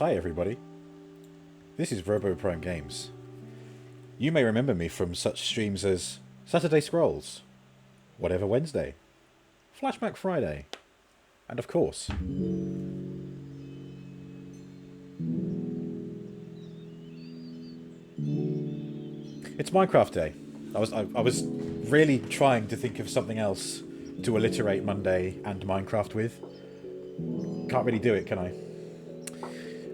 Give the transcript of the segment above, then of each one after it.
Hi everybody, this is Robo Prime Games. You may remember me from such streams as Saturday Scrolls, Whatever Wednesday, Flashback Friday, and of course, it's Minecraft Day. I was really trying to think of something else to alliterate Monday and Minecraft with. Can't really do it, can I?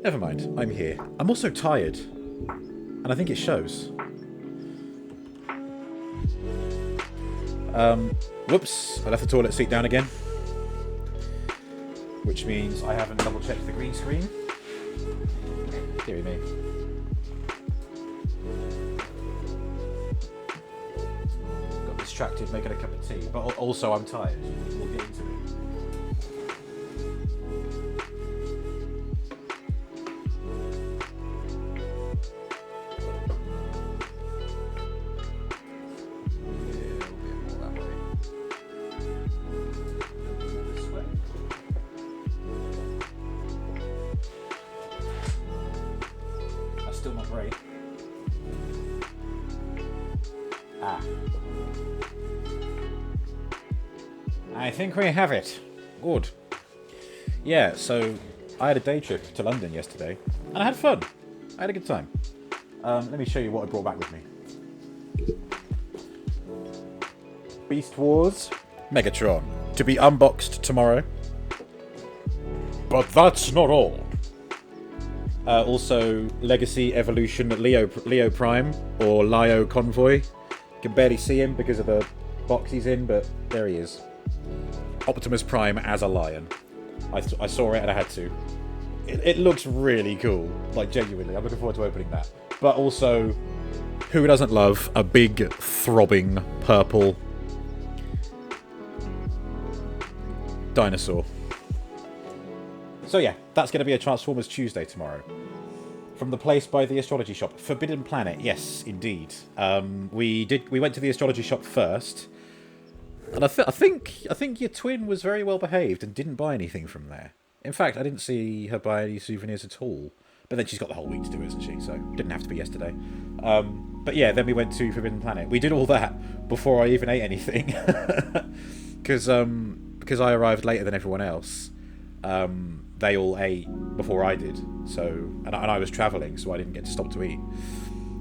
Never mind, I'm here. I'm also tired, and I think it shows. Whoops, I left the toilet seat down again. Which means I haven't double checked the green screen. Deary me. Got distracted making a cup of tea, but also I'm tired. We'll get into it. I think we have it. Good. Yeah, so I had a day trip to London yesterday, and I had fun. I had a good time. Let me show you what I brought back with me. Beast Wars Megatron, to be unboxed tomorrow. But that's not all. Also, Legacy Evolution Leo Prime, or Lio Convoy. You can barely see him because of the box he's in, but there he is. Optimus Prime as a lion. I saw it and I had to. It looks really cool. Like, genuinely. I'm looking forward to opening that. But also, who doesn't love a big, throbbing, purple dinosaur? So yeah, that's going to be a Transformers Tuesday tomorrow. From the place by the astrology shop. Forbidden Planet, yes, indeed. We went to the astrology shop first. And I think your twin was very well behaved and didn't buy anything from there. In fact, I didn't see her buy any souvenirs at all. But then she's got the whole week to do it, isn't she? So didn't have to be yesterday. But yeah, then we went to Forbidden Planet. We did all that before I even ate anything, because I arrived later than everyone else. They all ate before I did. So and I was travelling, so I didn't get to stop to eat.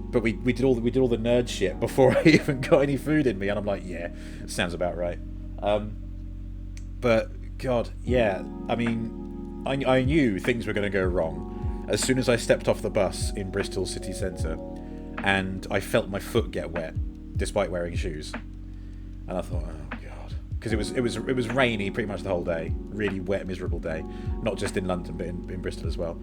But we did all the nerd shit before I even got any food in me, and I'm like, yeah, sounds about right. But God, yeah, I mean, I knew things were going to go wrong as soon as I stepped off the bus in Bristol city centre, and I felt my foot get wet despite wearing shoes, and I thought, oh God, because it was rainy pretty much the whole day, really wet, miserable day, not just in London but in Bristol as well.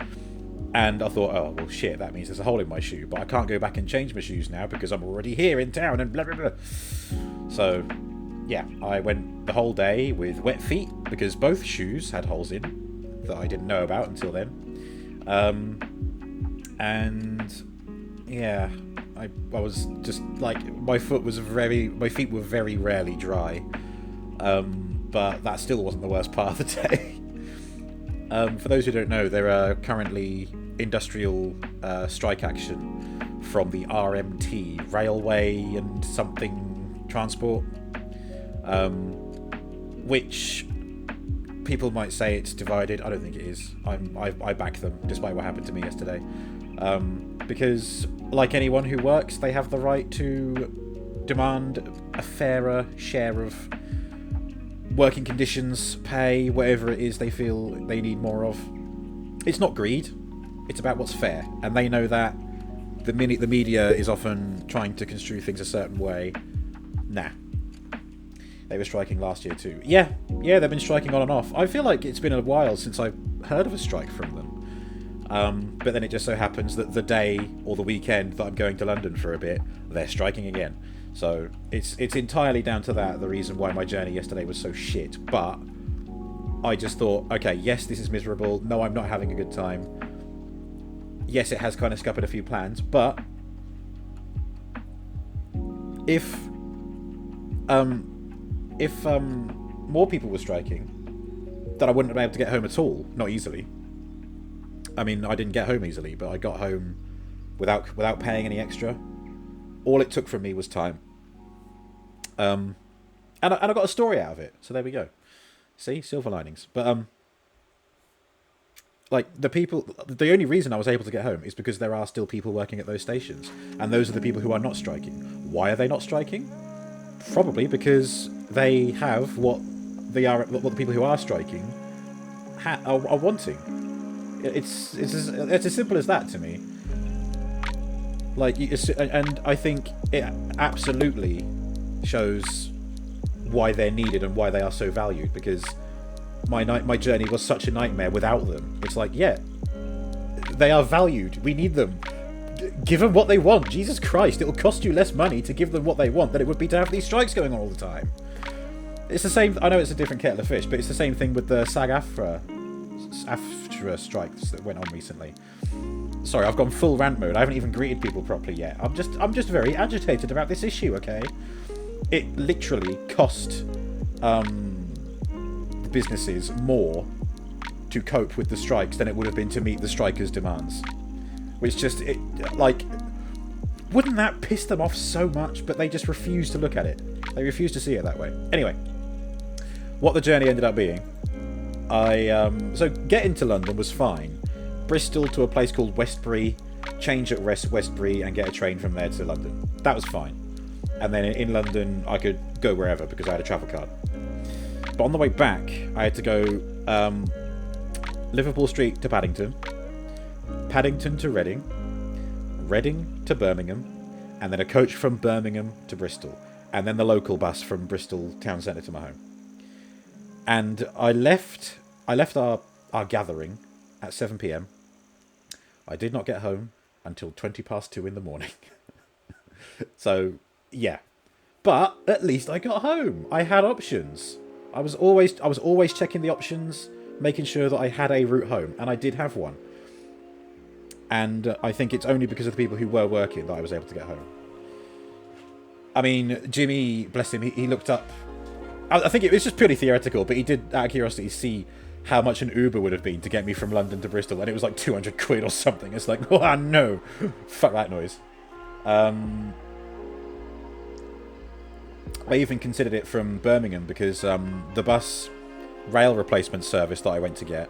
And I thought, oh, well, shit, that means there's a hole in my shoe. But I can't go back and change my shoes now because I'm already here in town and blah, blah, blah. So, yeah, I went the whole day with wet feet because both shoes had holes in that I didn't know about until then. And, yeah, I was just, like, my feet were very rarely dry. But that still wasn't the worst part of the day. For those who don't know, there are currently industrial strike action from the RMT, Railway and something Transport, which people might say it's divided. I don't think it is. I back them, despite what happened to me yesterday. Because, like anyone who works, they have the right to demand a fairer share of working conditions, pay, whatever it is they feel they need more of. It's not greed, it's about what's fair, and they know that. The media is often trying to construe things a certain way. Nah. They were striking last year too. Yeah, they've been striking on and off. I feel like it's been a while since I've heard of a strike from them. But then it just so happens that the day or the weekend that I'm going to London for a bit, they're striking again. So it's entirely down to that, the reason why my journey yesterday was so shit. But I just thought, okay, yes, this is miserable. No, I'm not having a good time. Yes, it has kind of scuppered a few plans, but if more people were striking, then I wouldn't have been able to get home at all, not easily. I mean, I didn't get home easily, but I got home without paying any extra. All it took from me was time. And I got a story out of it. So there we go. See, silver linings. But like the only reason I was able to get home is because there are still people working at those stations, and those are the people who are not striking. Why are they not striking? Probably because they have what the people who are striking are wanting. It's as simple as that to me. Like, and I think it absolutely shows why they're needed and why they are so valued, because my journey was such a nightmare without them. It's like, yeah, they are valued. We need them. Give them what they want. Jesus Christ, it will cost you less money to give them what they want than it would be to have these strikes going on all the time. It's the same. I know it's a different kettle of fish, but it's the same thing with the SAG-AFTRA strikes that went on recently. Sorry, I've gone full rant mode. I haven't even greeted people properly yet. I'm just very agitated about this issue. Okay, it literally cost businesses more to cope with the strikes than it would have been to meet the strikers' demands. Which wouldn't that piss them off so much? But they just refuse to look at it. They refuse to see it that way. Anyway, what the journey ended up being, so getting to London was fine. Bristol to a place called Westbury, change at Westbury, and get a train from there to London. That was fine. And then in London, I could go wherever because I had a travel card. But on the way back, I had to go Liverpool Street to Paddington, Paddington to Reading, Reading to Birmingham, and then a coach from Birmingham to Bristol, and then the local bus from Bristol town centre to my home. And I left our gathering at 7 p.m. I did not get home until 2:20 in the morning. So, yeah. But at least I got home. I had options. I was always checking the options, making sure that I had a route home, and I did have one. And I think it's only because of the people who were working that I was able to get home. I mean, Jimmy, bless him, he looked up. I think it was just purely theoretical, but he did, out of curiosity, see how much an Uber would have been to get me from London to Bristol, and it was like 200 quid or something. It's like, oh no, fuck that noise. I even considered it from Birmingham because the bus rail replacement service that I went to get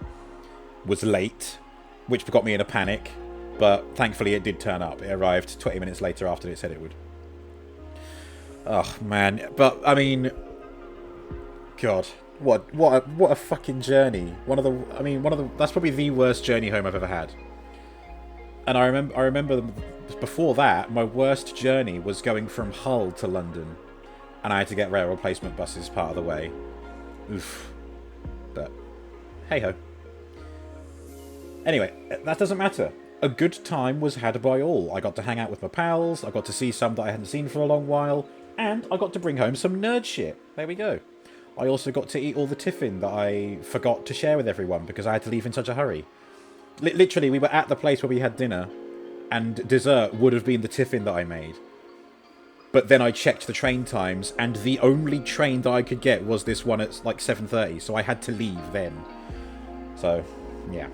was late, which got me in a panic, but thankfully it did turn up. It arrived 20 minutes later after it said it would. Oh man, but I mean, God, what a fucking journey. That's probably the worst journey home I've ever had. And I remember before that, my worst journey was going from Hull to London, and I had to get rail replacement buses part of the way. Oof. But hey ho. Anyway, that doesn't matter. A good time was had by all. I got to hang out with my pals, I got to see some that I hadn't seen for a long while, and I got to bring home some nerd shit. There we go. I also got to eat all the tiffin that I forgot to share with everyone because I had to leave in such a hurry. Literally, we were at the place where we had dinner, and dessert would have been the tiffin that I made. But then I checked the train times, and the only train that I could get was this one at like 7:30, so I had to leave then. So, yeah.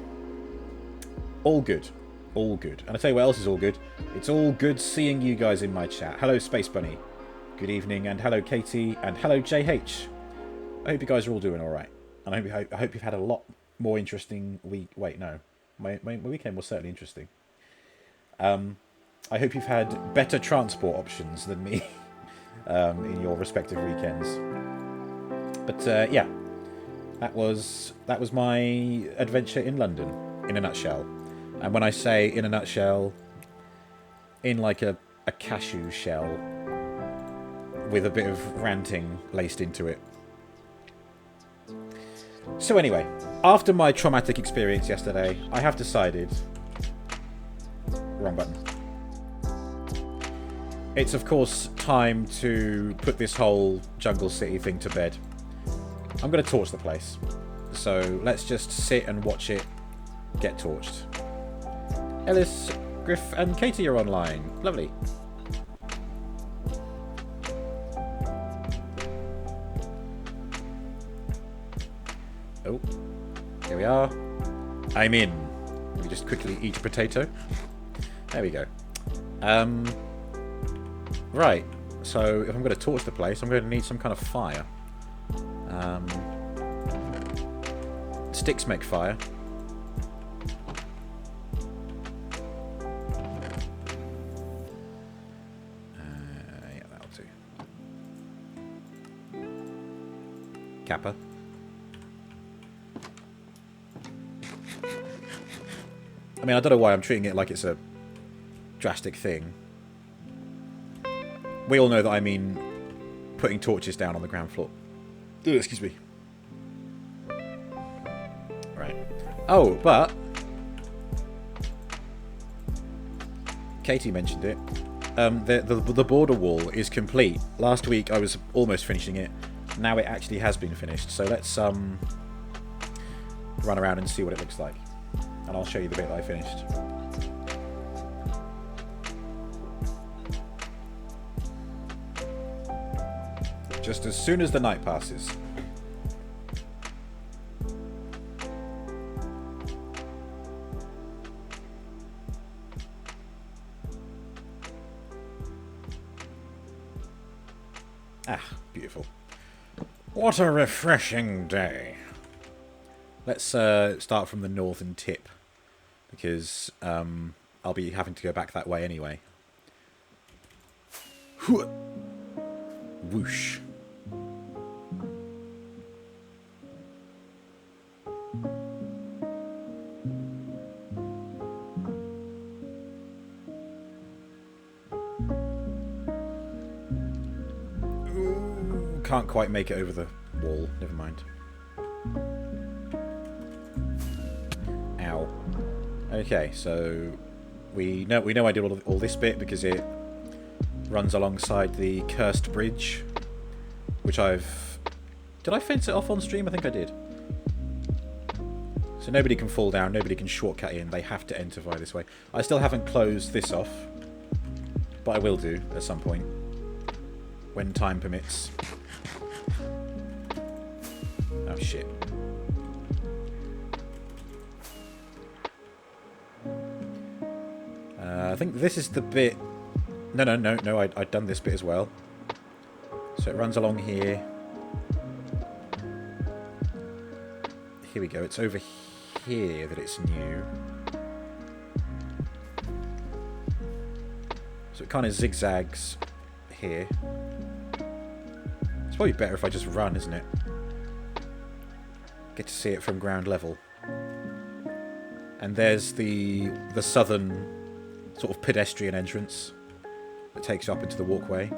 All good. All good. And I tell you what else is all good. It's all good seeing you guys in my chat. Hello, Space Bunny. Good evening, and hello, Katie, and hello, JH. I hope you guys are all doing alright. And I hope you've had a lot more interesting week. Wait, no. My weekend was certainly interesting. I hope you've had better transport options than me in your respective weekends. But yeah, that was my adventure in London in a nutshell. And when I say in a nutshell, in like a cashew shell with a bit of ranting laced into it. So anyway, after my traumatic experience yesterday, I have decided... Wrong button. It's of course time to put this whole Jungle City thing to bed. I'm going to torch the place. So let's just sit and watch it get torched. Ellis, Griff and Katie are online. Lovely. Oh, here we are. I'm in. We just quickly eat a potato. There we go. Right. So if I'm going to torch the place, I'm going to need some kind of fire. Sticks make fire. Yeah, that'll do. Kappa. I mean, I don't know why I'm treating it like it's a drastic thing. We all know that I mean putting torches down on the ground floor. Ugh, excuse me. Right. Oh, but Katie mentioned it. The border wall is complete. Last week I was almost finishing it. Now it actually has been finished. So let's run around and see what it looks like. And I'll show you the bit that I finished. Just as soon as the night passes. Ah, beautiful. What a refreshing day. Let's start from the northern tip, because I'll be having to go back that way anyway. Whoosh. Ooh, can't quite make it over the wall. Never mind. Ow. Okay, so we know I did all this bit because it runs alongside the cursed bridge, which did I fence it off on stream? I think I did. So nobody can fall down, nobody can shortcut in, they have to enter via this way. I still haven't closed this off, but I will do at some point, when time permits. Oh shit. I think this is the bit... No, I'd done this bit as well. So it runs along here. Here we go, it's over here that it's new. So it kind of zigzags here. It's probably better if I just run, isn't it? Get to see it from ground level. And there's the southern sort of pedestrian entrance that takes you up into the walkway.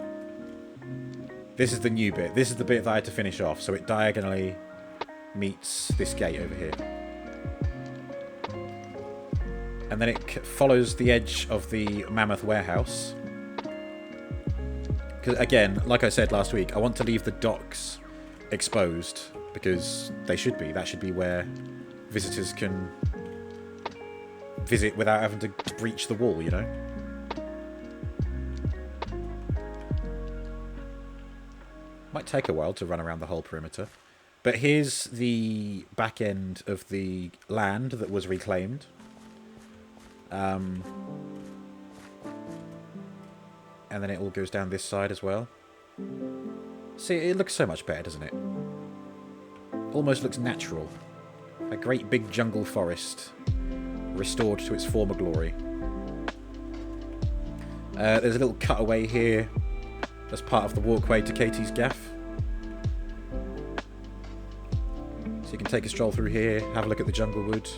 This is the new bit. This is the bit that I had to finish off, so it diagonally meets this gate over here. And then it follows the edge of the mammoth warehouse. Because again, like I said last week, I want to leave the docks exposed, because they should be. That should be where visitors can visit without having to breach the wall, you know? Might take a while to run around the whole perimeter. But here's the back end of the land that was reclaimed. And then it all goes down this side as well. See, it looks so much better, doesn't it? Almost looks natural. A great big jungle forest, restored to its former glory. There's a little cutaway here as part of the walkway to Katie's gaff. So you can take a stroll through here, have a look at the jungle wood.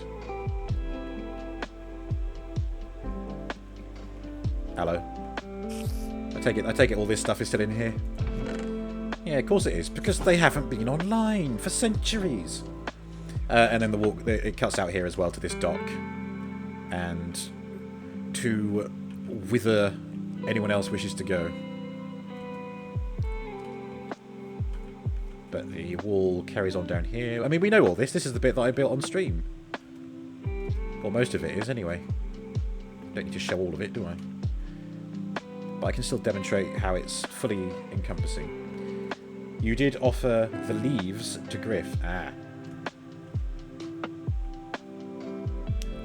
Hello. I take it all this stuff is still in here. Yeah, of course it is, because they haven't been online for centuries. And then it cuts out here as well to this dock. And to whither anyone else wishes to go. But the wall carries on down here. I mean, we know all this. This is the bit that I built on stream. Well, most of it is, anyway. Don't need to show all of it, do I? But I can still demonstrate how it's fully encompassing. You did offer the leaves to Griff. Ah.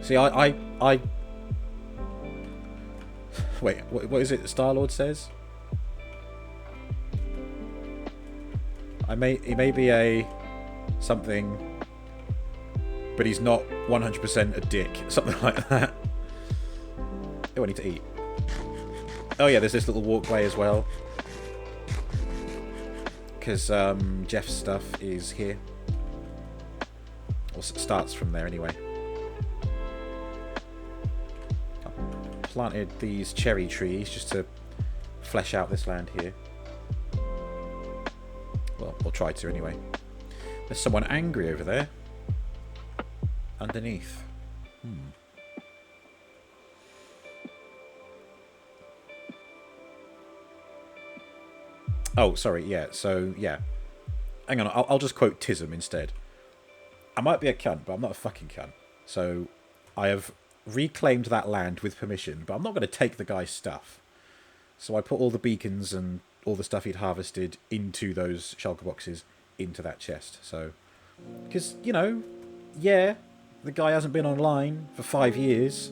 See, I wait, what is it that Star-Lord says? He may be a something, but he's not 100% a dick. Something like that. Oh, I need to eat. Oh yeah, there's this little walkway as well. Because Jeff's stuff is here. Or starts from there anyway. I planted these cherry trees just to flesh out this land here. Well, we'll try to anyway. There's someone angry over there. Underneath. Oh, sorry, yeah, so, yeah. Hang on, I'll just quote Tism instead. I might be a cunt, but I'm not a fucking cunt. So, I have reclaimed that land with permission, but I'm not going to take the guy's stuff. So I put all the beacons and all the stuff he'd harvested into those shulker boxes, into that chest. So, because, you know, yeah, the guy hasn't been online for 5 years,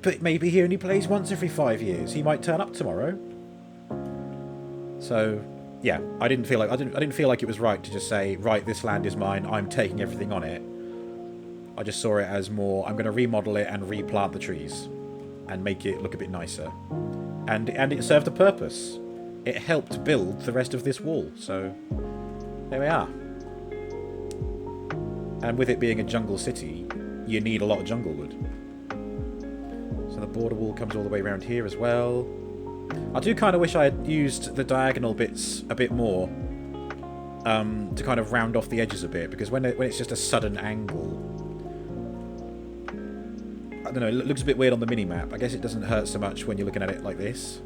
but maybe he only plays once every 5 years. He might turn up tomorrow. So, yeah, I didn't feel like it was right to just say, right, this land is mine, I'm taking everything on it. I just saw it as more, I'm going to remodel it and replant the trees and make it look a bit nicer. And it served a purpose. It helped build the rest of this wall. So, there we are. And with it being a jungle city, you need a lot of jungle wood. So the border wall comes all the way around here as well. I do kind of wish I had used the diagonal bits a bit more to kind of round off the edges a bit, because when it's just a sudden angle, I don't know, it looks a bit weird on the mini-map. I guess it doesn't hurt so much when you're looking at it like this.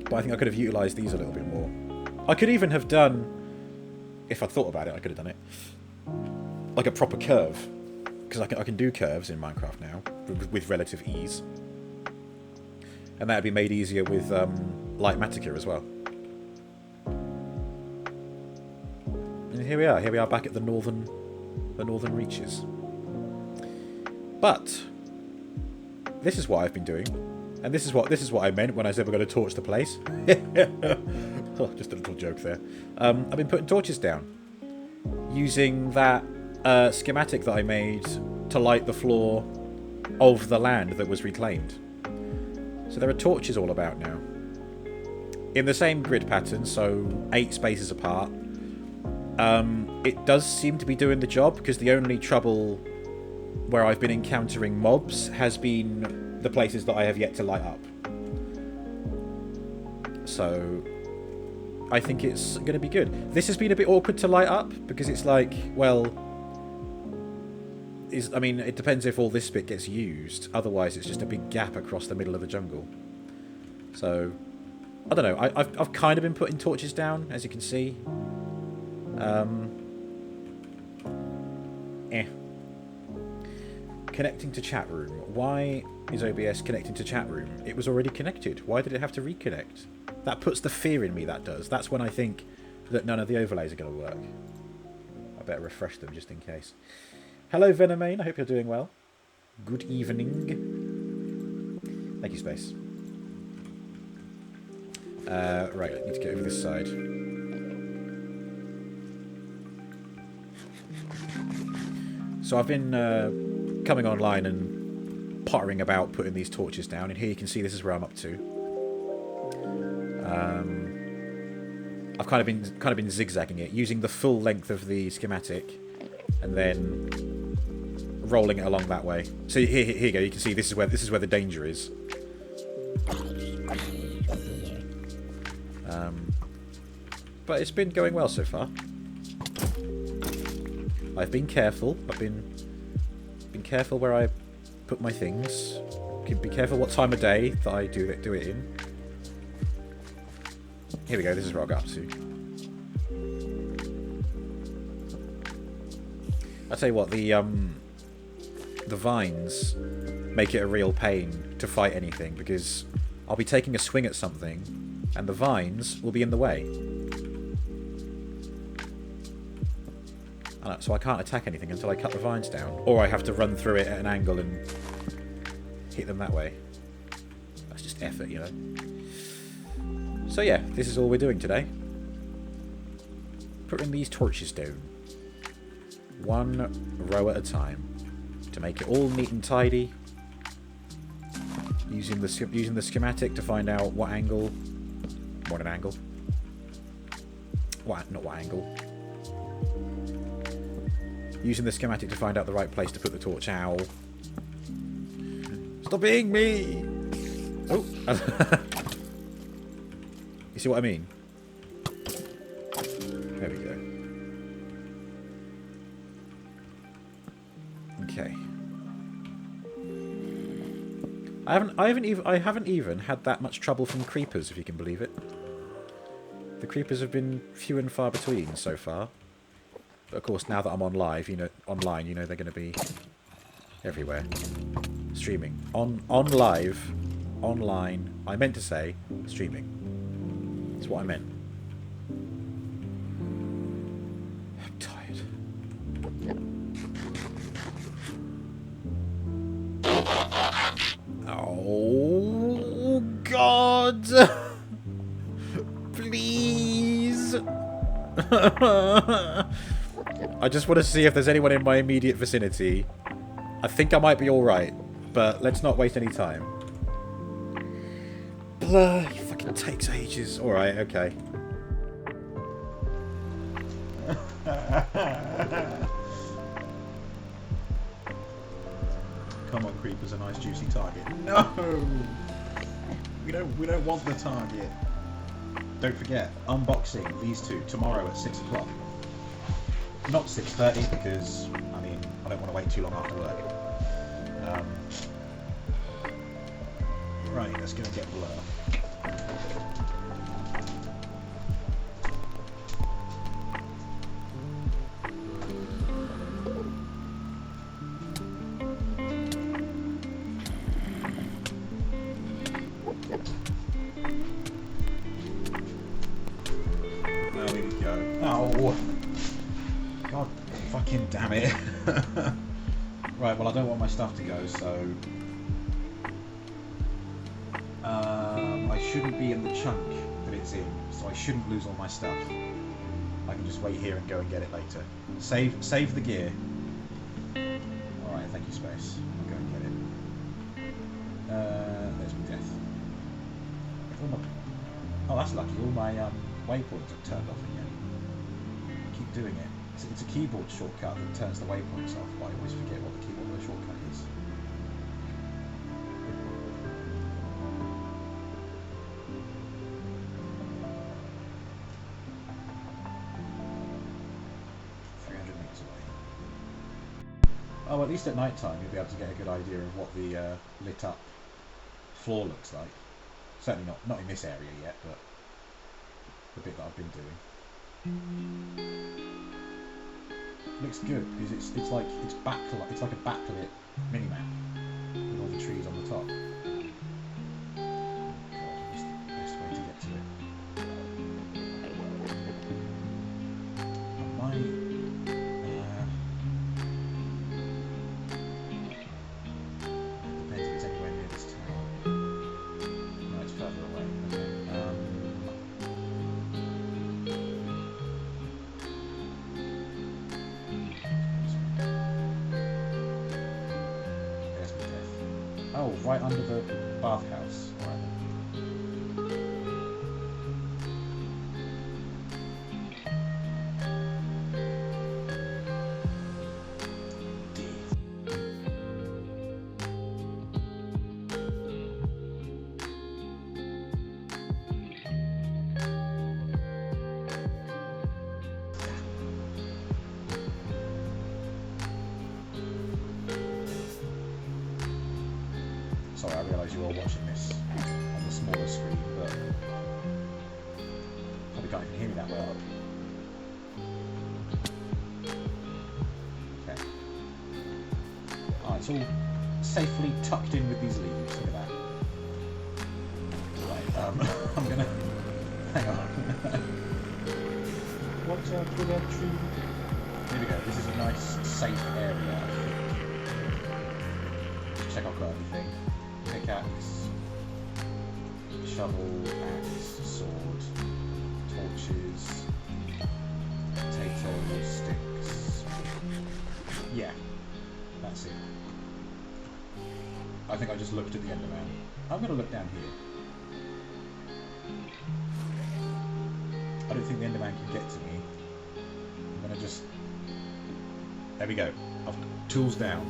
But I think I could have utilised these a little bit more. I could even have done, if I thought about it, I could have done it, like a proper curve. Because I can do curves in Minecraft now, with relative ease. And that would be made easier with Light Matica as well. And here we are back at the northern reaches. But this is what I've been doing, and this is what I meant when I said we're going to torch the place. Oh, just a little joke there. I've been putting torches down, using that schematic that I made to light the floor of the land that was reclaimed. So there are torches all about now, in the same grid pattern, so 8 spaces apart. It does seem to be doing the job, because the only trouble where I've been encountering mobs has been the places that I have yet to light up. So I think it's going to be good. This has been a bit awkward to light up, because it's like, well, I mean, it depends if all this bit gets used. Otherwise, it's just a big gap across the middle of the jungle. So, I don't know. I've kind of been putting torches down, as you can see. Connecting to chat room. Why is OBS connecting to chat room? It was already connected. Why did it have to reconnect? That puts the fear in me, that does. That's when I think that none of the overlays are going to work. I better refresh them just in case. Hello, Venomane. I hope you're doing well. Good evening. Thank you, Space. Right, I need to get over this side. So I've been coming online and pottering about putting these torches down, and here you can see this is where I'm up to. I've kind of been zigzagging it, using the full length of the schematic, and then rolling it along that way. So here you go. You can see this is where the danger is. But it's been going well so far. I've been careful. I've been careful where I put my things. Be careful what time of day that I do it in. Here we go. This is where I'll get up to. I'll tell you what, the vines make it a real pain to fight anything, because I'll be taking a swing at something and the vines will be in the way. So I can't attack anything until I cut the vines down. Or I have to run through it at an angle and hit them that way. That's just effort, you know. So yeah, this is all we're doing today. Putting these torches down. One row at a time. To make it all neat and tidy. Using the schematic to find out what angle... What an angle. Not what angle. Using the schematic to find out the right place to put the torch out. Stop being me! Oh! You see what I mean? There we go. Okay. I haven't even had that much trouble from creepers, if you can believe it. The creepers have been few and far between so far. But of course, now that I'm online, you know they're going to be everywhere. Streaming. On live. Online. I meant to say streaming. That's what I meant. I'm tired. Oh, God! Please! I just want to see if there's anyone in my immediate vicinity. I think I might be alright, but let's not waste any time. Blur, it fucking takes ages. Alright, okay. Come on, creeper's a nice juicy target. No! We don't want the target. Don't forget, unboxing these two tomorrow at 6 o'clock. Not 6:30 because, I mean, I don't want to wait too long after work. Right, let's go and get Blur. There we go. Oh! God fucking damn it. Right, well I don't want my stuff to go, so... I shouldn't be in the chunk that it's in, so I shouldn't lose all my stuff. I can just wait here and go and get it later. Save the gear. Alright, thank you, Space. I'll go and get it. There's my death. Oh, that's lucky. All my waypoints have turned off again. I keep doing it. It's a keyboard shortcut that turns the waypoints off, but I always forget what the keyboard shortcut is. Oh, at least at night time you'll be able to get a good idea of what the lit up floor looks like. Certainly not in this area yet, but the bit that I've been doing. Looks good because it's like a backlit minimap with all the trees on the top. God, what's the best way to get to it? I might. Depends if it's anywhere near this tower. No, it's further away. Okay. Oh, right under the bathhouse. All right. Sorry, I realise you're all watching this on the smaller screen, but probably can't even hear me that well. Okay. Alright, it's all safely tucked in with these leaves. Look at that. Right, I'm gonna... Hang on. Watch out for that tree. Here we go. This safe area, I think. Just check I've got everything. Pickaxe, shovel, axe, sword, torches, potatoes, sticks. Yeah, that's it. I think I just looked at the Enderman. I'm going to look down here. I don't think the Enderman can get to me. I'm going to just... There we go. I've tools down.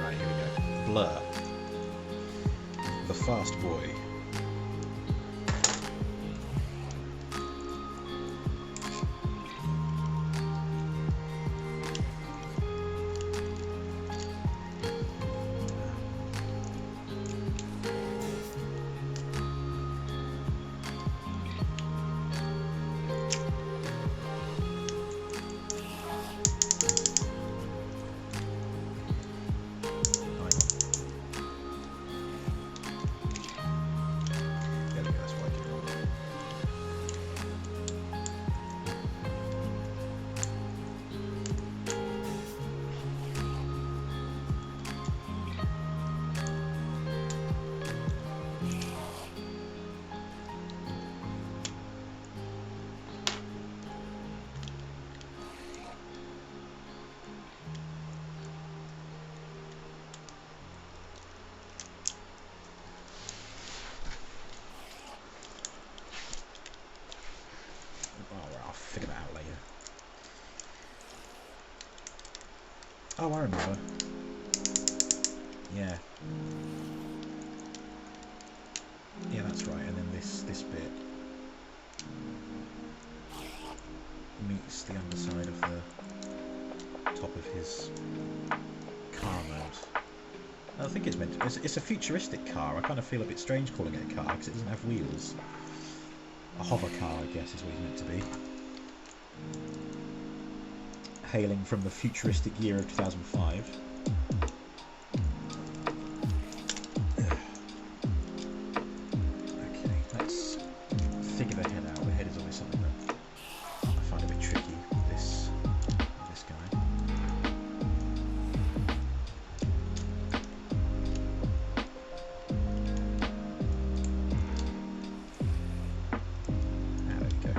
Right, here we go. Blur. The fast boy. Figure that out later. Oh, I remember. Yeah. Yeah, that's right. And then this bit meets the underside of the top of his car mode. I think it's meant to. It's a futuristic car. I kind of feel a bit strange calling it a car because it doesn't have wheels. A hover car, I guess, is what it's meant to be. Hailing from the futuristic year of 2005. Okay, let's figure the head out. The head is always something that I find a bit tricky with this guy. There we go.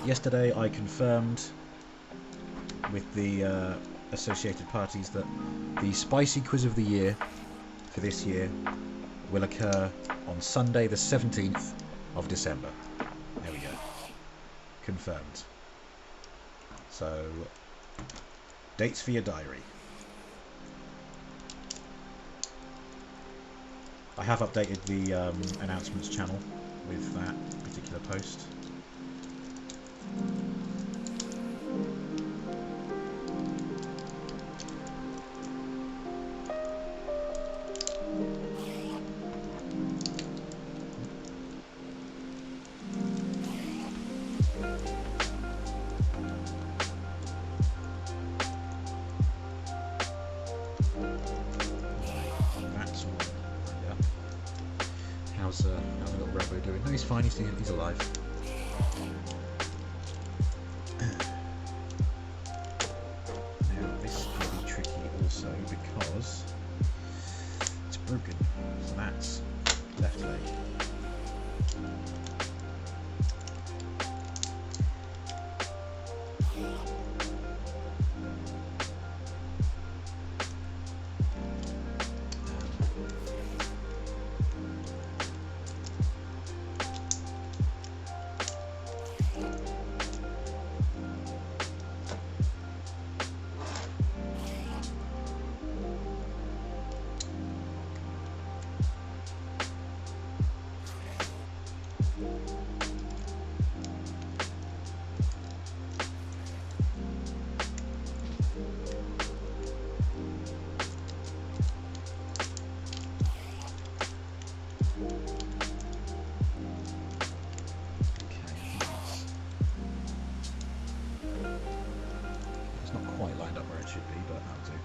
Yesterday I confirmed with the associated parties that the spicy quiz of the year for this year will occur on Sunday the 17th of December. There we go. Confirmed. So, dates for your diary. I have updated the announcements channel with that particular post. How's the little Robo doing? No, he's fine. He's alive. Now this can be tricky also because it's broken. So that's left leg. should be, but that'll do.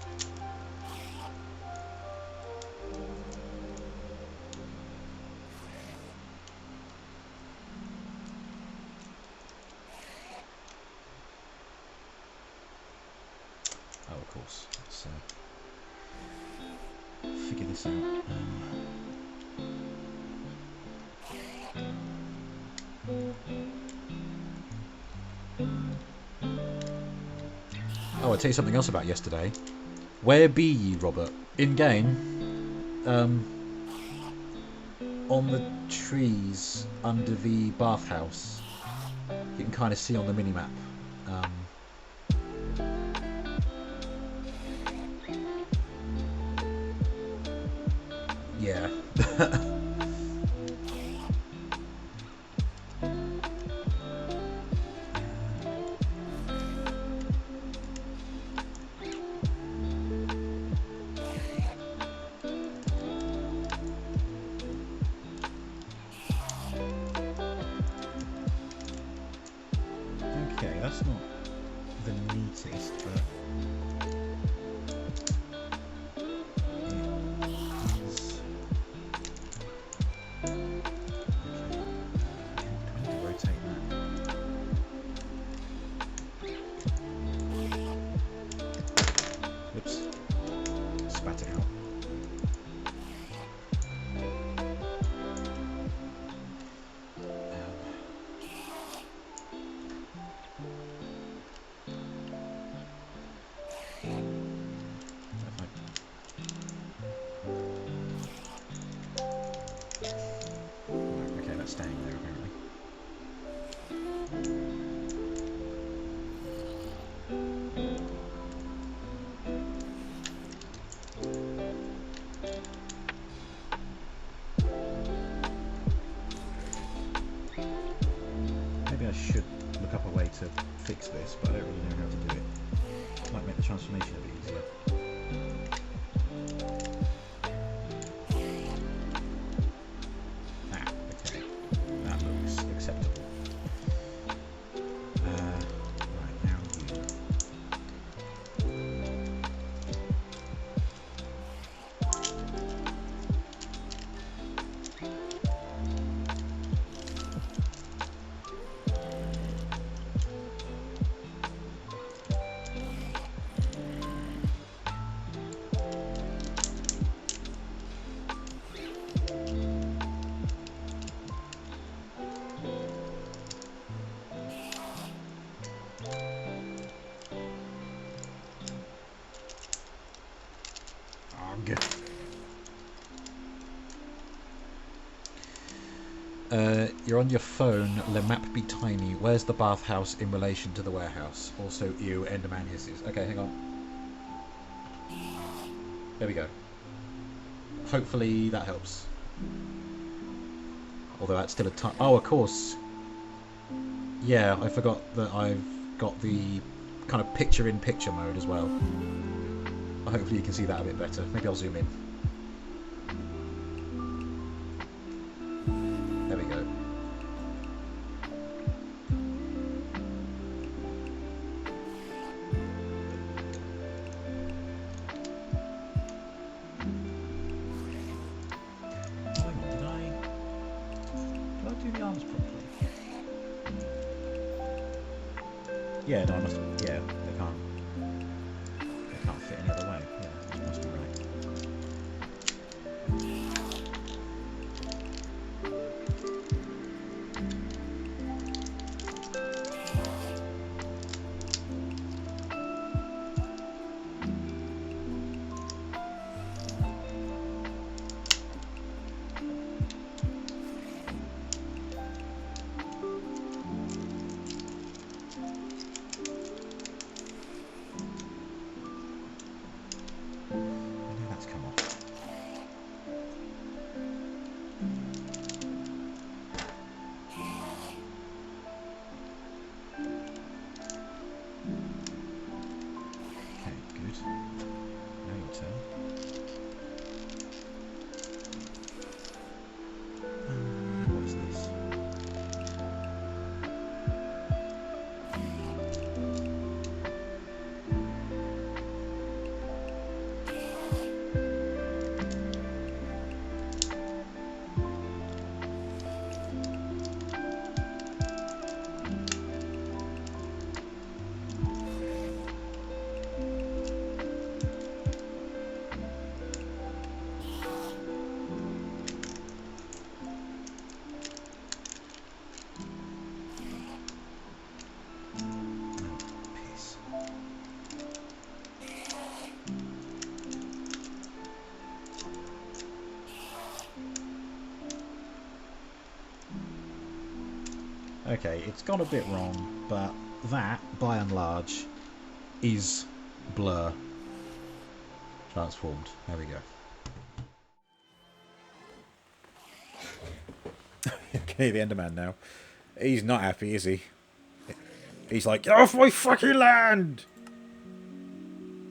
Oh, of course. Let's figure this out. Oh, I'll tell you something else about yesterday. Where be ye, Robert? In game, on the trees under the bathhouse, you can kind of see on the minimap. Yeah. Okay, that's not the neatest, but it is. Okay, I need to rotate that. Oops, spat it out. Okay, that's staying there apparently. Maybe I should look up a way to fix this, but I don't really know how to do it. Might make the transformation a bit easier. Ah, okay. That looks acceptable. Right, now you. You're on your phone. Le map be tiny. Where's the bathhouse in relation to the warehouse? Also, ew, Enderman hisses. Okay, hang on. There we go. Hopefully that helps. Although that's still a ton. Oh, of course. Yeah, I forgot that I've got the kind of picture-in-picture mode as well. Hopefully you can see that a bit better. Maybe I'll zoom in. There we go. Yeah, no, I must. Yeah, they can't. They can't fit any other way. Yeah, that must be right. Okay, it's gone a bit wrong, but that, by and large, is blur transformed. There we go. You can hear the Enderman now. He's not happy, is he? He's like, get off my fucking land!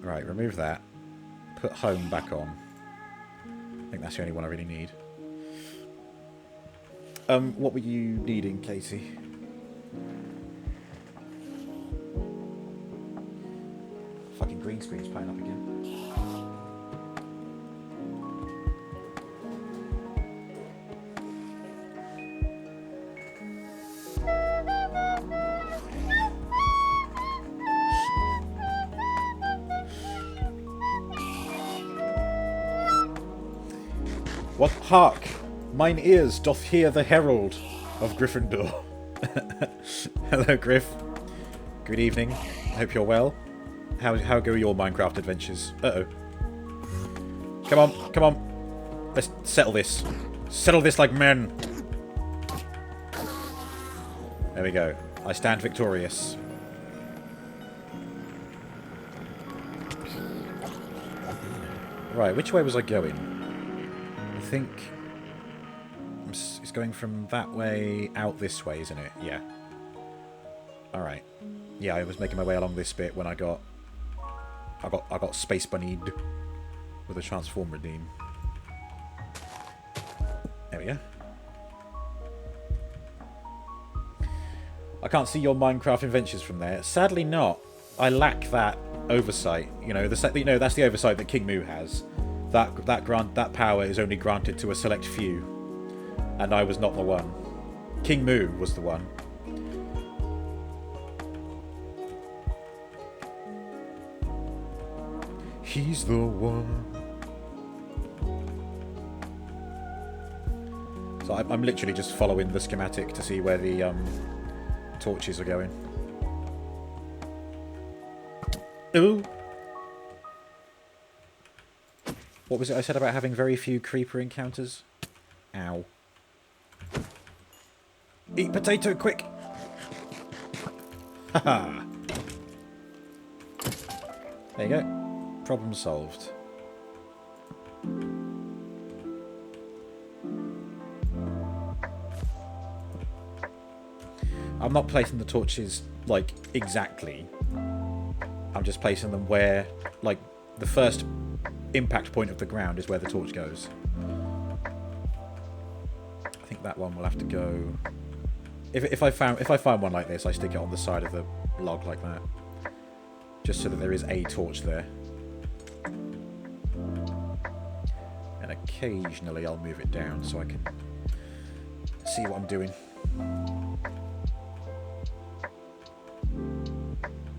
Right, remove that. Put home back on. I think that's the only one I really need. What were you needing, Casey? Fucking green screen's playing up again. What hark! Mine ears doth hear the herald of Gryffindor. Hello, Griff. Good evening. I hope you're well. How go your Minecraft adventures? Uh-oh. Come on, come on. Let's settle this. Settle this like men. There we go. I stand victorious. Right, which way was I going? I think it's going from that way out this way, isn't it? Yeah. Alright. Yeah, I was making my way along this bit when I got space bunnied with a transform redeem. There we go. I can't see your Minecraft adventures from there. Sadly not. I lack that oversight. You know, that's the oversight that King Moo has. That power is only granted to a select few, and I was not the one. King Moo was the one. He's the one. So I'm literally just following the schematic to see where the torches are going. Ooh. What was it I said about having very few creeper encounters? Ow. Eat potato, quick! Haha! There you go. Problem solved. I'm not placing the torches, like, exactly. I'm just placing them where, like, the first impact point of the ground is where the torch goes. I think that one will have to go. If I find one like this, I stick it on the side of the log like that, just so that there is a torch there. And occasionally I'll move it down so I can see what I'm doing.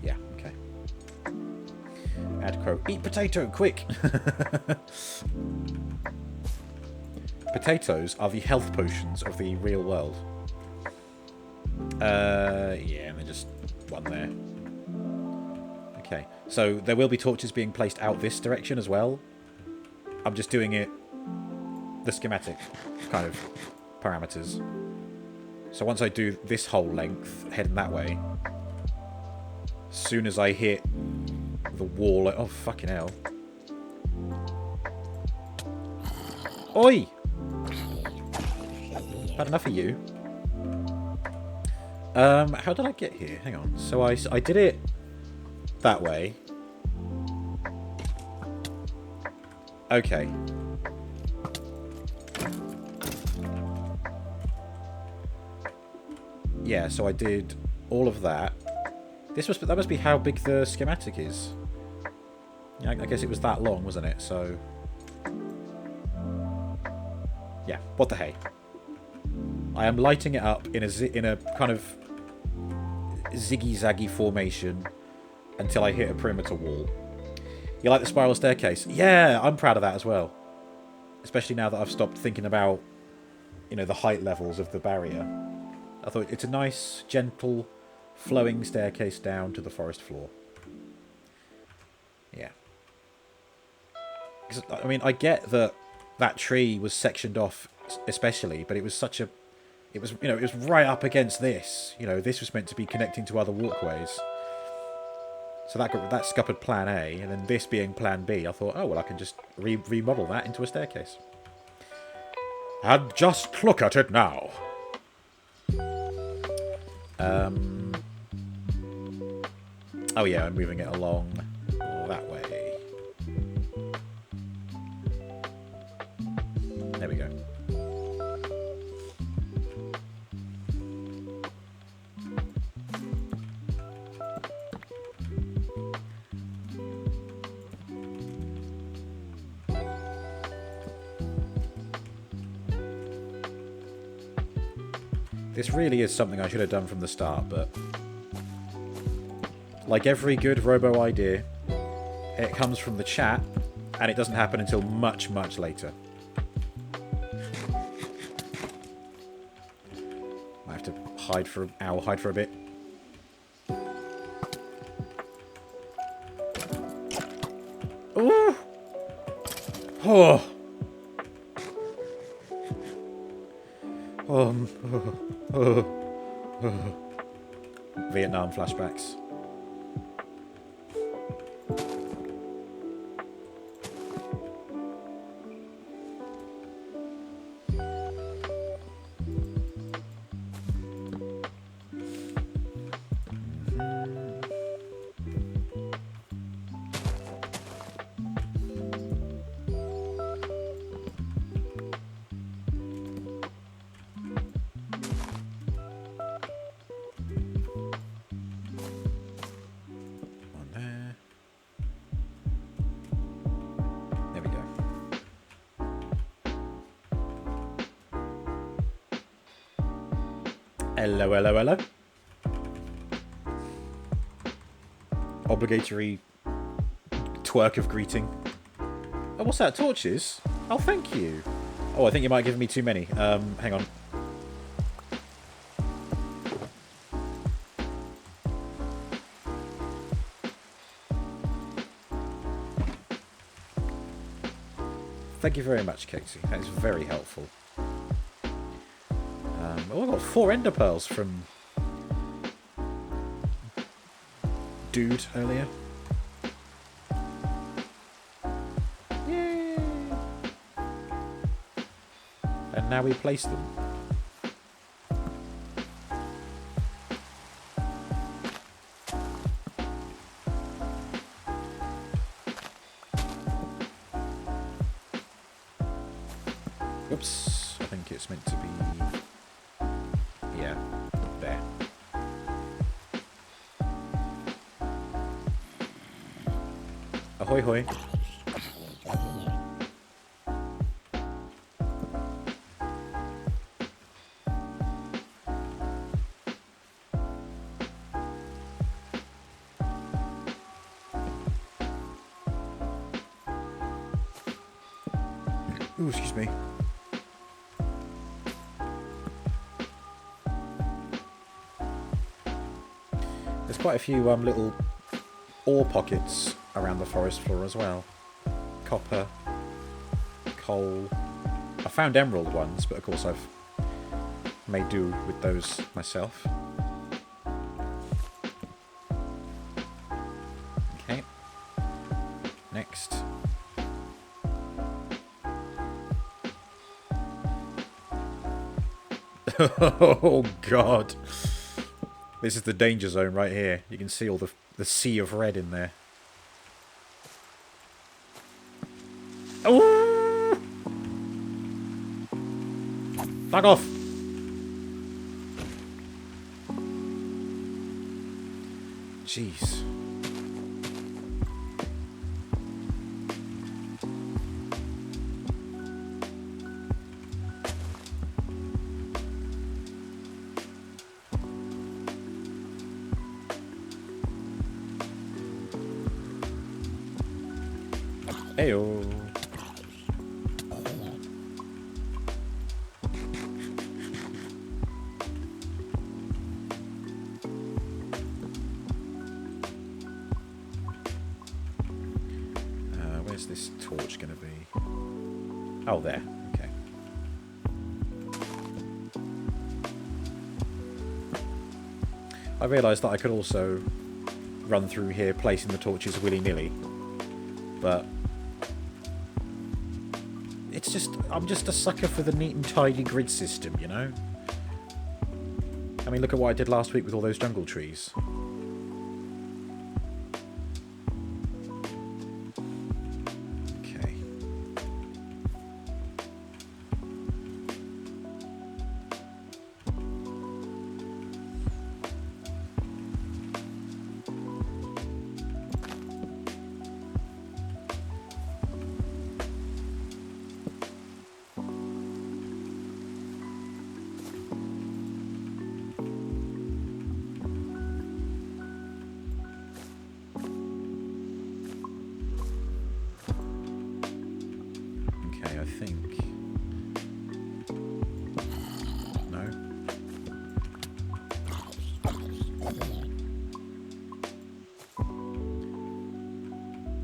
Yeah, okay. Add crow. Eat potato, quick! Potatoes are the health potions of the real world. Yeah, and then just one there. Okay, so there will be torches being placed out this direction as well. I'm just doing it the schematic kind of parameters. So once I do this whole length, heading that way, as soon as I hit the wall, oh fucking hell. Oi! Had enough of you. How did I get here? Hang on. So I did it that way. Okay. Yeah, so I did all of that. That must be how big the schematic is. Yeah, I guess it was that long, wasn't it? So yeah, what the hey. I am lighting it up in a kind of ziggy-zaggy formation until I hit a perimeter wall. You like the spiral staircase? Yeah, I'm proud of that as well. Especially now that I've stopped thinking about, you know, the height levels of the barrier. I thought it's a nice, gentle, flowing staircase down to the forest floor. Yeah. 'Cause, I mean, I get that that tree was sectioned off especially, but it was such a It was, it was right up against this. This was meant to be connecting to other walkways. So that scuppered plan A, and then this being plan B, I thought, oh, well, I can just remodel that into a staircase. And just look at it now. Oh yeah, I'm moving it along that way. There we go. This really is something I should have done from the start, but like every good robo idea, it comes from the chat, and it doesn't happen until much, much later. I have to hide for a bit. Ooh! Oh! Vietnam flashbacks. Hello, hello, hello. Obligatory twerk of greeting. Oh, what's that? Torches? Oh, thank you. Oh, I think you might give me too many. Hang on. Thank you very much, Casey. That is very helpful. Oh, I got 4 ender pearls from dude earlier. Yay! And now we place them. Whoops, I think it's meant to be... yeah, there. Ahoy hoy. Ooh, excuse me. There's quite a few little ore pockets around the forest floor as well. Copper, coal. I found emerald ones, but of course I've made do with those myself. Okay. Next. Oh god. This is the danger zone right here. You can see all the sea of red in there. Oh! Fuck off! Jeez. Heyo. Where's this torch going to be? Oh, there. Okay. I realised that I could also run through here placing the torches willy-nilly. But it's just... I'm just a sucker for the neat and tidy grid system, you know? I mean, look at what I did last week with all those jungle trees.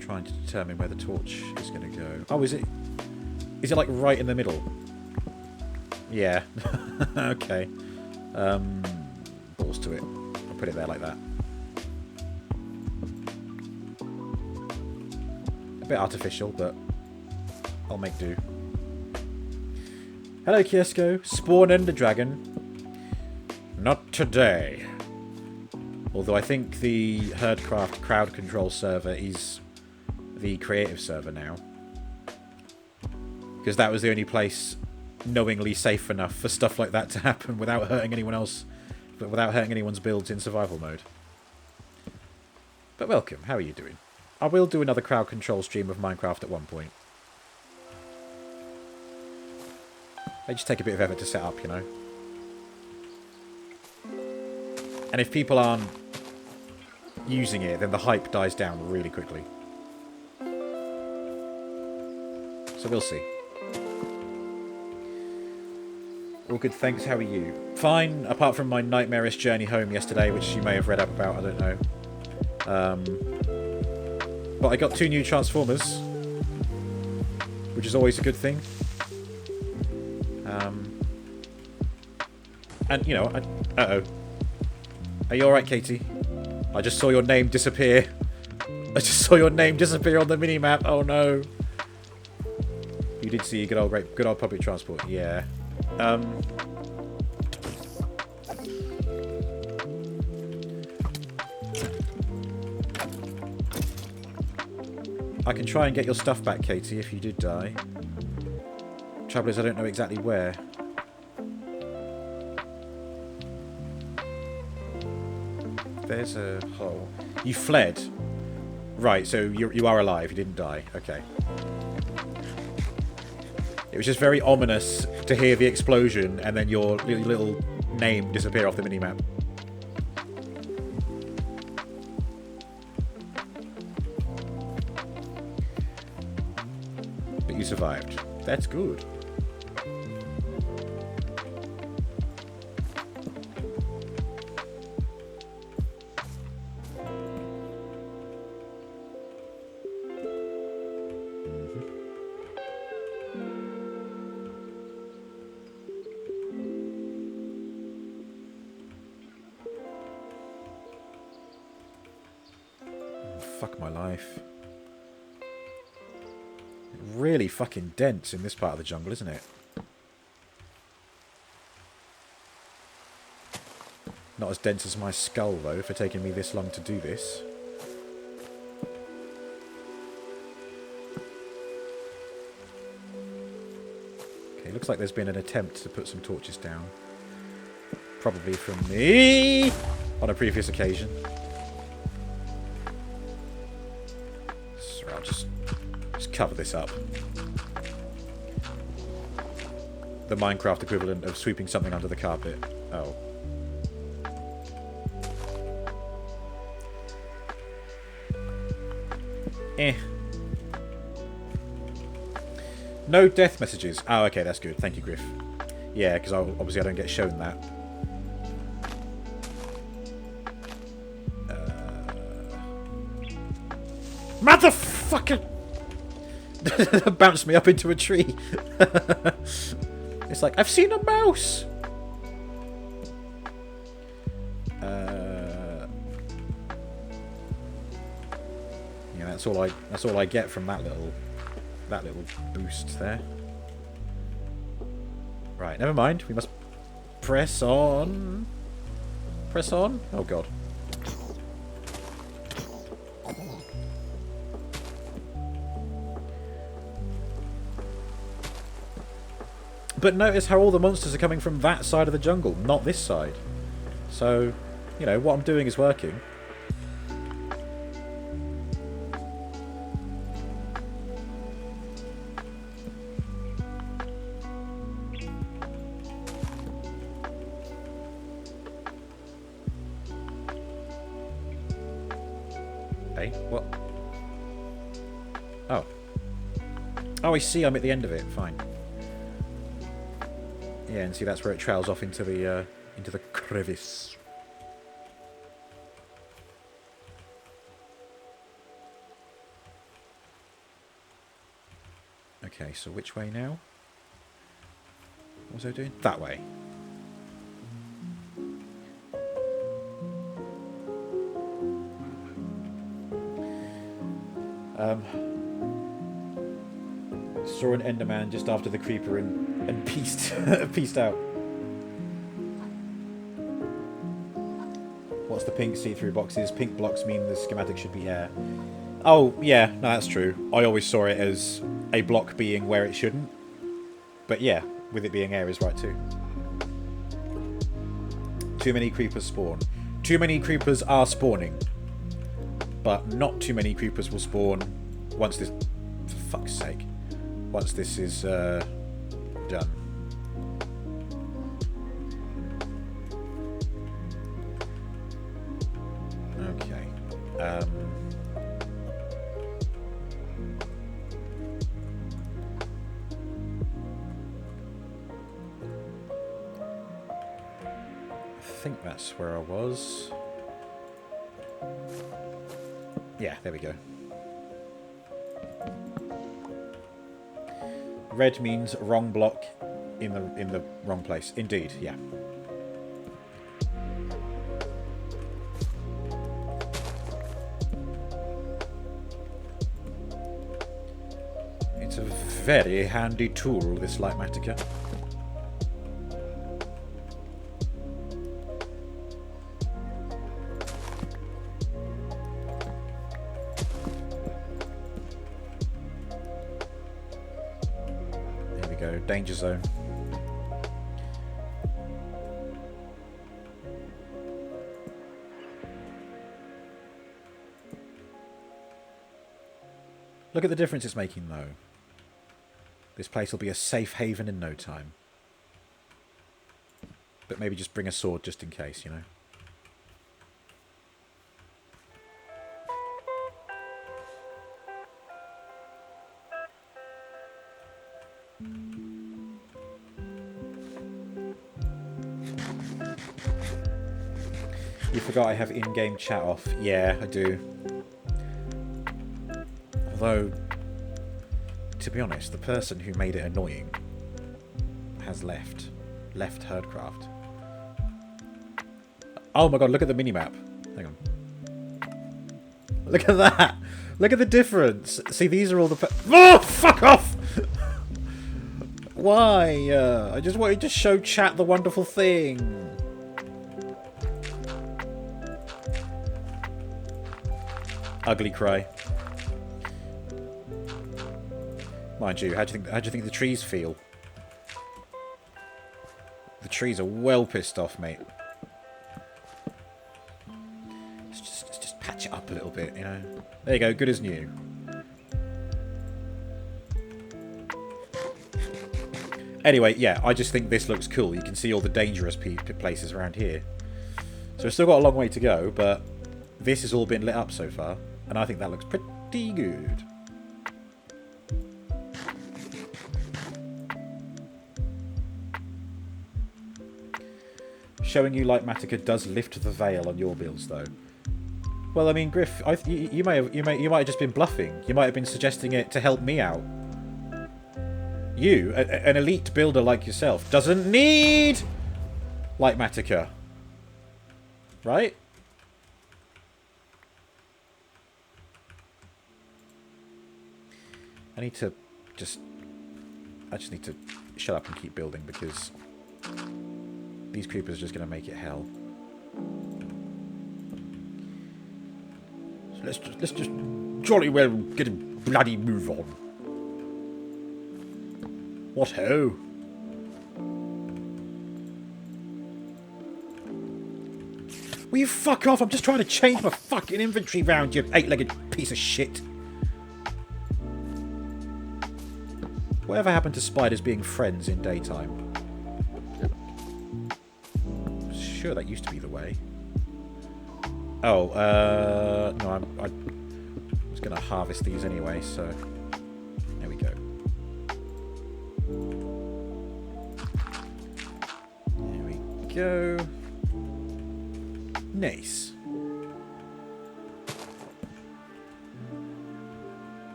Trying to determine where the torch is going to go. Oh, is it like right in the middle? Yeah. Okay. Balls to it. I'll put it there like that. A bit artificial, but I'll make do. Hello, Kiesko. Spawn Ender Dragon. Not today. Although I think the HerdCraft crowd control server is the creative server now, because that was the only place knowingly safe enough for stuff like that to happen without hurting anyone else, but without hurting anyone's builds in survival mode. But welcome, how are you doing? I will do another crowd control stream of Minecraft at one point. They just take a bit of effort to set up, you know. And if people aren't using it, then the hype dies down really quickly. So we'll see. All good, thanks. How are you? Fine, apart from my nightmarish journey home yesterday, which you may have read up about, I don't know. But I got 2 new Transformers, which is always a good thing. And, you know, uh-oh. Are you alright, Katie? I just saw your name disappear. I just saw your name disappear on the minimap. Oh, no. You did see good old public transport. Yeah. I can try and get your stuff back, Katie, if you did die. Trouble is, I don't know exactly where. There's a hole. You fled. Right, so you are alive. You didn't die. Okay. It was just very ominous to hear the explosion and then your little name disappear off the minimap. But you survived. That's good. Fuck my life. Really fucking dense in this part of the jungle, isn't it? Not as dense as my skull, though, for taking me this long to do this. Okay, looks like there's been an attempt to put some torches down. Probably from me on a previous occasion. I'll just cover this up. The Minecraft equivalent of sweeping something under the carpet. Oh. No death messages. Oh, okay, that's good. Thank you, Griff. Yeah, because obviously I don't get shown that. Motherfucker! Bounced me up into a tree. It's like, I've seen a mouse! that's all I get from that little boost there. Right, never mind. We must press on. Press on? Oh god. But notice how all the monsters are coming from that side of the jungle, not this side. So, you know, what I'm doing is working. Hey, what? Oh. Oh, I see, I'm at the end of it. Fine. Yeah, and see that's where it trails off into the crevice. Okay, so which way now? What was I doing? That way. Saw an Enderman just after the creeper and pieced pieced out. What's the pink see-through boxes? Pink blocks mean the schematic should be air. Oh, yeah, no, that's true. I always saw it as a block being where it shouldn't. But yeah, with it being air is right too. Too many creepers spawn. Too many creepers are spawning. But not too many creepers will spawn once this... For fuck's sake. Once this is done. Okay. I think that's where I was. Yeah, there we go. Red means wrong block in the wrong place. Indeed, yeah. It's a very handy tool, this Lightmatica. Danger zone. Look at the difference it's making, though. This place will be a safe haven in no time. But maybe just bring a sword just in case, you know. You forgot I have in-game chat off. Yeah, I do. Although, to be honest, the person who made it annoying has left. Left HerdCraft. Oh my god, look at the minimap. Hang on. Look at that! Look at the difference! See, these are all the... Oh, fuck off! Why? I just wanted to show chat the wonderful thing. Ugly cry. Mind you, how do you think the trees feel? The trees are well pissed off, mate. Let's just patch it up a little bit, you know. There you go, good as new. Anyway, yeah, I just think this looks cool. You can see all the dangerous places around here. So we've still got a long way to go, but this has all been lit up so far, and I think that looks pretty good. Showing you Lightmatica does lift the veil on your builds, though. Well, I mean, Griff, you might have just been bluffing. You might have been suggesting it to help me out. You, an elite builder like yourself, doesn't need Lightmatica, right? I need to just... I just need to shut up and keep building because these creepers are just going to make it hell. So let's just jolly well get a bloody move on. What ho? Will you fuck off? I'm just trying to change my fucking inventory round, you eight-legged piece of shit. Whatever happened to spiders being friends in daytime? Sure, that used to be the way. Oh, no, I was going to harvest these anyway, so... There we go. There we go. Nice.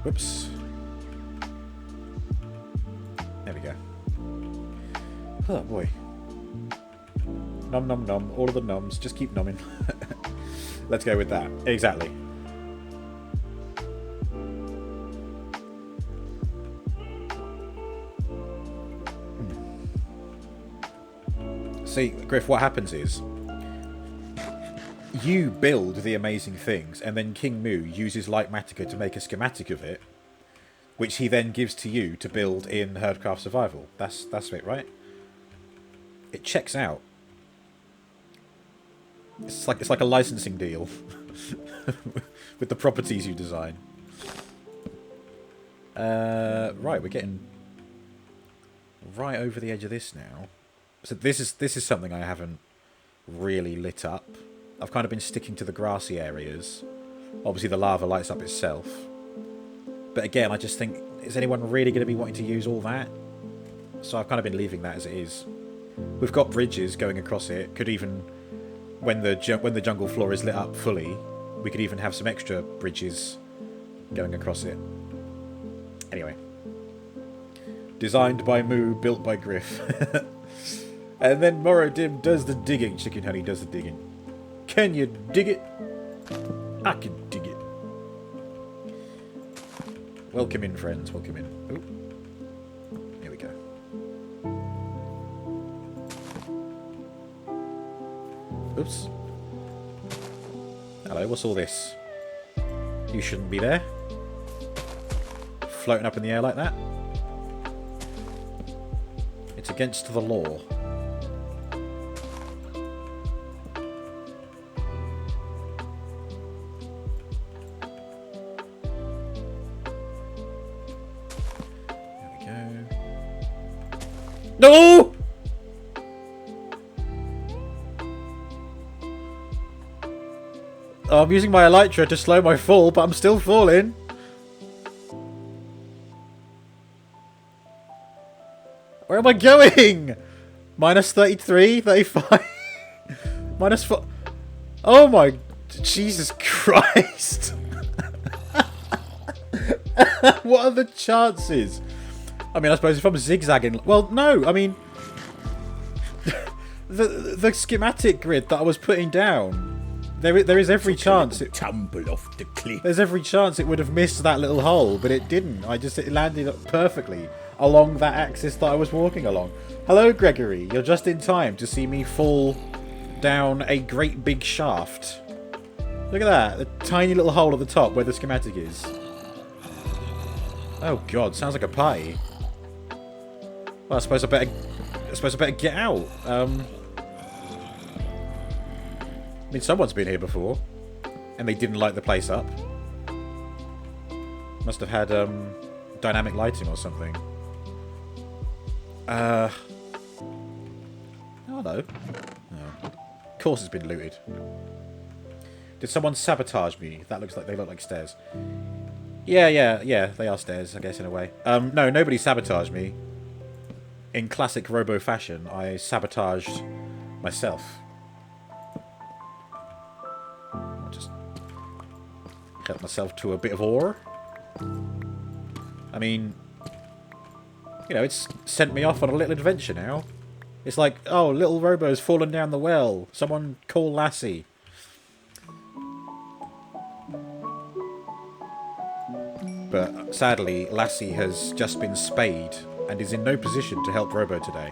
Whoops. There we go. Oh boy. Nom nom nom. All of the noms. Just keep nomming. Let's go with that. Exactly. See, Griff, what happens is you build the amazing things, and then King Moo uses Lightmatica to make a schematic of it, which he then gives to you to build in HerdCraft Survival. That's it, right? It checks out. It's like a licensing deal with the properties you design. Right, we're getting right over the edge of this now. So this is something I haven't really lit up. I've kind of been sticking to the grassy areas. Obviously the lava lights up itself. But again, I just think, is anyone really going to be wanting to use all that? So I've kind of been leaving that as it is. We've got bridges going across it. Could even, when the jungle floor is lit up fully, we could even have some extra bridges going across it. Anyway. Designed by Moo, built by Griff. And then Morodim does the digging. Chicken Honey does the digging. Can you dig it? I can dig it. Welcome in, friends. Welcome in. Ooh. Here we go. Oops. Hello, what's all this? You shouldn't be there. Floating up in the air like that. It's against the law. No! Oh, I'm using my elytra to slow my fall, but I'm still falling. Where am I going? Minus 33, 35. Minus 4. Oh my... Jesus Christ. What are the chances? I mean, I suppose if I'm zigzagging... Well, no, I mean... the schematic grid that I was putting down, there is every chance it... Tumble off the cliff. There's every chance it would have missed that little hole, but it didn't. It landed up perfectly along that axis that I was walking along. Hello, Gregory. You're just in time to see me fall down a great big shaft. Look at that. The tiny little hole at the top where the schematic is. Oh, God. Sounds like a party. Well, I suppose I better get out. I mean, someone's been here before, and they didn't light the place up. Must have had dynamic lighting or something. Oh, hello. Oh. Of course, it's been looted. Did someone sabotage me? They look like stairs. Yeah. They are stairs, I guess, in a way. No, nobody sabotaged me. in classic Robo fashion, I sabotaged myself. I'll just help myself to a bit of ore. I mean, you know, it's sent me off on a little adventure now. It's like, oh, little Robo's fallen down the well. Someone call Lassie. But sadly, Lassie has just been spayed and is in no position to help Robo today.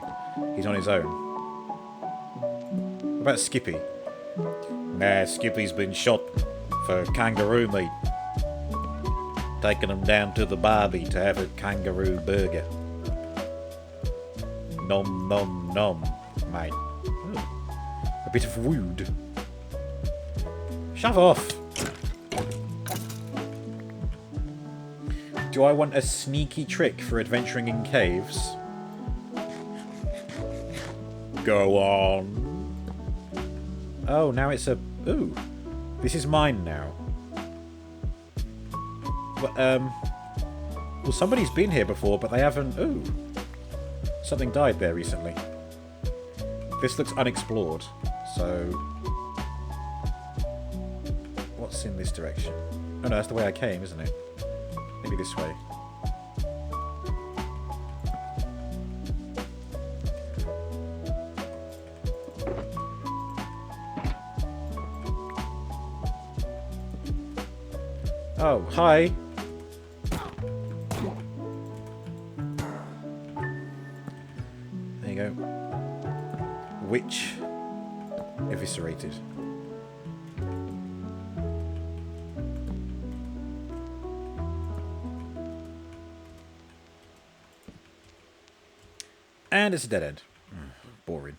He's on his own. What about Skippy? Nah, Skippy's been shot for kangaroo meat. Taking him down to the barbie to have a kangaroo burger. Nom nom nom, mate. Ooh. A bit of wood. Shove off! Do I want a sneaky trick for adventuring in caves? Go on. Oh, now it's a... Ooh. This is mine now. Well, somebody's been here before, but they haven't... Ooh. Something died there recently. This looks unexplored, so... What's in this direction? Oh no, that's the way I came, isn't it? Maybe this way. Oh, hi! There you go. Witch eviscerated. And it's a dead end. Boring.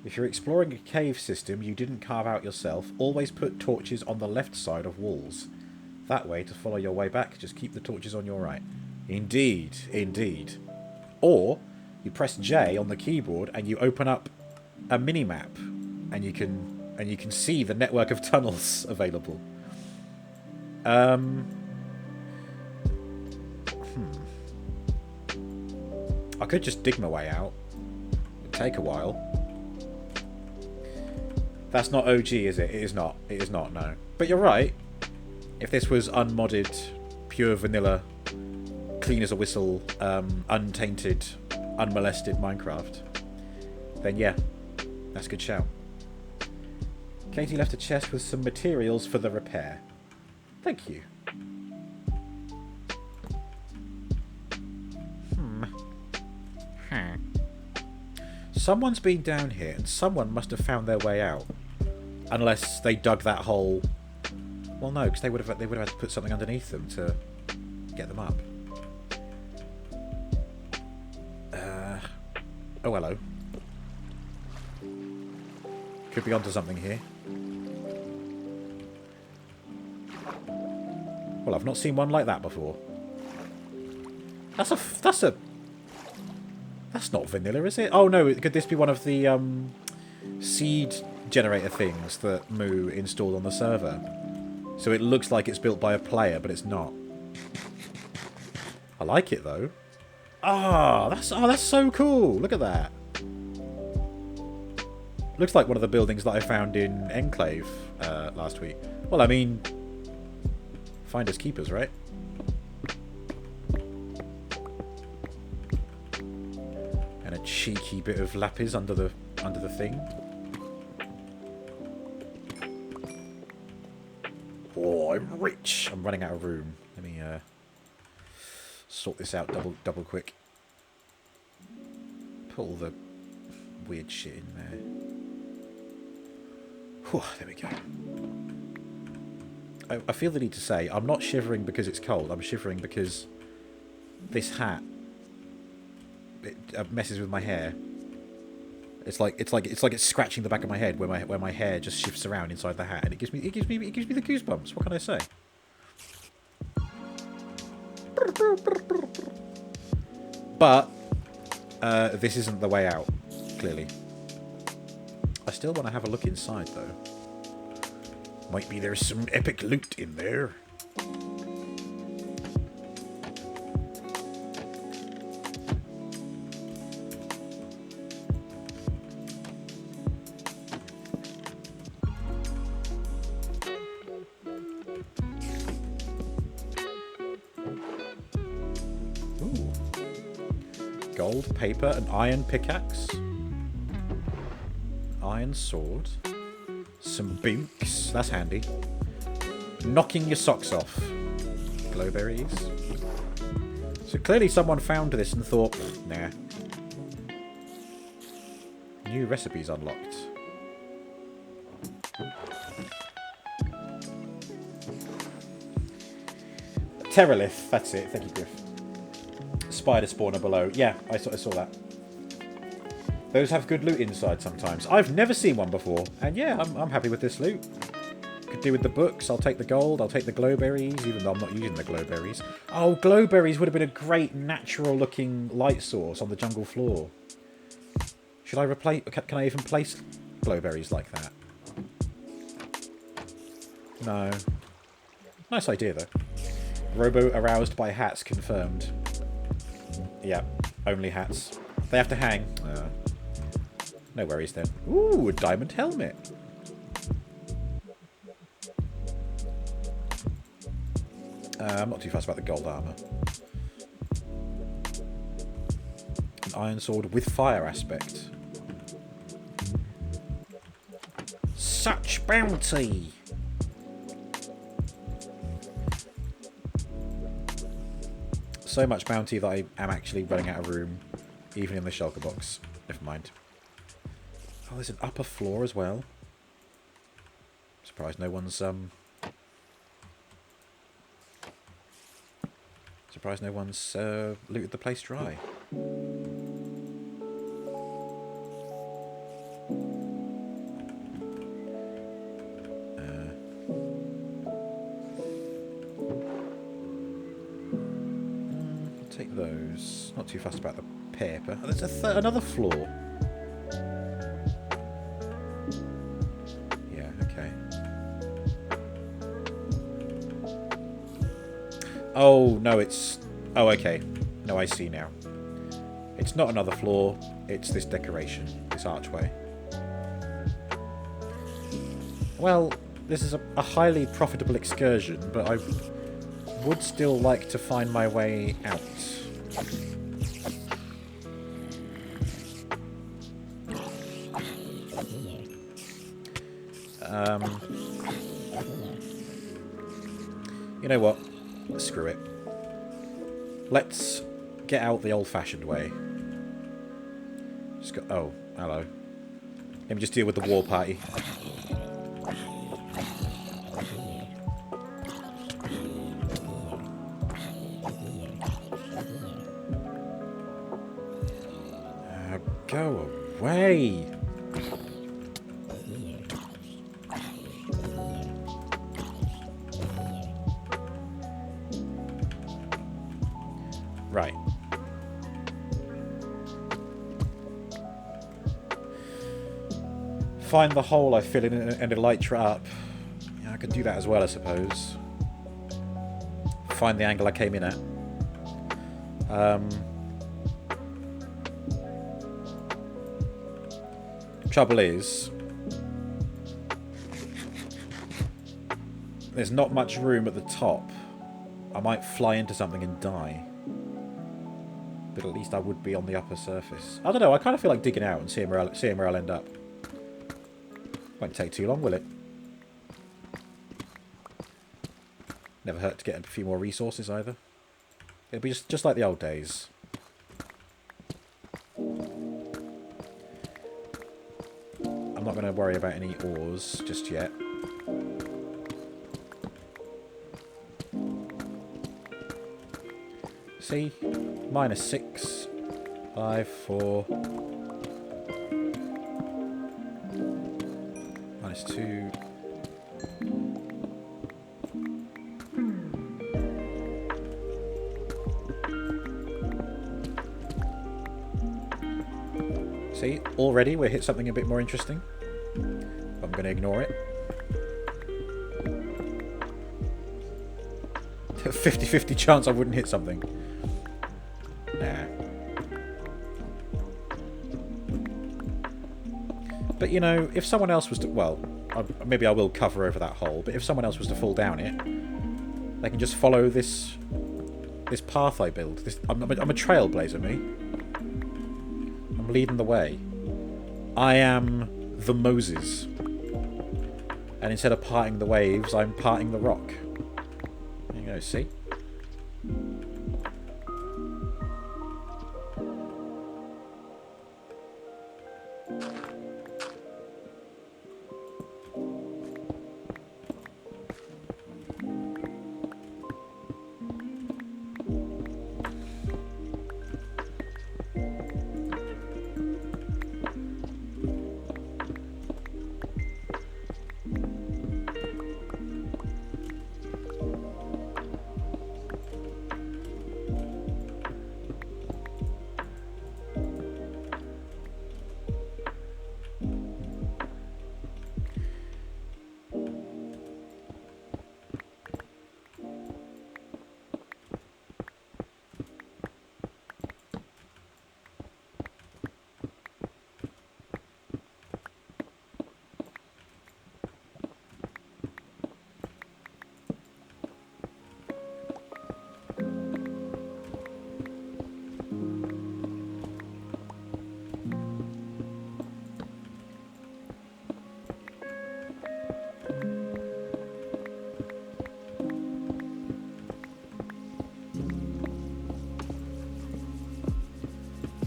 If you're exploring a cave system you didn't carve out yourself, always put torches on the left side of walls. That way, to follow your way back, just keep the torches on your right. Indeed, indeed. Or, you press J on the keyboard and you open up a mini-map. And you can see the network of tunnels available. I could just dig my way out. It'd take a while. That's not OG, is it? It is not. It is not, no. But you're right. If this was unmodded, pure vanilla, clean as a whistle, untainted, unmolested Minecraft, then yeah, that's a good shout. Katie left a chest with some materials for the repair. Thank you. Someone's been down here, and someone must have found their way out. Unless they dug that hole. Well, no, because they would have had to put something underneath them to get them up. Oh, hello. Could be onto something here. Well, I've not seen one like that before. That's not vanilla, is it? Oh no, could this be one of the seed generator things that Moo installed on the server? So it looks like it's built by a player, but it's not. I like it though. That's so cool. Look at that. Looks like one of the buildings that I found in Enclave last week. Well, I mean, finders keepers, right? And a cheeky bit of lapis under the thing. Oh, I'm rich. I'm running out of room. Let me sort this out double quick. Put all the weird shit in there. Whew, there we go. I feel the need to say I'm not shivering because it's cold. I'm shivering because this hat messes with my hair. It's like it's scratching the back of my head where my hair just shifts around inside the hat, and it gives me the goosebumps. What can I say? But this isn't the way out, clearly. I still want to have a look inside, though. Might be there's some epic loot in there. Gold, paper, an iron pickaxe. Iron sword. Some books. That's handy. Knocking your socks off. Glowberries. So clearly someone found this and thought, nah. New recipes unlocked. Terralith, that's it. Thank you, Griff. Spider spawner below. Yeah, I saw that. Those have good loot inside sometimes. I've never seen one before. And yeah, I'm happy with this loot. Could do with the books. I'll take the gold. I'll take the glowberries, even though I'm not using the glowberries. Oh, glowberries would have been a great natural looking light source on the jungle floor. Should I replace... Can I even place glowberries like that? No. Nice idea, though. Robo aroused by hats confirmed. Yeah, only hats. They have to hang. No worries then. Ooh, a diamond helmet. I'm not too fussed about the gold armor. An iron sword with fire aspect. Such bounty! So much bounty that I am actually running out of room, even in the shulker box. Never mind. Oh, there's an upper floor as well. Surprised no one's looted the place dry. Take those. Not too fussed about the paper. Oh, there's another floor. Yeah, okay. Oh, no, it's... Oh, okay. No, I see now. It's not another floor. It's this decoration. This archway. Well, this is a highly profitable excursion, but I would still like to find my way out. You know what? Screw it. Let's get out the old-fashioned way. Just go... Oh, hello. Let me just deal with the war party. Go away! Right. Find the hole I fill in and elytra up. Yeah, I could do that as well, I suppose. Find the angle I came in at. Trouble is, there's not much room at the top. I might fly into something and die. But at least I would be on the upper surface. I don't know, I kind of feel like digging out and seeing where I'll end up. Won't take too long, will it? Never hurt to get a few more resources either. It'll be just like the old days. I'm not going to worry about any ores just yet. See? -6. 5, 4. -2. See? Already we hit something a bit more interesting. I'm going to ignore it. 50-50 chance I wouldn't hit something. Nah. But, you know, if someone else was to... Well, maybe I will cover over that hole, but if someone else was to fall down it, they can just follow this path I build. I'm a trailblazer, me. I'm leading the way. I am the Moses. And instead of parting the waves, I'm parting the rock. There you go, see?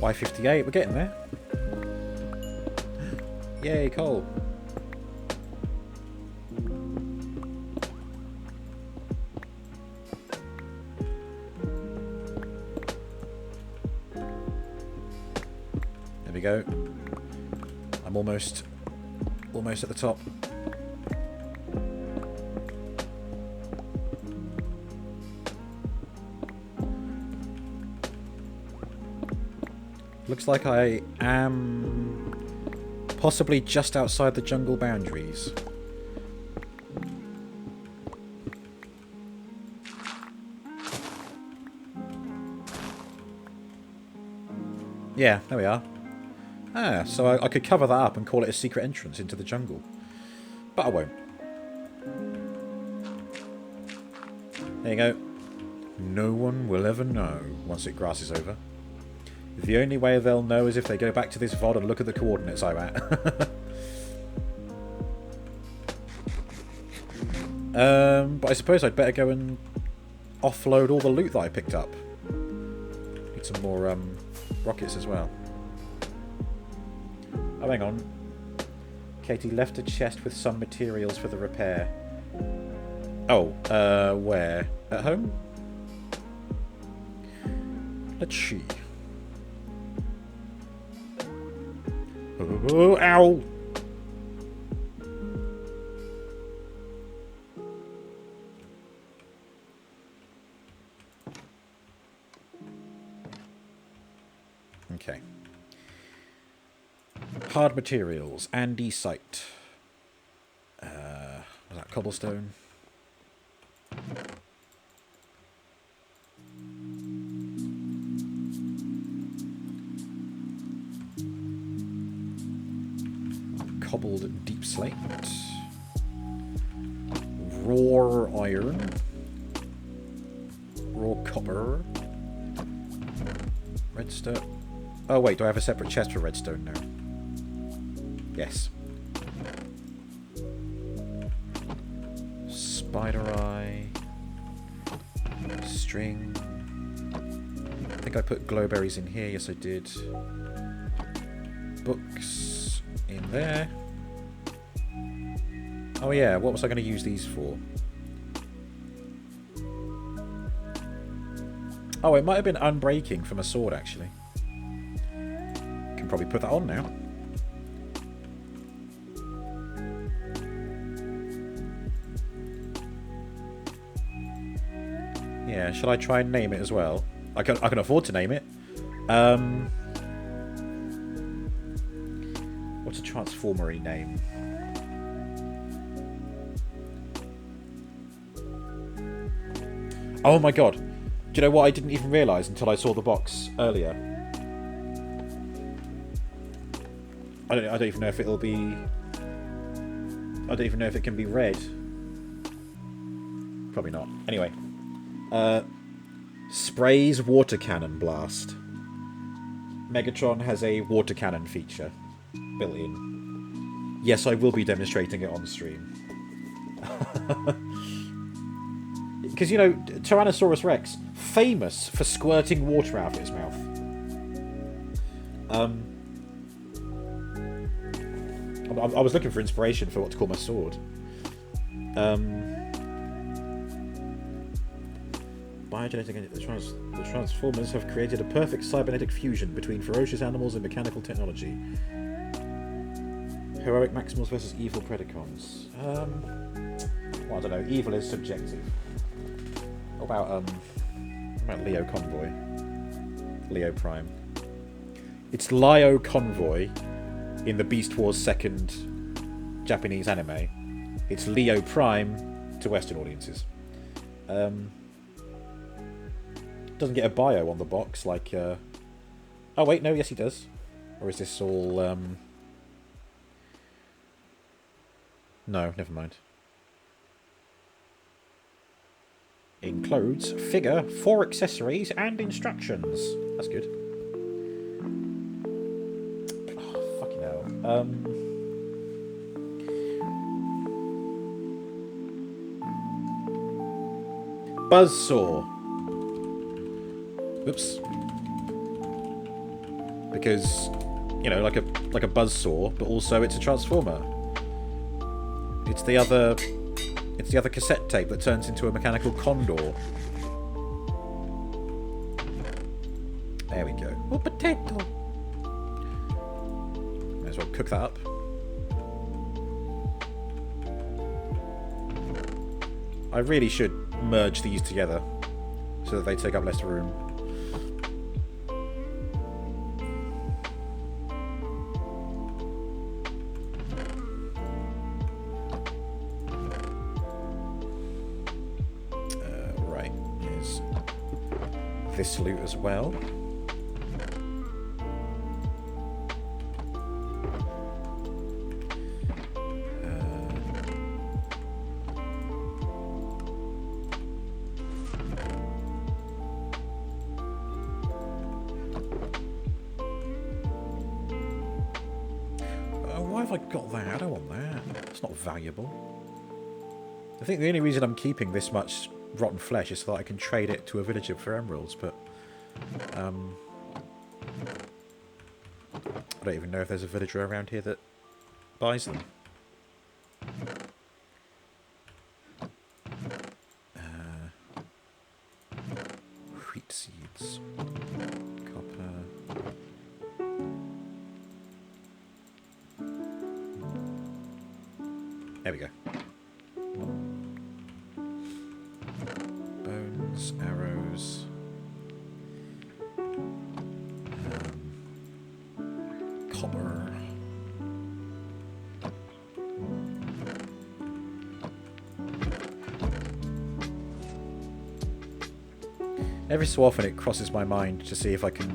Y58, we're getting there. Yay, coal. There we go. I'm almost at the top. Looks like I am possibly just outside the jungle boundaries. Yeah, there we are. Ah, so I could cover that up and call it a secret entrance into the jungle. But I won't. There you go. No one will ever know once it grasses over. The only way they'll know is if they go back to this VOD and look at the coordinates I'm at. But I suppose I'd better go and offload all the loot that I picked up. Need some more rockets as well. Oh, hang on. Katie left a chest with some materials for the repair. Oh, where? At home? Let's see. Oh, ow! Okay. Hard materials, andesite. Was that cobblestone? Cobbled deep slate. Raw iron. Raw copper. Redstone. Oh wait, do I have a separate chest for redstone now? Yes. Spider eye. String. I think I put glowberries in here. Yes, I did. Books in there. Oh yeah, what was I going to use these for? Oh, it might have been unbreaking from a sword, actually. Can probably put that on now. Yeah, shall I try and name it as well? I can afford to name it. What's a transformery name? Oh my god. Do you know what I didn't even realise until I saw the box earlier? I don't even know if it'll be... I don't even know if it can be read. Probably not. Anyway. Sprays water cannon blast. Megatron has a water cannon feature built in. Yes, I will be demonstrating it on stream. Because, you know, Tyrannosaurus Rex, famous for squirting water out of its mouth. I was looking for inspiration for what to call my sword. Biogenetic, the Transformers have created a perfect cybernetic fusion between ferocious animals and mechanical technology. Heroic Maximals versus evil Predacons. Well, I don't know. Evil is subjective. What about Leo Convoy? Leo Prime. It's Leo Convoy in the Beast Wars second Japanese anime. It's Leo Prime to Western audiences. Doesn't get a bio on the box like... Oh wait, no, yes he does. Or is this all... No, never mind. Includes figure, 4 accessories, and instructions. That's good. Oh, fucking hell. Buzzsaw. Oops. Because, you know, like a buzzsaw, but also it's a transformer. It's the other cassette tape that turns into a mechanical condor. There we go. Oh, potato. Might as well cook that up. I really should merge these together so that they take up less room. Right, here's this loot as well. Why have I got that? I don't want that. It's not valuable. I think the only reason I'm keeping this much rotten flesh is so that I can trade it to a villager for emeralds, but I don't even know if there's a villager around here that buys them. Wheat seeds. Copper. There we go. Bones, arrows. Copper. Every so often it crosses my mind to see if I can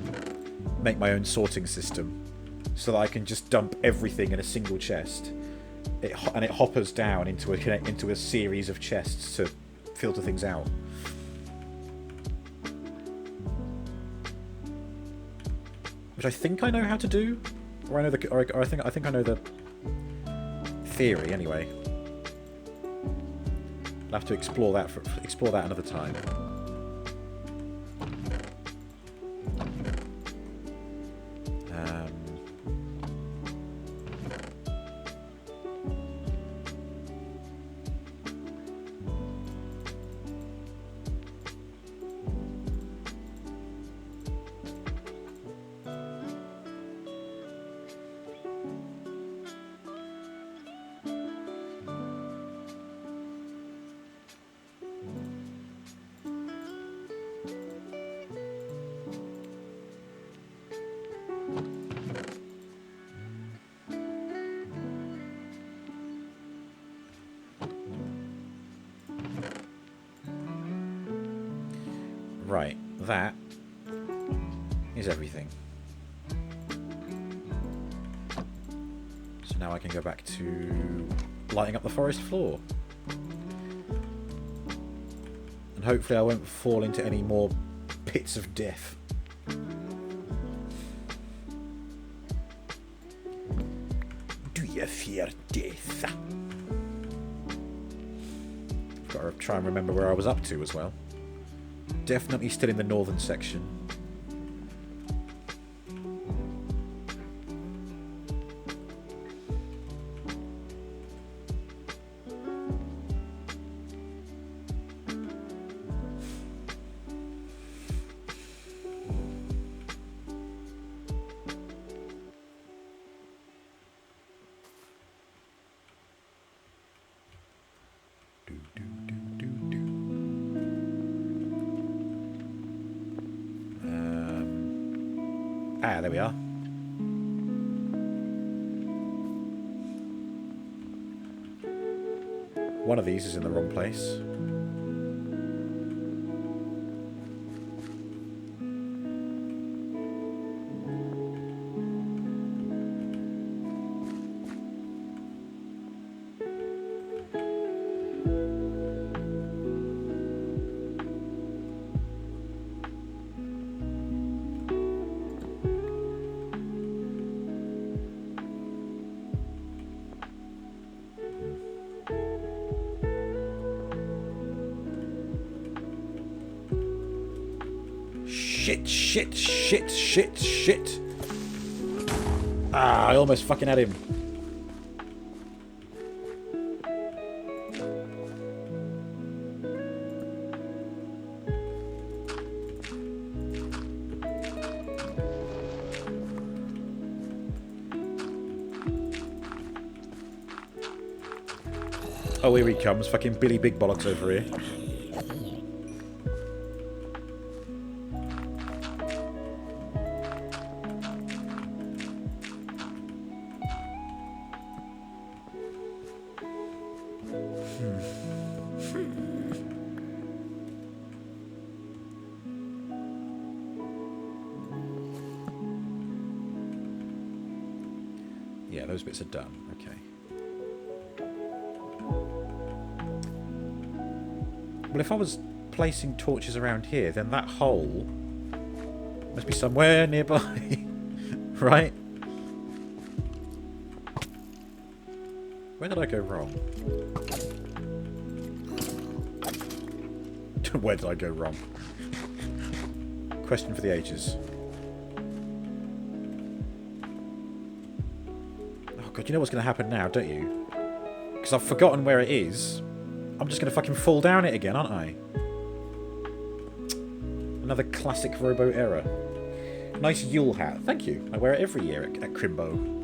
make my own sorting system so that I can just dump everything in a single chest. And it hoppers down into a series of chests to filter things out. Which I think I know how to do, or I think I know the theory anyway. I'll have to explore that another time. Right, that is everything. So now I can go back to lighting up the forest floor. And hopefully I won't fall into any more pits of death. fear death. Got to try and remember where I was up to as well. Definitely still in the northern section. There we are. One of these is in the wrong place. Shit. Ah, I almost fucking had him. Oh, here he comes. Fucking Billy Big Bollocks over here. Yeah, those bits are done. Okay. Well, if I was placing torches around here, then that hole must be somewhere nearby. Right? Where did I go wrong? Where did I go wrong? Question for the ages. Oh god, you know what's going to happen now, don't you? Because I've forgotten where it is. I'm just going to fucking fall down it again, aren't I? Another classic robo error. Nice Yule hat. Thank you. I wear it every year at Crimbo.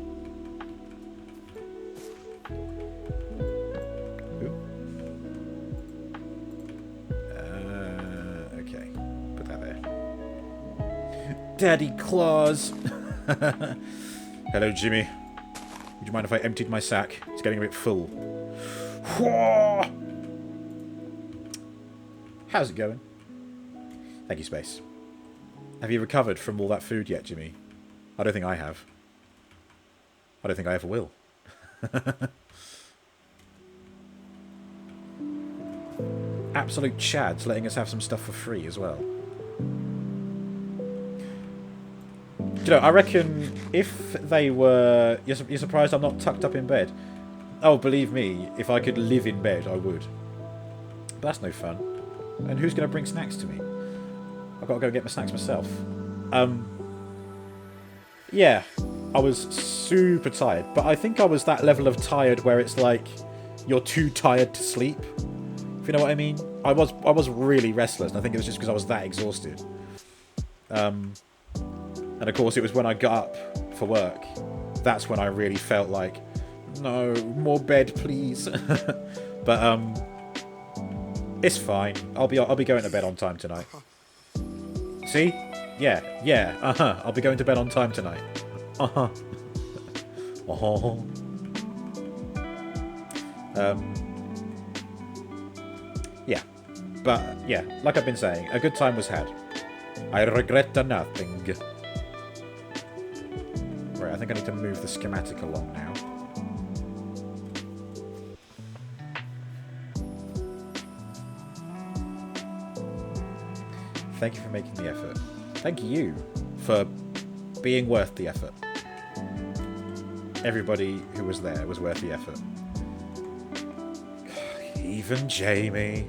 Okay. Put that there. Daddy Claus! Hello, Jimmy. Would you mind if I emptied my sack? It's getting a bit full. How's it going? Thank you, Space. Have you recovered from all that food yet, Jimmy? I don't think I have. I don't think I ever will. Absolute chads letting us have some stuff for free as well. Do you know, I reckon if they were... You're surprised I'm not tucked up in bed? Oh, believe me, if I could live in bed, I would. But that's no fun. And who's going to bring snacks to me? I've got to go get my snacks myself. Yeah, I was super tired. But I think I was that level of tired where it's like, you're too tired to sleep. If you know what I mean? I was really restless, and I think it was just because I was that exhausted. And of course, it was when I got up for work. That's when I really felt like, no, more bed, please. But it's fine. I'll be going to bed on time tonight. See? Yeah. I'll be going to bed on time tonight. Yeah. But yeah, like I've been saying, a good time was had. I regret nothing. Right, I think I need to move the schematic along now. Thank you for making the effort. Thank you for being worth the effort. everybody who was there was worth the effort. Even Jamie.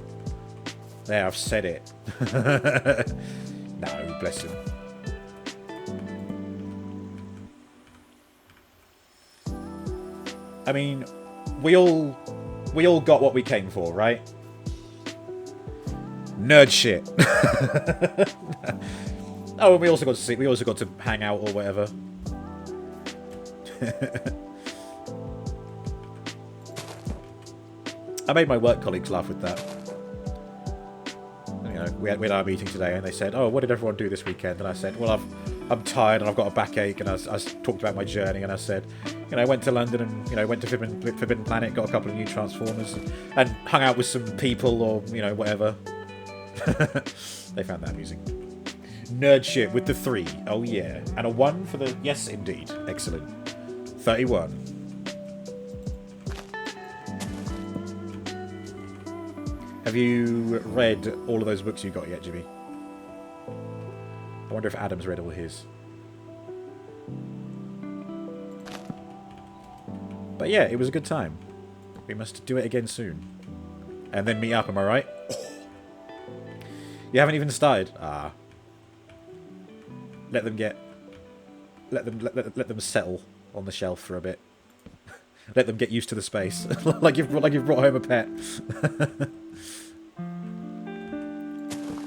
There, I've said it. No, bless him. I mean, we all got what we came for, right? Nerd shit. Oh, and we also got to hang out or whatever. I made my work colleagues laugh with that. You know, we had our meeting today, and they said, "Oh, what did everyone do this weekend?" And I said, "Well, I'm tired and I've got a backache." And I talked about my journey, and I said, "You know, I went to London and, you know, went to Forbidden Planet, got a couple of new Transformers, and hung out with some people, or, you know, whatever." They found that amusing. Nerd shit with the 3. Oh yeah, and a 1 for the yes, indeed. Excellent. 31. Have you read all of those books you got yet, Jimmy? I wonder if Adam's read all his. But yeah, it was a good time. We must do it again soon. And then meet up, am I right? You haven't even started? Ah. Let them settle on the shelf for a bit. Let them get used to the space. like you've brought home a pet.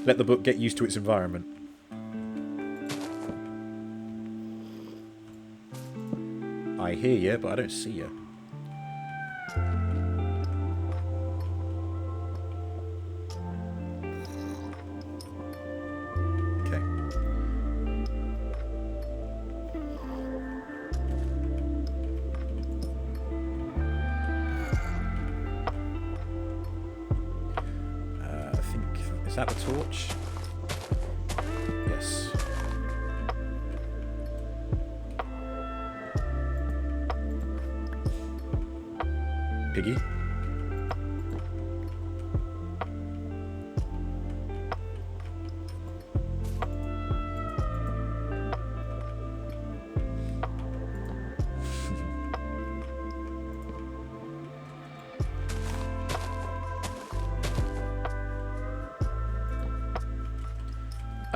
Let the book get used to its environment. I hear you, but I don't see you. Okay. I think... Is that the torch? Yes. Piggy?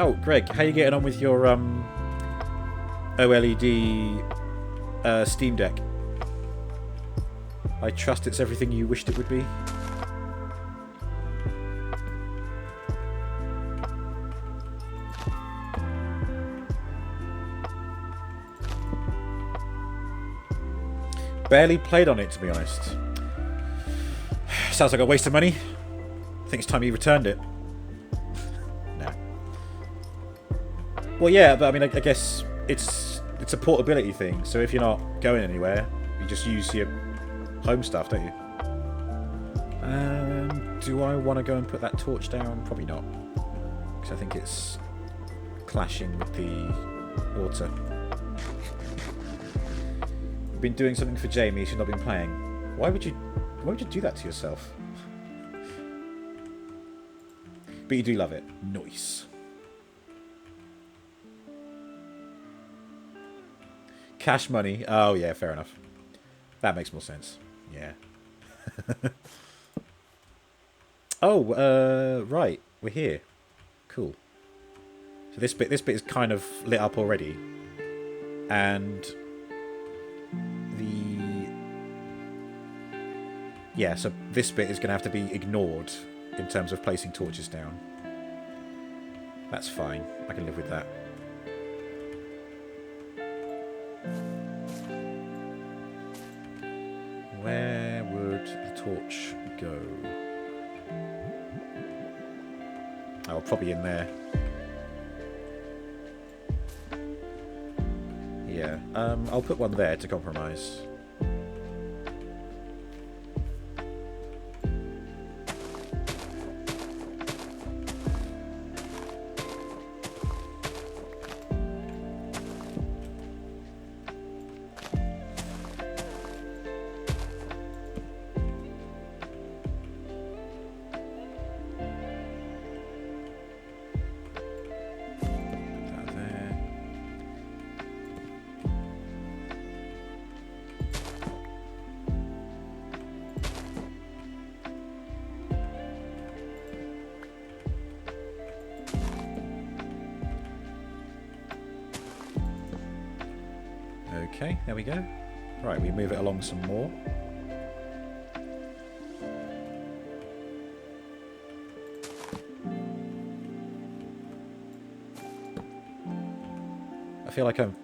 Oh, Greg, how you getting on with your OLED Steam Deck? I trust it's everything you wished it would be. Barely played on it, to be honest. Sounds like a waste of money. I think it's time you returned it. No. Well, yeah, but I mean, I guess it's a portability thing. So if you're not going anywhere, you just use your home stuff, don't you? Do I want to go and put that torch down? Probably not, because I think it's clashing with the water. You've been doing something for Jamie. She's not been playing. Why would you do that to yourself? But you do love it. Nice. Cash money. Oh yeah, fair enough. That makes more sense. Yeah. Oh, right. We're here. Cool. So this bit is kind of lit up already, and so this bit is going to have to be ignored in terms of placing torches down. That's fine. I can live with that. Where would the torch go? Oh, probably in there. Yeah, I'll put one there to compromise. Okay, there we go. Right, we move it along some more. I feel like I'm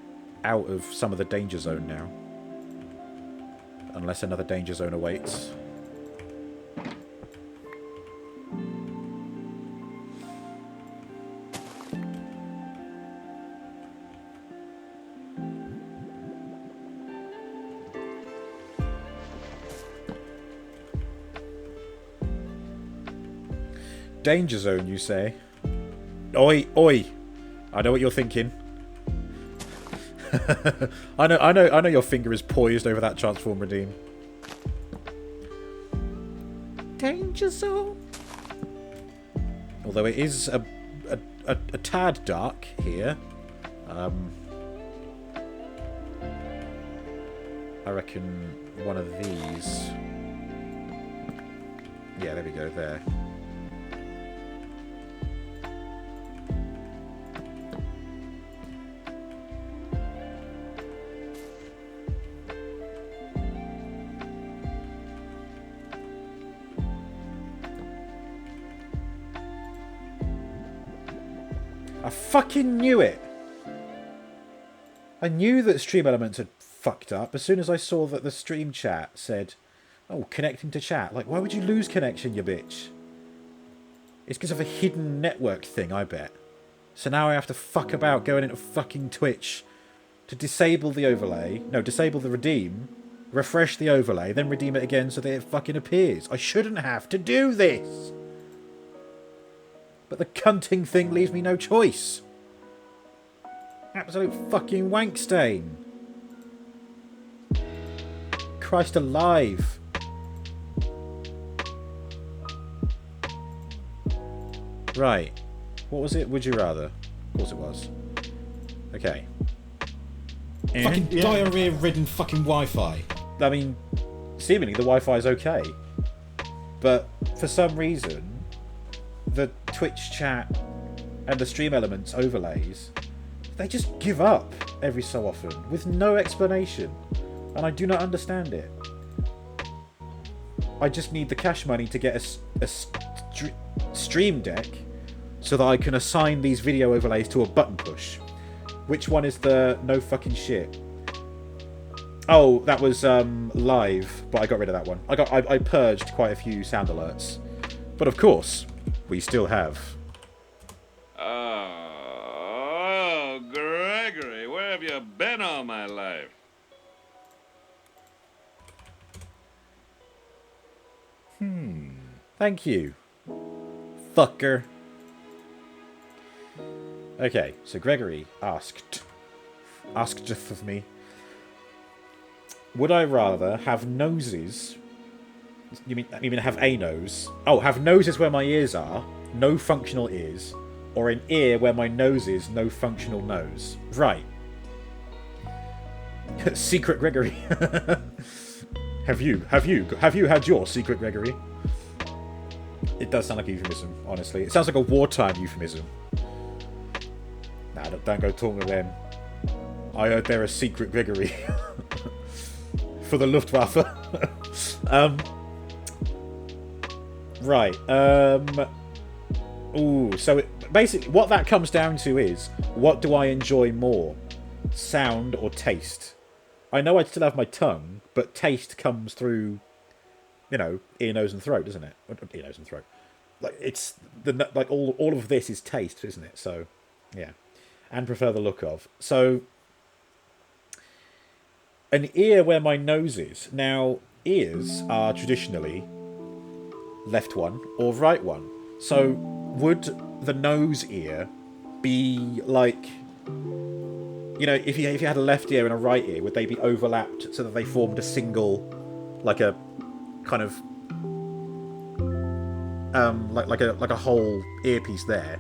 out of some of the danger zone now. Unless another danger zone awaits. Danger zone, you say? Oi, oi! I know what you're thinking. I know your finger is poised over that transform redeem. Danger zone. Although it is a tad dark here. I reckon one of these. Yeah, there we go. There. I fucking knew it! I knew that Stream Elements had fucked up as soon as I saw that the stream chat said, oh, connecting to chat. Like, why would you lose connection, you bitch? It's because of a hidden network thing, I bet. So now I have to fuck about going into fucking Twitch to disable the overlay. No, disable the redeem, refresh the overlay, then redeem it again so that it fucking appears. I shouldn't have to do this! But the cunting thing leaves me no choice. Absolute fucking wank stain. Christ alive. Right. What was it? Would you rather? Of course it was. Okay. Fucking diarrhea-ridden fucking Wi-Fi. I mean, seemingly the Wi-Fi is okay. But for some reason, the Twitch chat and the Stream Elements overlays, they just give up every so often with no explanation, and I do not understand it. I just need the cash money to get a stream deck so that I can assign these video overlays to a button push. Which one is the no fucking shit? Oh, that was live, but I got rid of that one. I purged quite a few sound alerts, but of course we still have. Oh, Gregory, where have you been all my life? Thank you, fucker. Okay, so Gregory asked of me, would I rather have noses? You mean have a nose? Oh, have noses where my ears are, no functional ears, or an ear where my nose is, no functional nose. Right. Secret Gregory. Have you had your secret Gregory? It does sound like a euphemism, honestly. It sounds like a wartime euphemism. Nah, don't go talking to them. I heard they're a secret Gregory. For the Luftwaffe. Right. Ooh, so basically what that comes down to is, what do I enjoy more? Sound or taste? I know I'd still have my tongue, but taste comes through, you know, ear, nose and throat, doesn't it? Ear, nose and throat. Like, it's like all of this is taste, isn't it? So, yeah. And prefer the look of. So, an ear where my nose is. Now, ears are traditionally left one or right one. So, would the nose ear be like, you know, if you had a left ear and a right ear, would they be overlapped so that they formed a single, like a kind of like a whole earpiece there?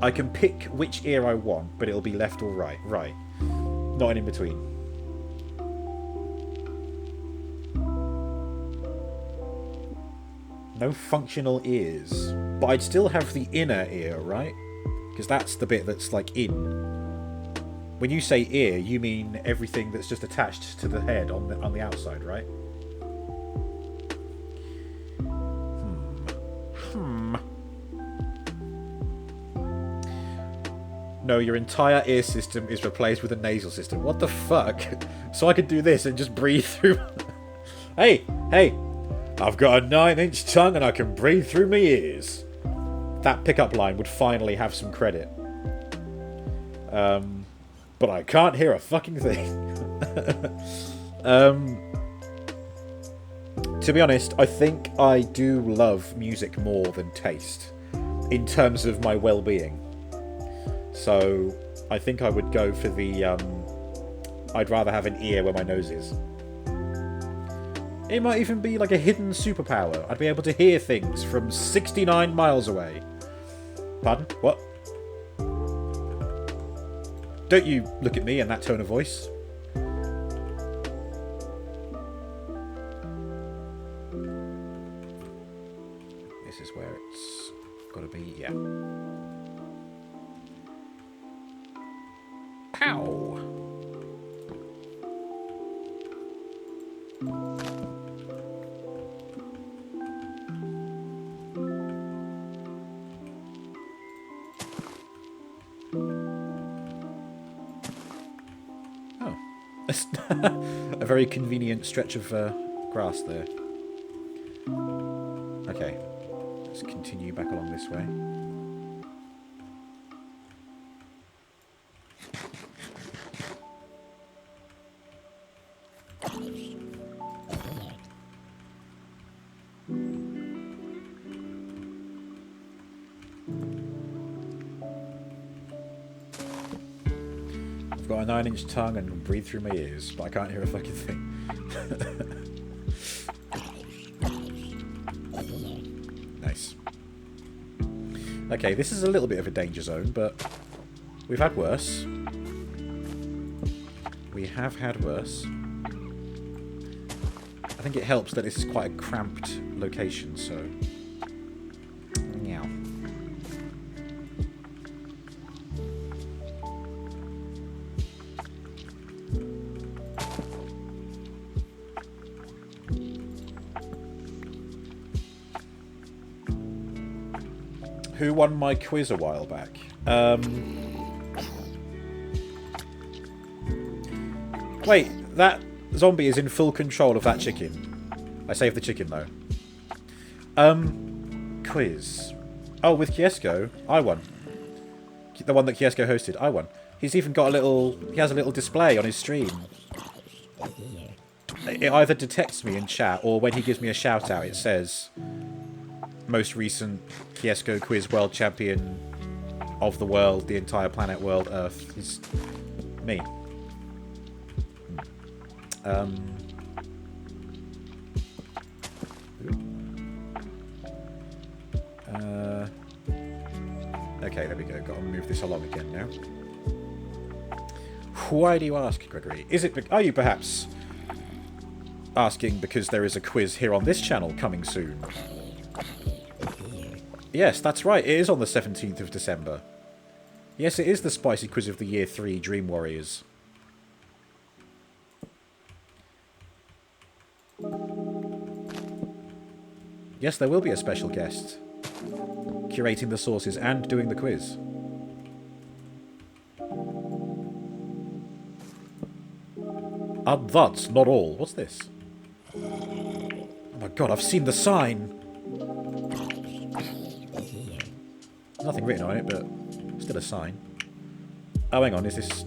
I can pick which ear I want, but it'll be left or right. Right. Not an in-between. No functional ears. But I'd still have the inner ear, right? Because that's the bit that's, like, in. When you say ear, you mean everything that's just attached to the head on the outside, right? No, your entire ear system is replaced with a nasal system. What the fuck? So I could do this and just breathe through... Hey! I've got a 9-inch tongue and I can breathe through my ears. That pickup line would finally have some credit. But I can't hear a fucking thing. To be honest, I think I do love music more than taste. In terms of my well-being. So, I think I would go for the, I'd rather have an ear where my nose is. It might even be like a hidden superpower. I'd be able to hear things from 69 miles away. Pardon? What? Don't you look at me in that tone of voice. This is where it's gotta be, yeah. Pow! Oh. A very convenient stretch of grass there. Okay. Let's continue back along this way. I've got a 9-inch tongue and breathe through my ears, but I can't hear a fucking thing. Nice. Okay, this is a little bit of a danger zone, but we've had worse. We have had worse. I think it helps that this is quite a cramped location, so... Meow. Who won my quiz a while back? Wait, that zombie is in full control of that chicken. I saved the chicken, though. Quiz. Oh, with Kiesko, I won. The one that Kiesko hosted, I won. He's even got a little... He has a little display on his stream. It either detects me in chat, or when he gives me a shout-out, it says... Most recent Kiesko quiz world champion of the world, the entire planet world, Earth. Is me. Okay, there we go. Got to move this along again now. Why do you ask, Gregory? Are you perhaps asking because there is a quiz here on this channel coming soon? Yes, that's right. It is on the 17th of December. Yes, it is the spicy quiz of the Year 3 Dream Warriors. Yes, there will be a special guest. Curating the sources and doing the quiz. And that's not all. What's this? Oh my god, I've seen the sign! Nothing written on it, but still a sign. Oh, hang on, is this...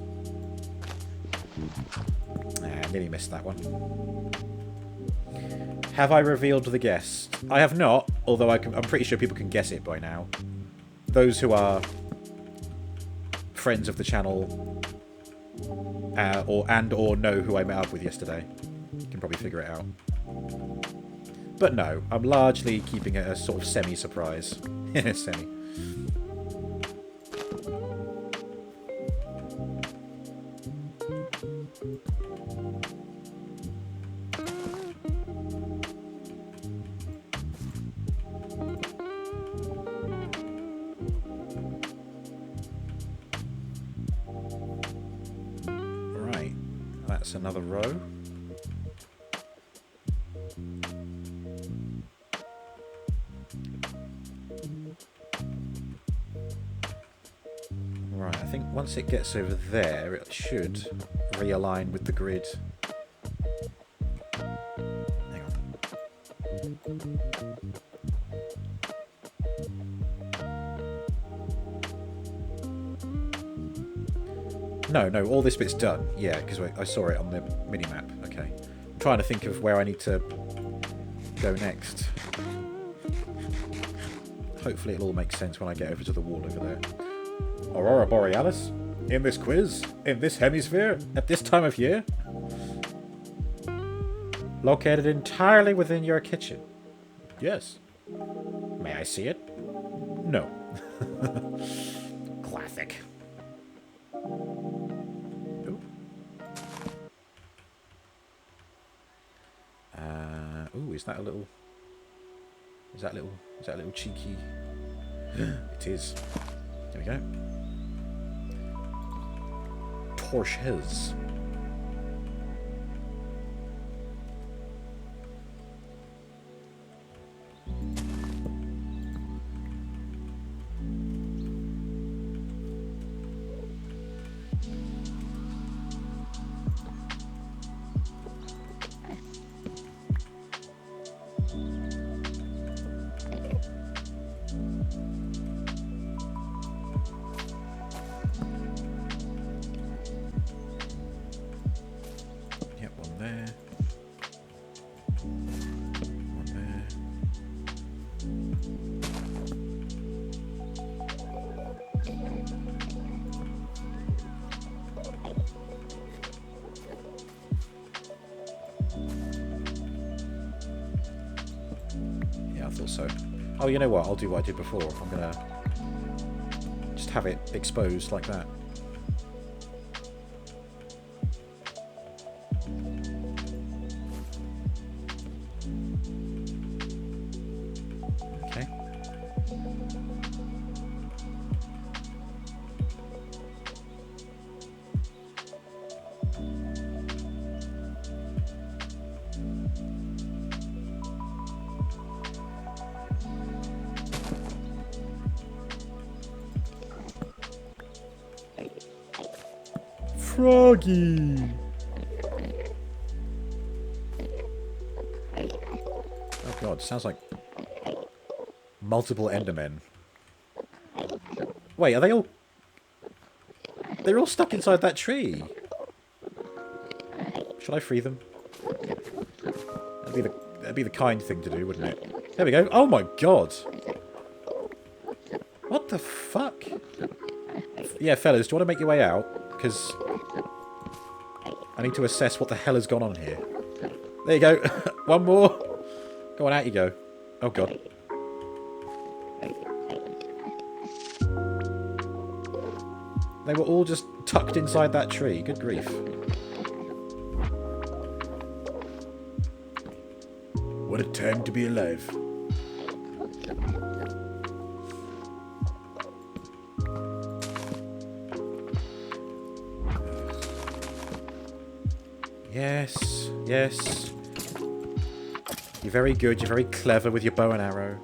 I nearly missed that one. Have I revealed the guest? I have not, although I'm pretty sure people can guess it by now. Those who are friends of the channel or know who I met up with yesterday can probably figure it out. But no, I'm largely keeping it a sort of semi-surprise. Semi. That's another row. Right, I think once it gets over there, it should realign with the grid. Hang on. No, all this bit's done. Yeah, because I saw it on the mini-map. Okay. I'm trying to think of where I need to go next. Hopefully it'll all make sense when I get over to the wall over there. Aurora Borealis? In this quiz? In this hemisphere? At this time of year? Located entirely within your kitchen. Yes. May I see it? No. Classic. Ooh. Ooh, is that a little... Is that a little cheeky... It is. There we go. Porsches. Oh, you know what? I'll do what I did before. I'm gonna just have it exposed like that. Okay. Froggy! Oh god, sounds like multiple Endermen. Wait, are they all... They're all stuck inside that tree. Should I free them? That'd be the kind thing to do, wouldn't it? There we go. Oh my god! What the fuck? Yeah, fellas, do you want to make your way out? Because I need to assess what the hell has gone on here. There you go. One more. Go on, out you go. Oh, God. They were all just tucked inside that tree. Good grief. What a time to be alive. Yes, yes. You're very good, you're very clever with your bow and arrow.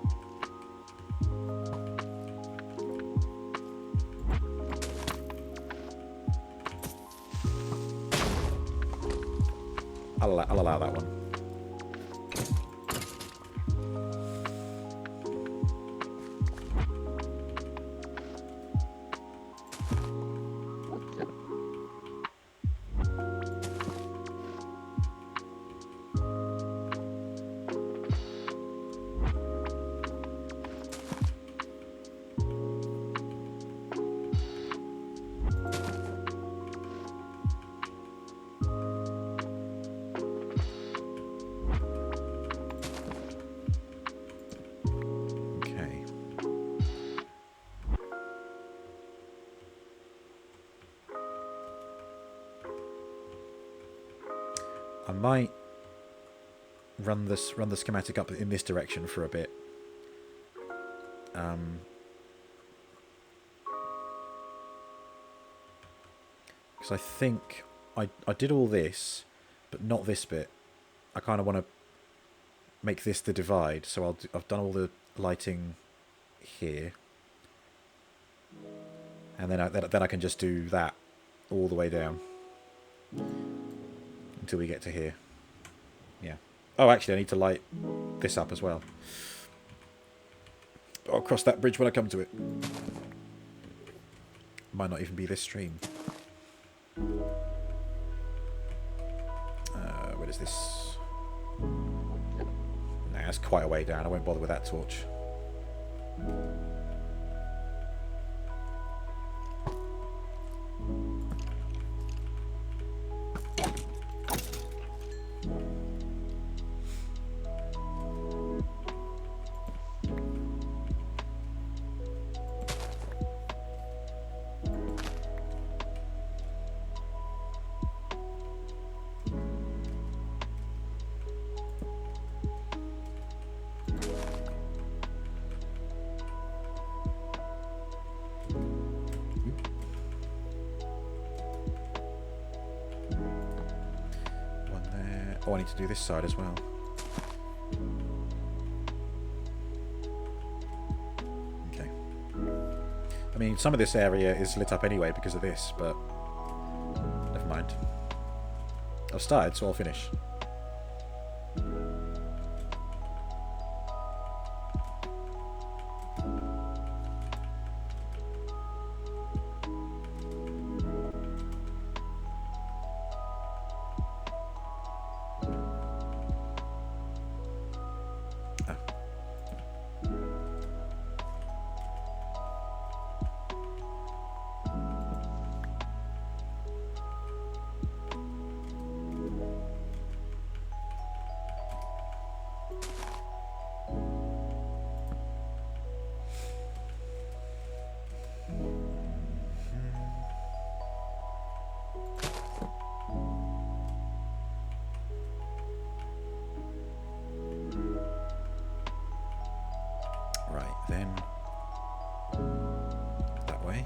I'll allow that one. I might run the schematic up in this direction for a bit. Because I think I did all this, but not this bit. I kind of want to make this the divide, so I've done all the lighting here, and then I can just do that all the way down until we get to here. Yeah. Oh, actually, I need to light this up as well. I'll cross that bridge when I come to it. Might not even be this stream. Where is this? Nah, that's quite a way down. I won't bother with that torch. Oh, I need to do this side as well. Okay. I mean, some of this area is lit up anyway because of this, but never mind. I've started, so I'll finish. Then that way.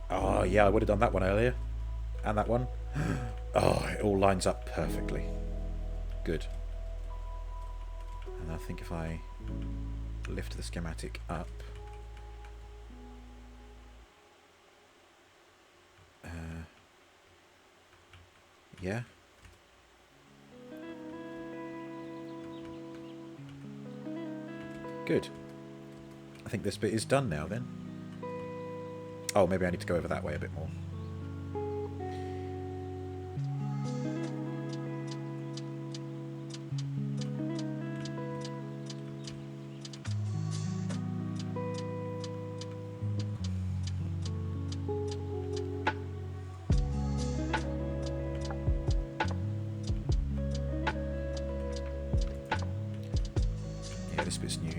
Oh, yeah, I would have done that one earlier. And that one. Oh, it all lines up perfectly. Good. And I think if I lift the schematic up... yeah. Good. I think this bit is done now, then. Oh, maybe I need to go over that way a bit more. Yeah, this bit's new.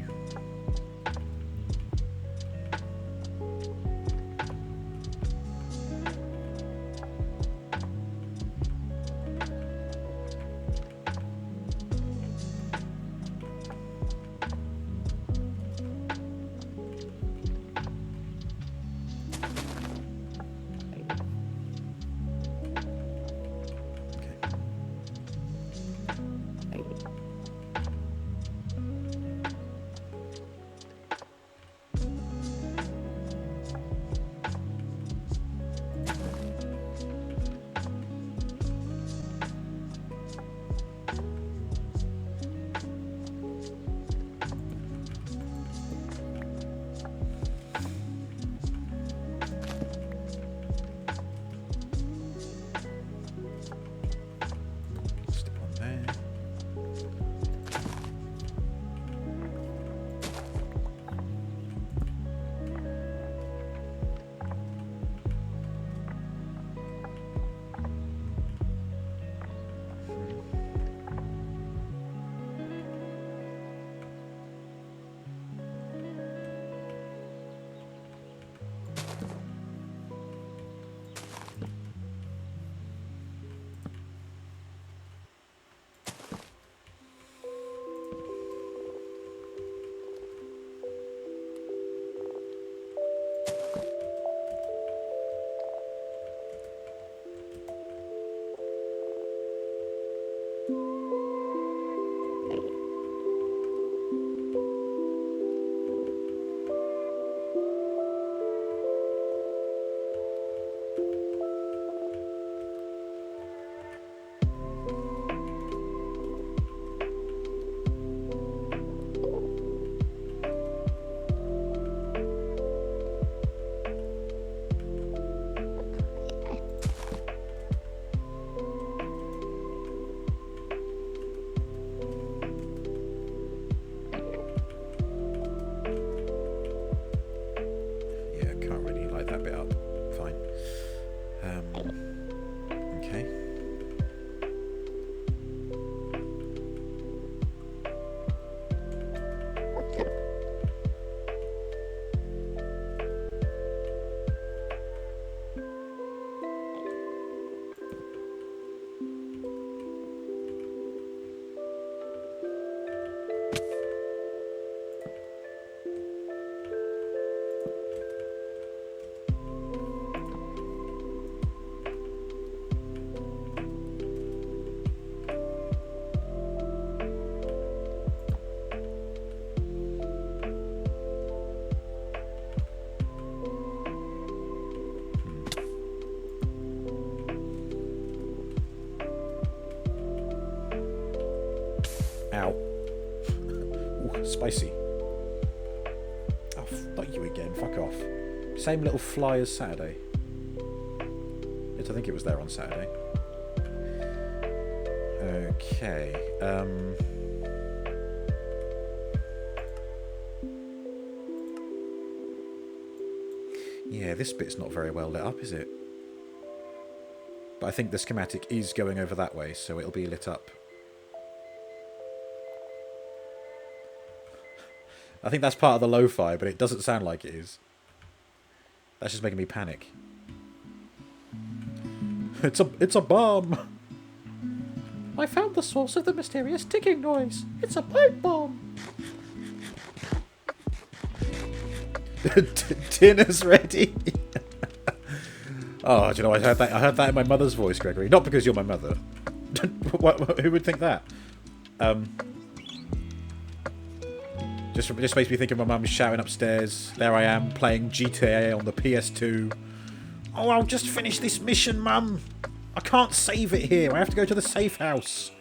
Ooh, spicy. Oh, not you again. Fuck off. Same little fly as Saturday. Yes, I think it was there on Saturday. Okay. Yeah, this bit's not very well lit up, is it? But I think the schematic is going over that way, so it'll be lit up. I think that's part of the lo-fi, but it doesn't sound like it is. That's just making me panic. It's a bomb! I found the source of the mysterious ticking noise. It's a pipe bomb! Dinner's ready! Oh, do you know, I heard that in my mother's voice, Gregory. Not because you're my mother. Who would think that? Just makes me think of my mum shouting upstairs. There I am, playing GTA on the PS2. Oh, I'll just finish this mission, Mum. I can't save it here. I have to go to the safe house.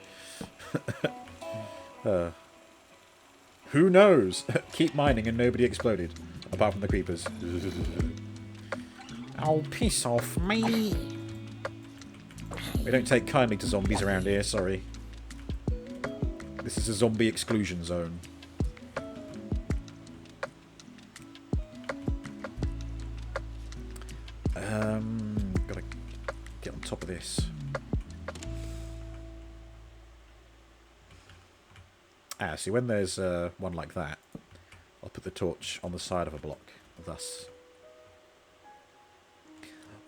Who knows? Keep mining and nobody exploded. Apart from the creepers. Oh, piss off me. We don't take kindly to zombies around here, sorry. This is a zombie exclusion zone. Gotta get on top of this. Ah, see, when there's one like that, I'll put the torch on the side of a block.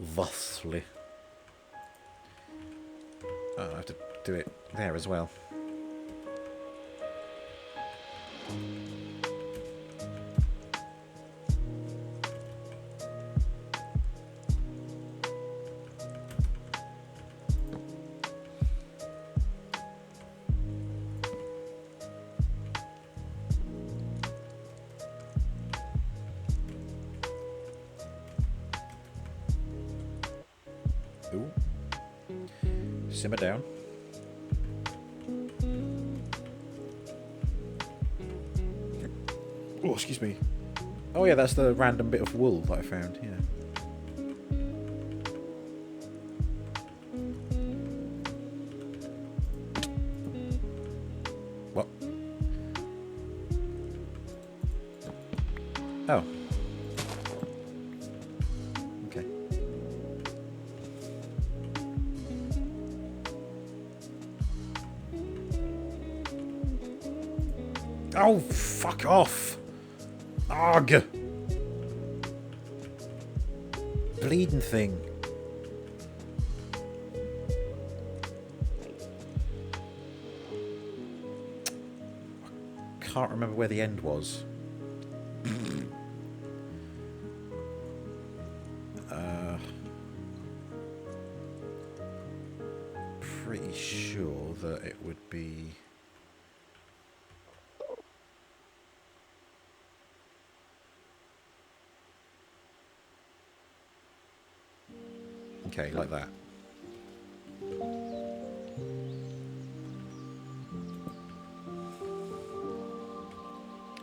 Thusly. Oh, I have to do it there as well. Ooh. Simmer down. Oh, excuse me. Oh yeah, that's the random bit of wool that I found, yeah. What? Oh. Okay. Oh, fuck off! Ugh! Bleeding thing. Can't remember where the end was. Pretty sure that it would be... Okay, like that.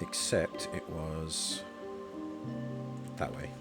Except it was that way.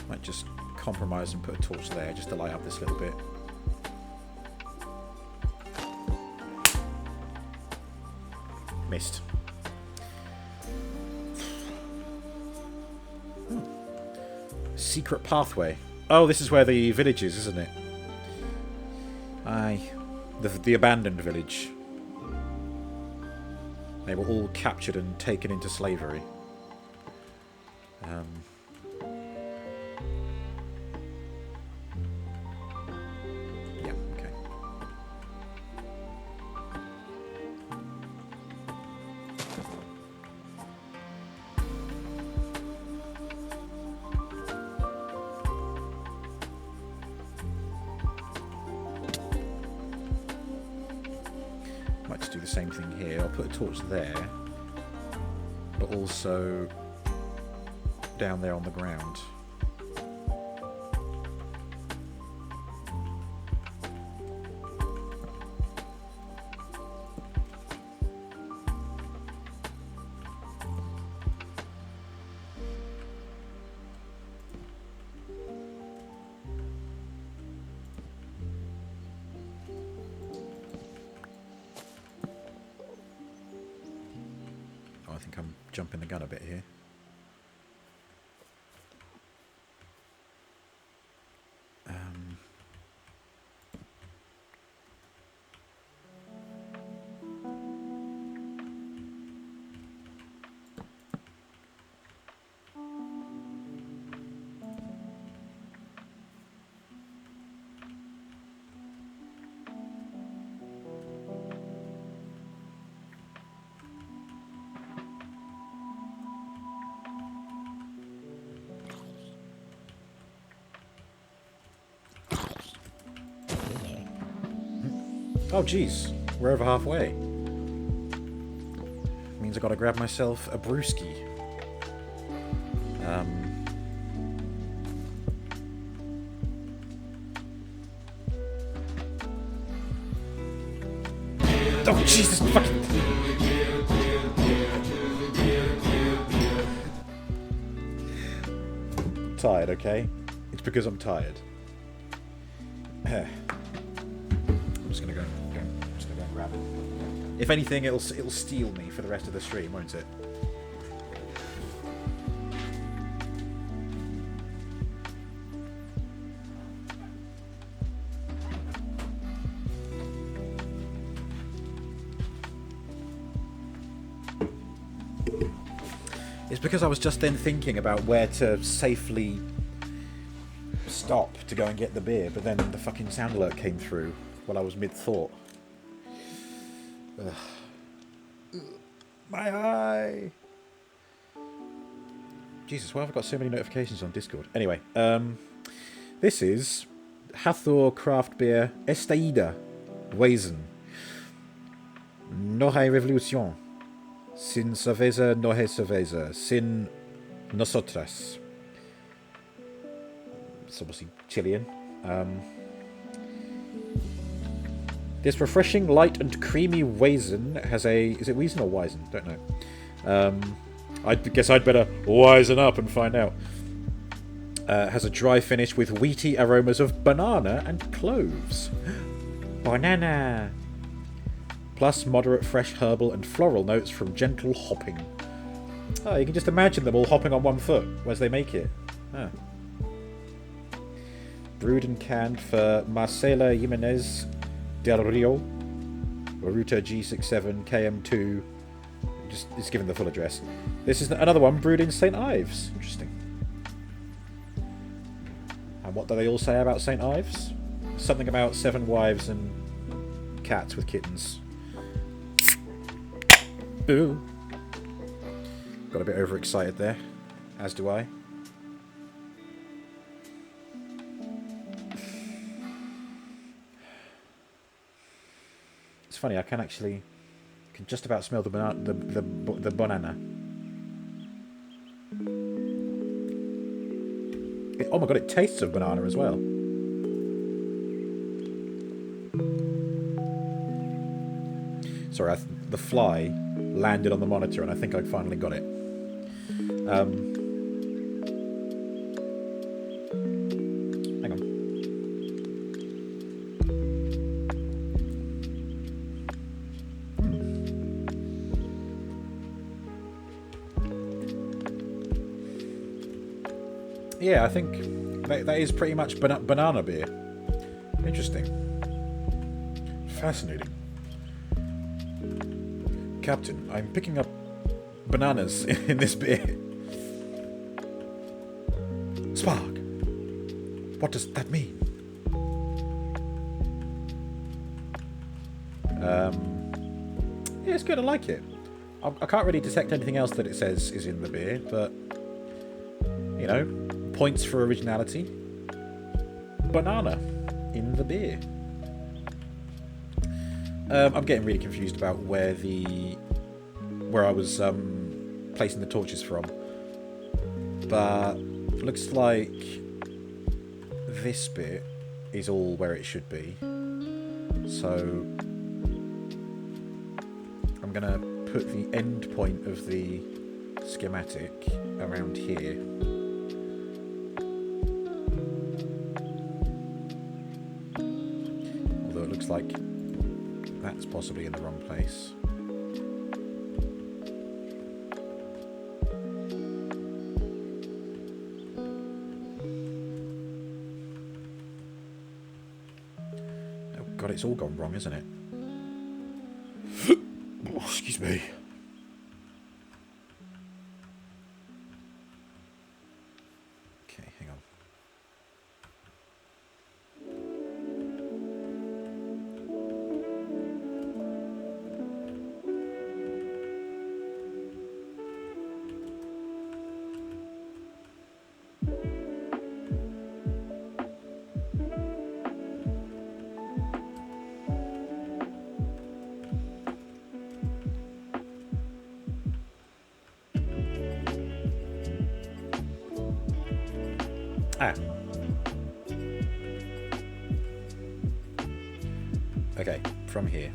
Might just compromise and put a torch there just to light up this little bit. Missed. Secret pathway. Oh, this is where the village is, isn't it? Aye. The abandoned village. They were all captured and taken into slavery. same thing here. I'll put a torch there, but also down there on the ground. I think I'm jumping the gun a bit here. Oh, jeez. We're over halfway. Means I gotta grab myself a brewski. Oh, Jesus fucking... Tired, okay? It's because I'm tired. I'm just gonna go and grab it. If anything, it'll steal me for the rest of the stream, won't it? It's because I was just then thinking about where to safely stop to go and get the beer, but then the fucking sound alert came through while I was mid-thought. My eye! Jesus, why have I got so many notifications on Discord? Anyway, this is HerdCraft beer Estaída Weizen. No hay revolución. Sin cerveza no hay cerveza. Sin nosotras. It's obviously Chilean. This refreshing, light and creamy Weizen has a... Is it Weizen or Weizen? Don't know. I guess I'd better wisen up and find out. Has a dry finish with wheaty aromas of banana and cloves. Banana! Plus moderate fresh herbal and floral notes from gentle hopping. Oh, you can just imagine them all hopping on one foot as they make it. Ah. Brewed and canned for Marcela Jimenez Del Rio, Ruta G67 KM2. It's given the full address. This is another one brewed in St. Ives. Interesting. And what do they all say about St. Ives? Something about 7 wives and cats with kittens. Boo. Got a bit overexcited there, as do I. It's funny, I can just about smell the banana. Oh my god, it tastes of banana as well. Sorry, the fly landed on the monitor and I think I finally got it. Hang on. Yeah, I think that is pretty much banana beer. Interesting. Fascinating. Captain, I'm picking up bananas in this beer. Spark! What does that mean? Yeah, it's good, I like it. I can't really detect anything else that it says is in the beer, but, you know, points for originality. Banana in the beer. I'm getting really confused about where I was placing the torches from. But looks like this bit is all where it should be. So I'm gonna put the end point of the schematic around here. Although it looks like that's possibly in the wrong place. Oh god, it's all gone wrong, isn't it? Oh, excuse me. Okay, hang on. Ah. Okay, from here.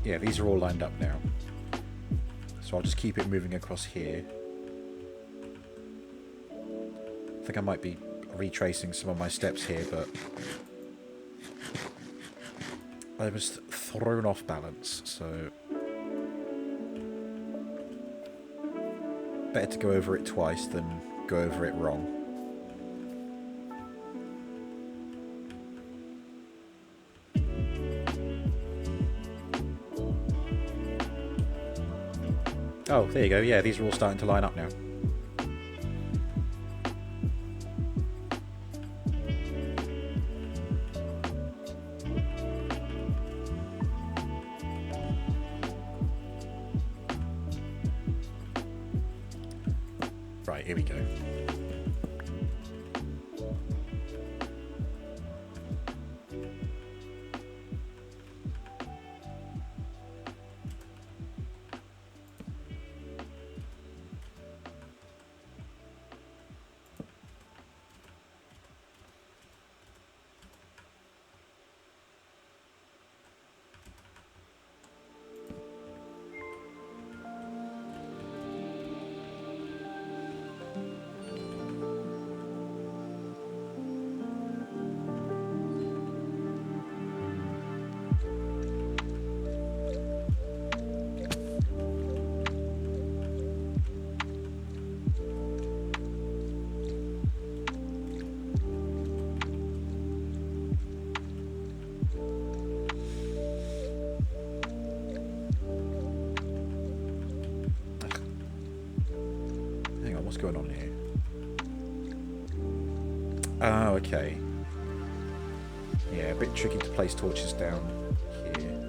Yeah, these are all lined up now. So I'll just keep it moving across here. I think I might be retracing some of my steps here, but I was thrown off balance, so better to go over it twice than go over it wrong. Oh, there you go. Yeah, these are all starting to line up now. Right, here we go. What's going on here? Oh, okay. Yeah, a bit tricky to place torches down here.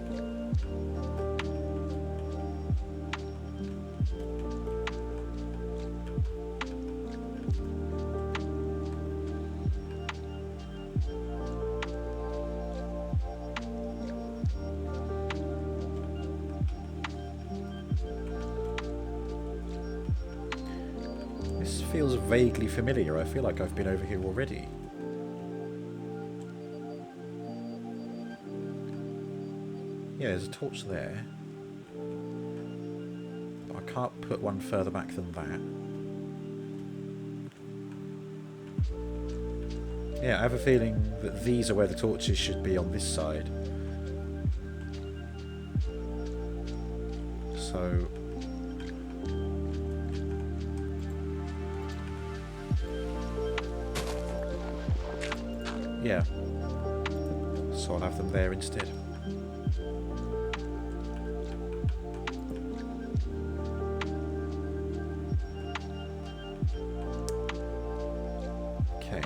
This feels vaguely familiar. I feel like I've been over here already. Yeah, there's a torch there. But I can't put one further back than that. Yeah, I have a feeling that these are where the torches should be on this side. So... yeah. so I'll have them there instead. Okay.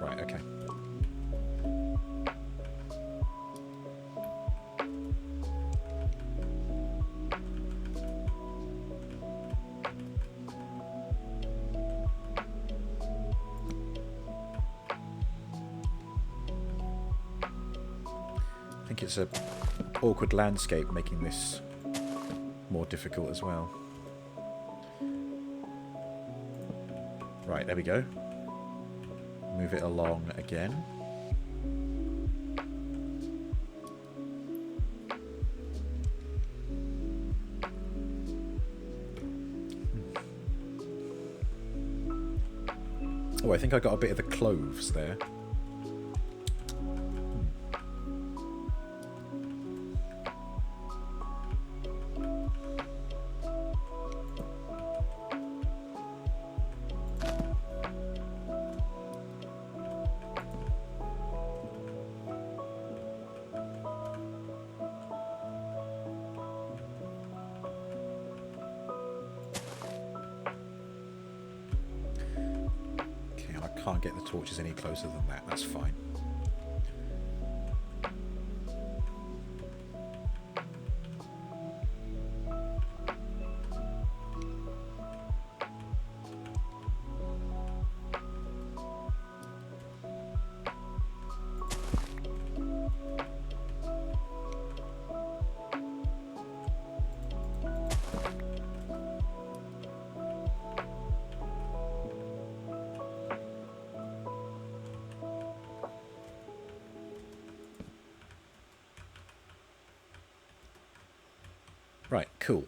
Right, okay. I think it's a awkward landscape making this more difficult as well. Right, there we go. Move it along again. Oh, I think I got a bit of the cloves there. Can't get the torches any closer than that, that's fine. Right, cool.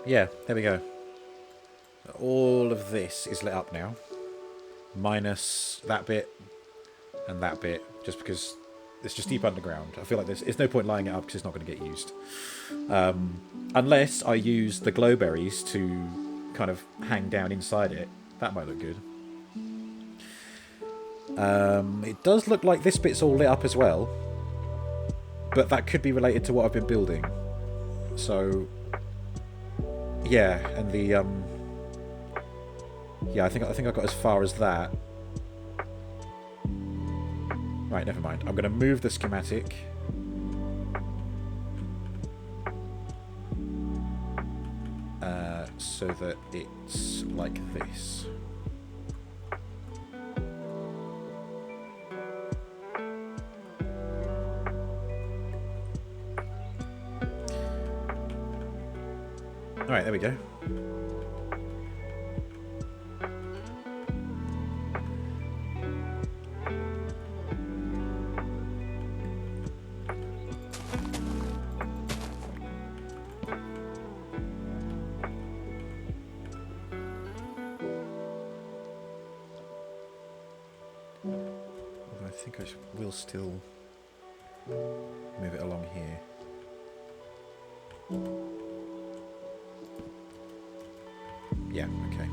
Yeah, there we go. All of this is lit up now. Minus that bit and that bit, just because it's just deep underground. I feel like there's no point lighting it up because it's not going to get used. Unless I use the glowberries to kind of hang down inside it. That might look good. It does look like this bit's all lit up as well, but that could be related to what I've been building. So, yeah, and the yeah, I think I got as far as that. Right, never mind. I'm going to move the schematic. So that it's like this. Alright, there we go. Although I think I will still move it along here. Yeah, okay.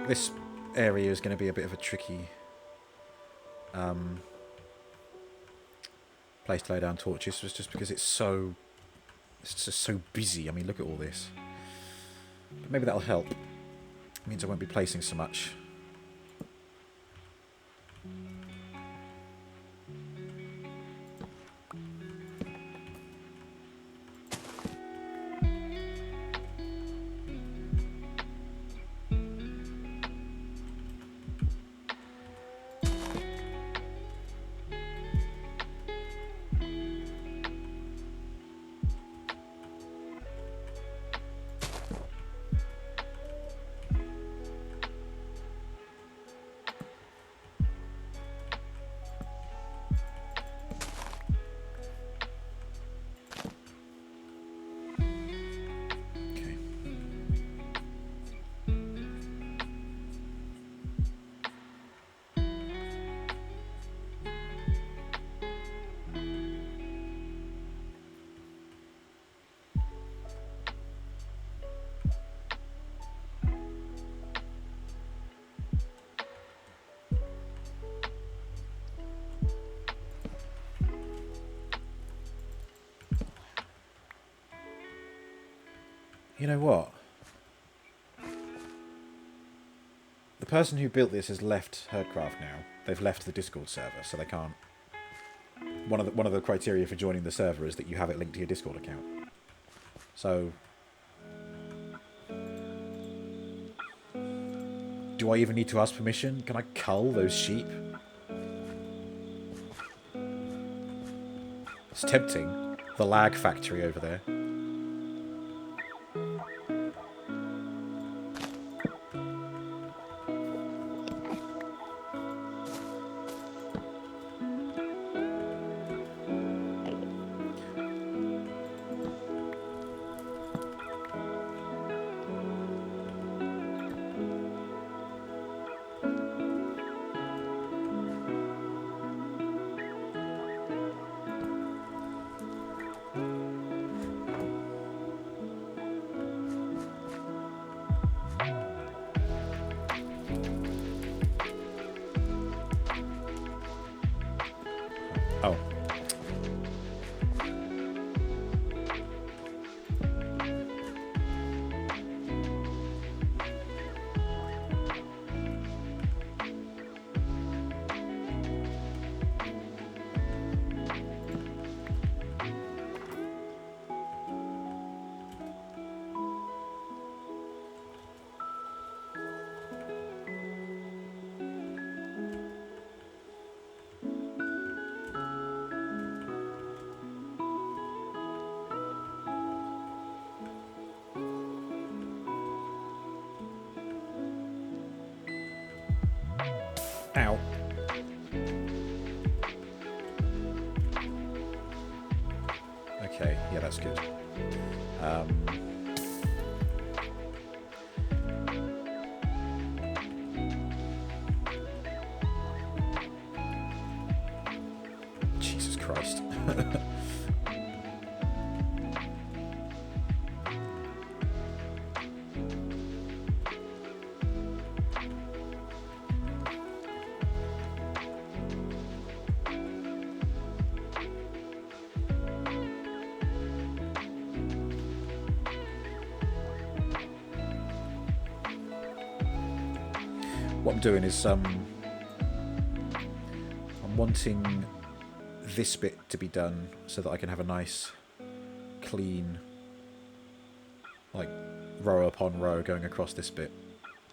This area is going to be a bit of a tricky place to lay down torches was just because it's just so busy. I mean, look at all this. But maybe that'll help. It means I won't be placing so much. You know what? The person who built this has left HerdCraft now. They've left the Discord server, so they can't. One of the criteria for joining the server is that you have it linked to your Discord account. So, do I even need to ask permission? Can I cull those sheep? It's tempting. The lag factory over there. Oh. Ow. Okay, yeah, that's good. Jesus Christ. What I'm doing is I'm wanting this bit to be done so that I can have a nice clean like row upon row going across this bit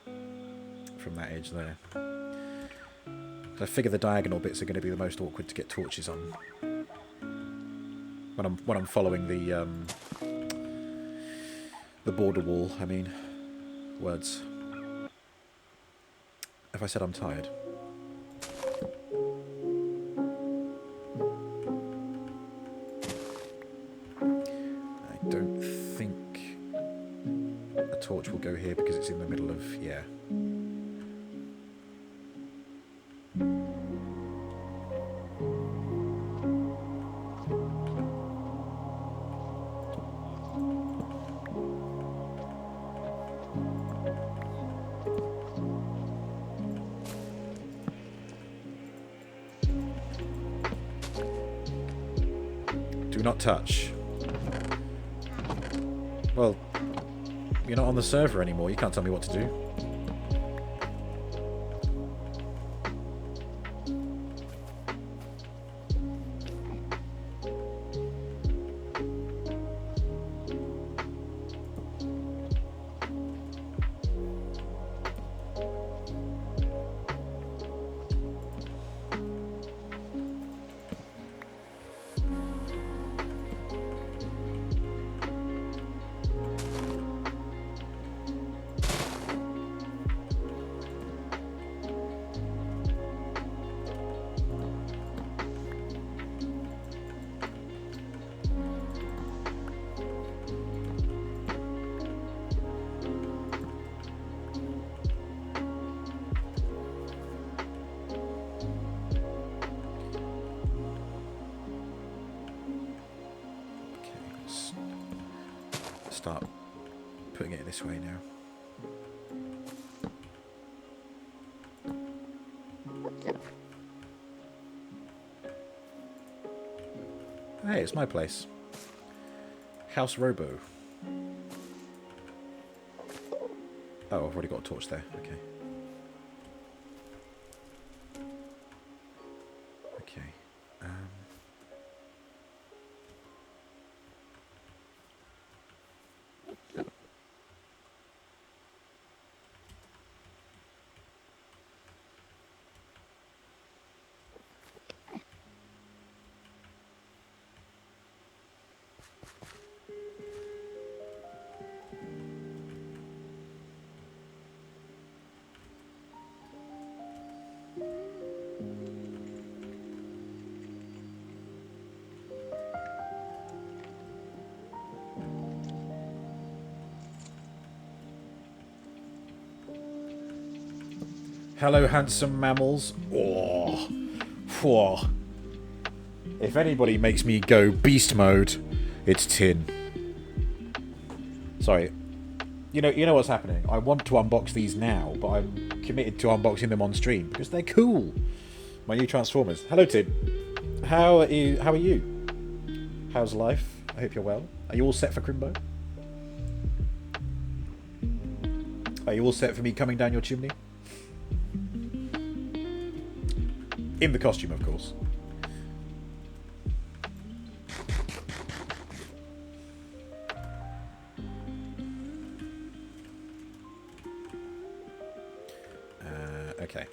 from that edge there. So I figure the diagonal bits are going to be the most awkward to get torches on when I'm following the border wall. I mean, words. If I said I'm tired? I don't think a torch will go here because it's in the middle of, yeah. not touch. Well, you're not on the server anymore. You can't tell me what to do. Start putting it this way now. Hey, it's my place. House Robo. Oh, I've already got a torch there. Okay. Okay. Hello, handsome mammals. Oh. Whoa. If anybody makes me go beast mode, it's Tin. Sorry. You know what's happening. I want to unbox these now, but I'm committed to unboxing them on stream because they're cool. My new Transformers. Hello, Tin. How are you? How's life? I hope you're well. Are you all set for Crimbo? Are you all set for me coming down your chimney? In the costume, of course. Okay.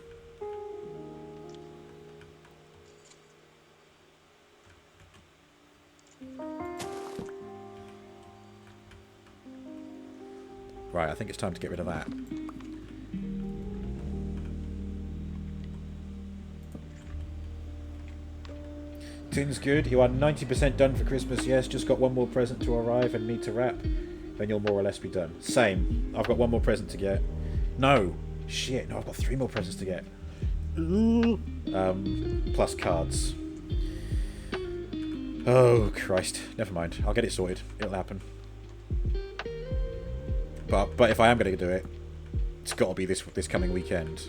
Right, I think it's time to get rid of that. Tin's good. You are 90% done for Christmas. Yes, just got one more present to arrive and need to wrap. Then you'll more or less be done. Same. I've got one more present to get. No. Shit. No, I've got 3 more presents to get. Plus cards. Oh, Christ. Never mind. I'll get it sorted. It'll happen. But if I am going to do it, it's got to be this coming weekend.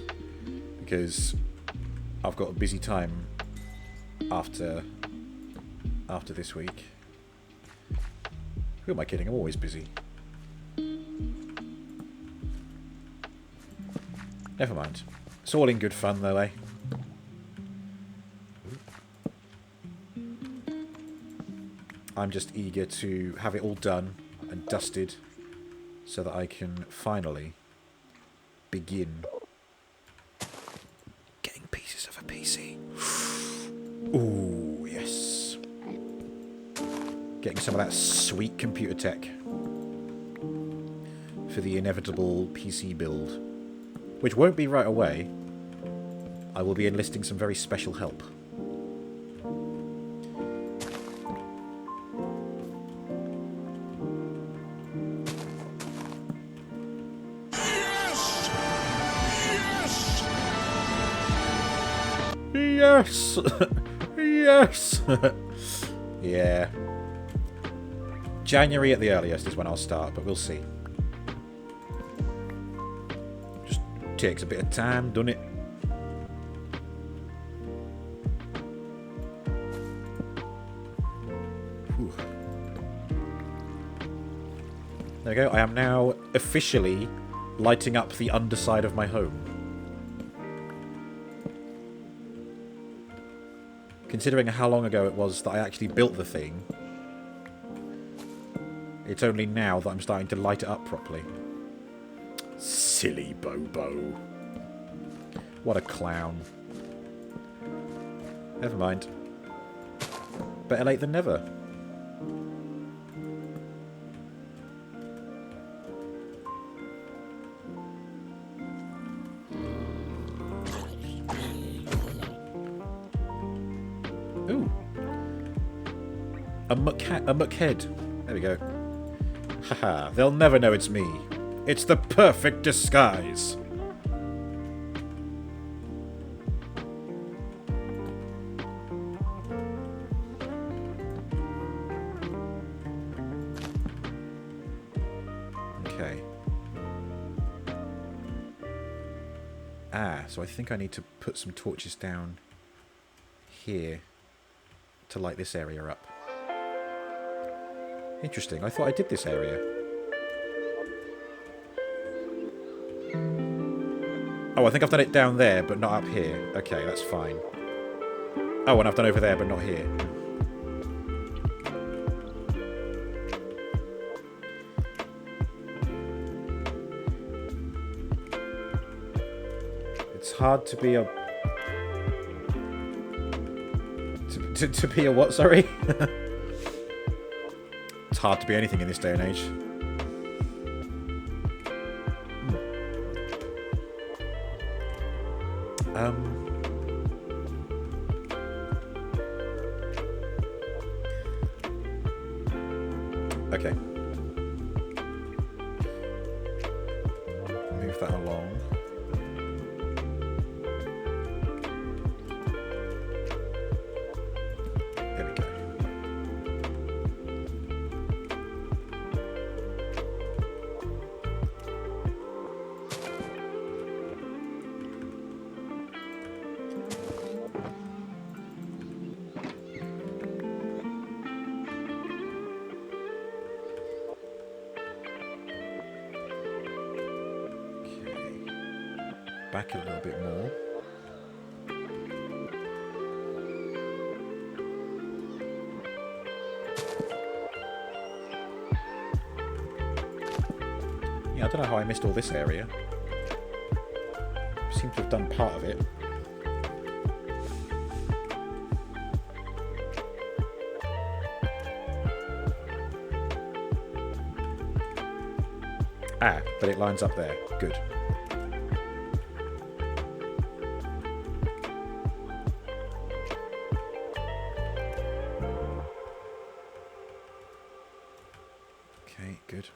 Because I've got a busy time after this week. Who am I kidding? I'm always busy. Never mind. It's all in good fun though, eh? I'm just eager to have it all done and dusted so that I can finally begin getting pieces of a PC. Ooh, yes. Getting some of that sweet computer tech for the inevitable PC build, which won't be right away. I will be enlisting some very special help. Yes! Yes! Yeah. January at the earliest is when I'll start, but we'll see. Just takes a bit of time, doesn't it? There we go. I am now officially lighting up the underside of my home. Considering how long ago it was that I actually built the thing, it's only now that I'm starting to light it up properly. Silly Bobo. What a clown. Never mind. Better late than never. Ooh. A muckhead. There we go. Haha, they'll never know it's me. It's the perfect disguise. Okay. So I think I need to put some torches down here to light this area up. Interesting. I thought I did this area. Oh, I think I've done it down there, but not up here. Okay, that's fine. Oh, and I've done over there, but not here. It's hard to be a... To be a what, sorry? It's hard to be anything in this day and age. Okay. Move that along. There we go. Back a little bit more. Yeah, I don't know how I missed all this area. Seem to have done part of it. Ah, but it lines up there. Good. Okay, good.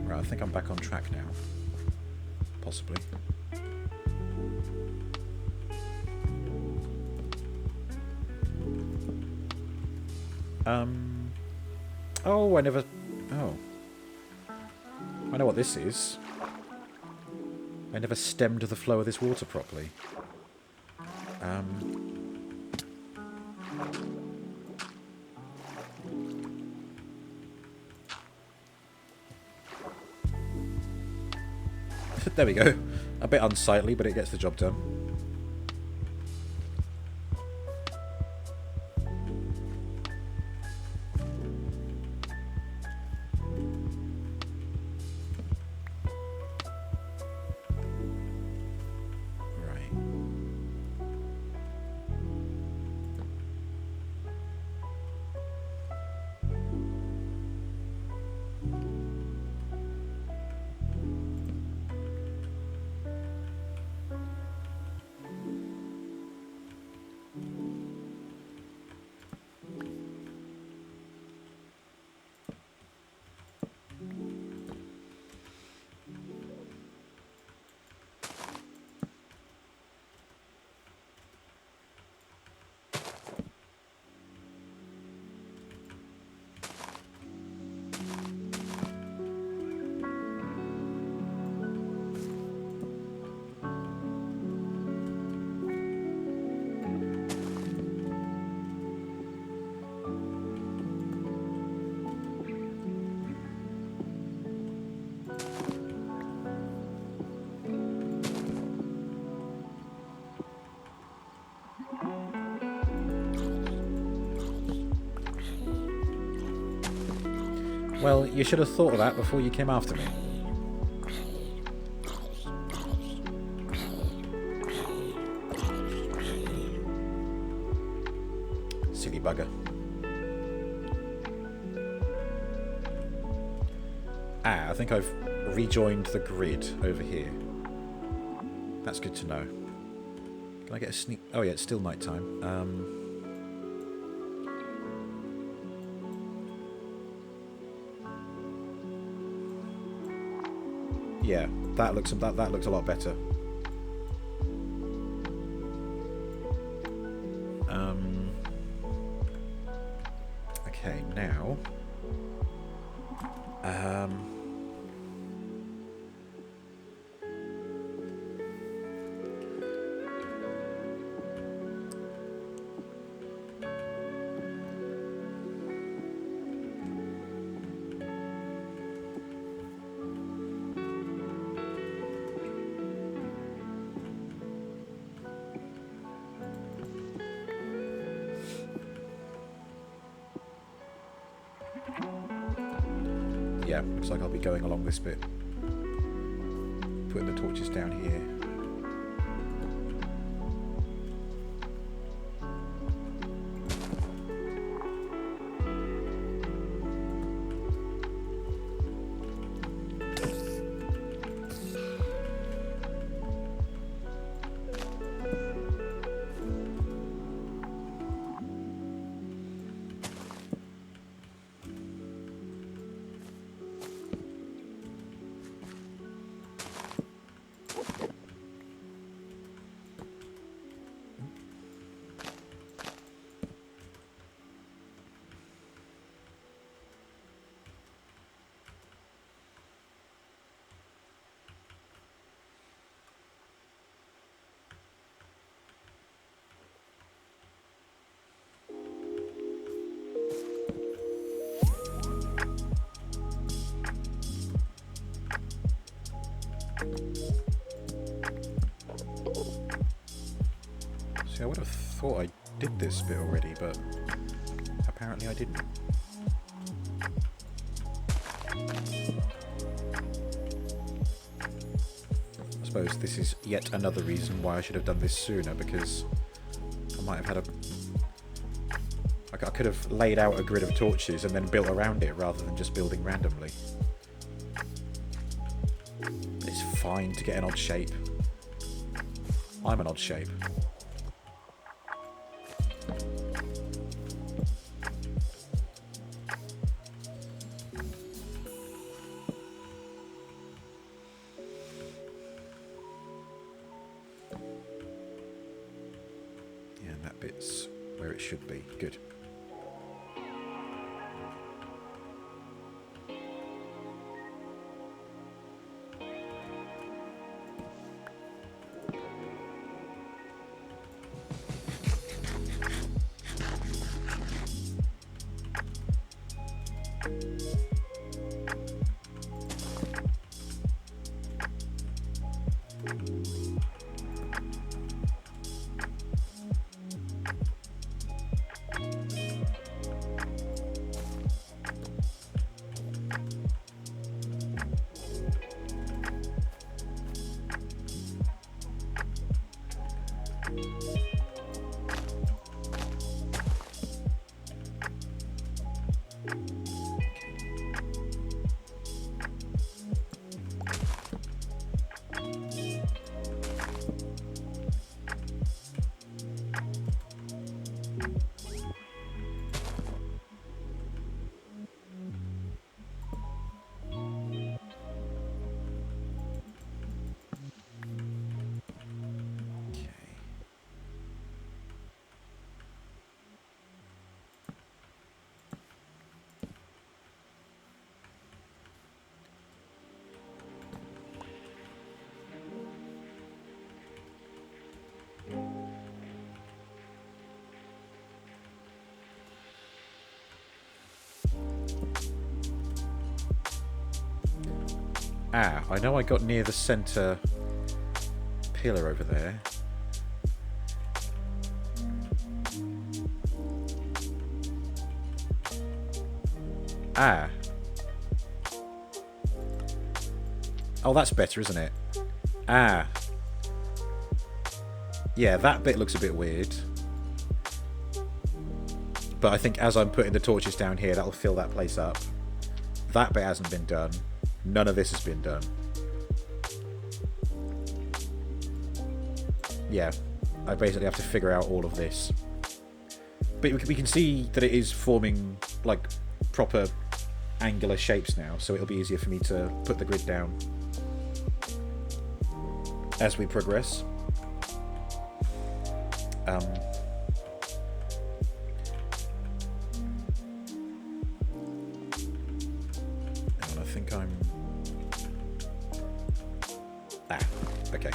Right, I think I'm back on track now. Possibly. Oh, I never... Oh. I know what this is. I never stemmed the flow of this water properly. There we go. A bit unsightly, but it gets the job done. Well, you should have thought of that before you came after me. Silly bugger. Ah, I think I've rejoined the grid over here. That's good to know. Can I get a sneak... Oh yeah, it's still night time. Yeah, that looks a lot better. Okay, now. Yeah, looks like I'll be going along this bit. Putting the torches down here. See, I would have thought I did this bit already, but apparently I didn't. I suppose this is yet another reason why I should have done this sooner, because I might have had a... I could have laid out a grid of torches and then built around it rather than just building randomly. But it's fine to get an odd shape. I'm an odd shape. Yeah, and that bit's where it should be. Good. Ah, I know I got near the centre pillar over there. Ah. Oh, that's better, isn't it? Ah. Yeah, that bit looks a bit weird. But I think as I'm putting the torches down here, that'll fill that place up. That bit hasn't been done. None of this has been done. Yeah, I basically have to figure out all of this. But we can see that it is forming, like, proper angular shapes now, so it'll be easier for me to put the grid down as we progress. Hang on, I think I'm... Ah, okay.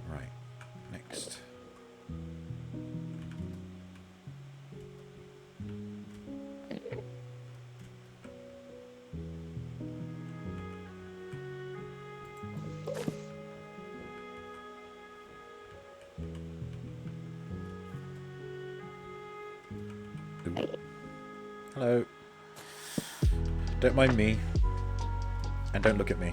Right, next. Ooh. Hello. Don't mind me. And don't look at me.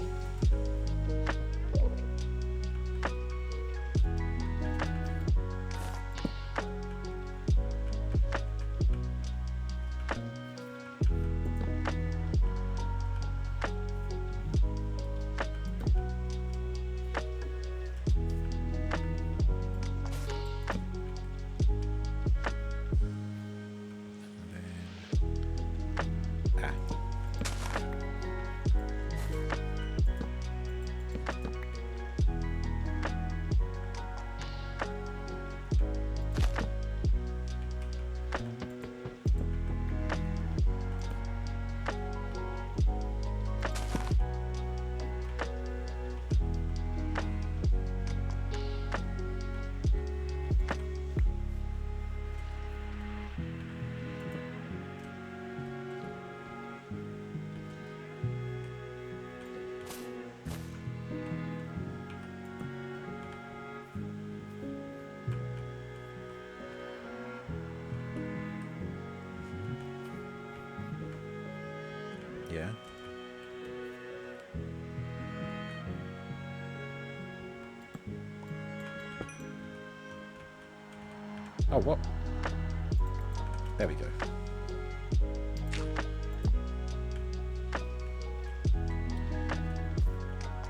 Yeah. Oh, what? There we go.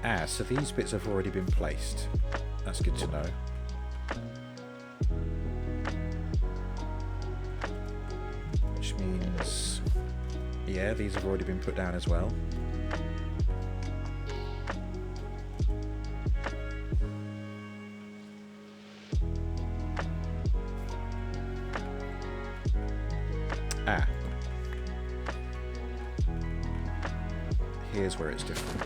Ah, so these bits have already been placed. That's good to know. Which means... yeah, these have already been put down as well. Ah. Here's where it's different.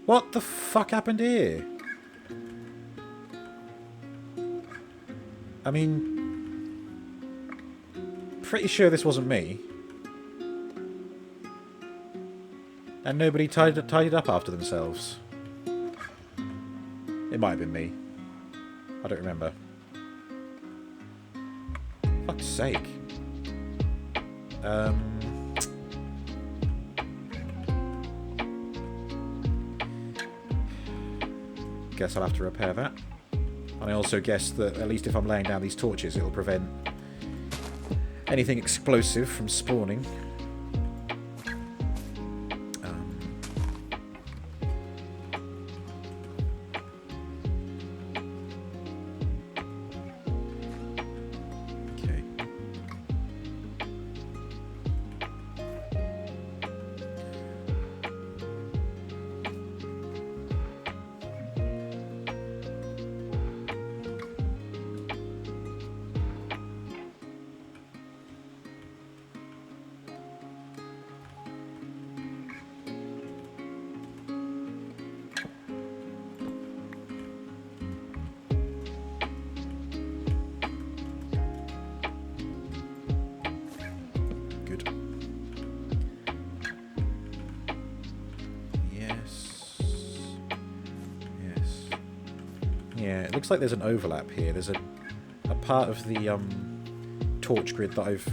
What the fuck happened here? I mean, pretty sure this wasn't me. And nobody tied it up after themselves. It might have been me. I don't remember. Fuck's sake. Guess I'll have to repair that. And I also guess that at least if I'm laying down these torches, it'll prevent anything explosive from spawning. Okay. Good. Yes. Yes. Yeah, it looks like there's an overlap here. There's a part of the torch grid that I've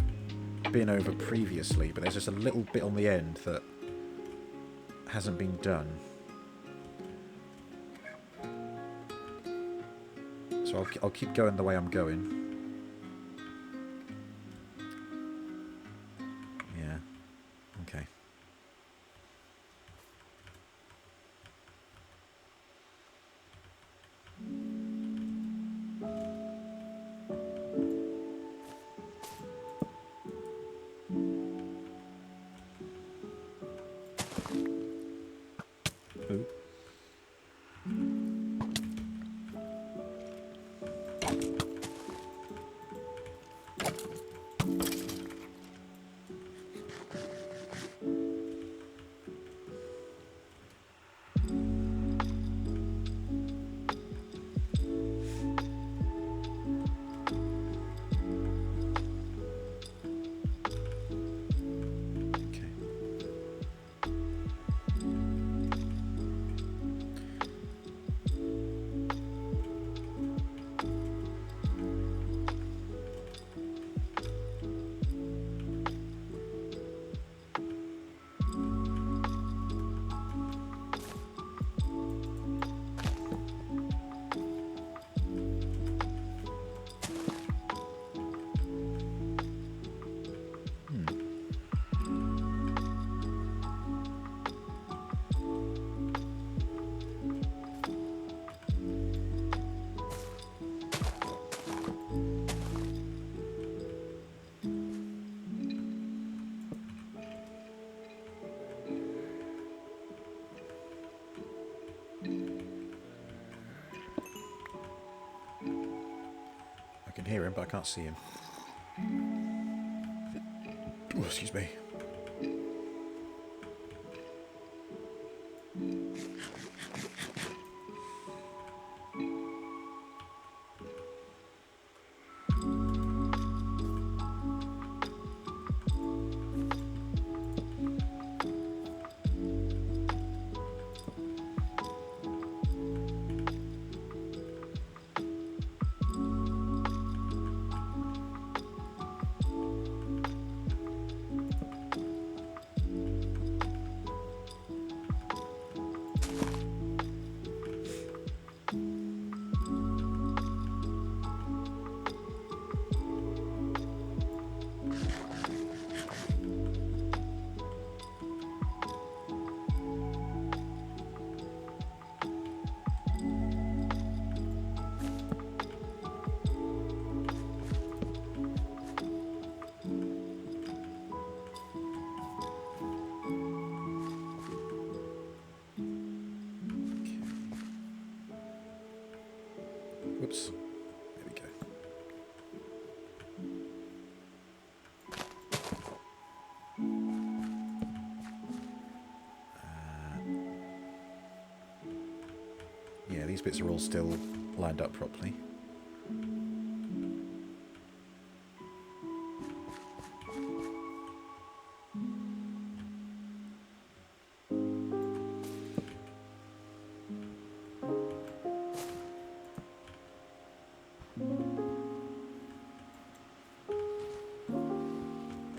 been over previously, but there's just a little bit on the end that hasn't been done. So I'll keep going the way I'm going. Yeah. Okay. Ooh. Okay. I can hear him, but I can't see him. Oh, excuse me. these bits are all still lined up properly.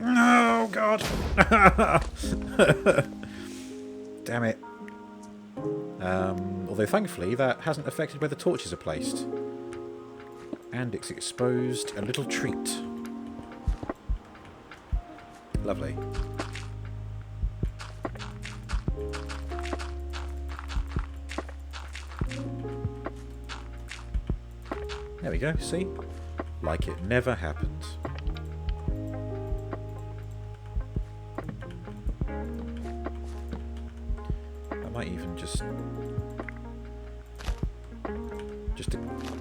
Oh, God! Damn it. Although thankfully that hasn't affected where the torches are placed. And it's exposed a little treat. Lovely. There we go, see? Like it never happened. I might even just to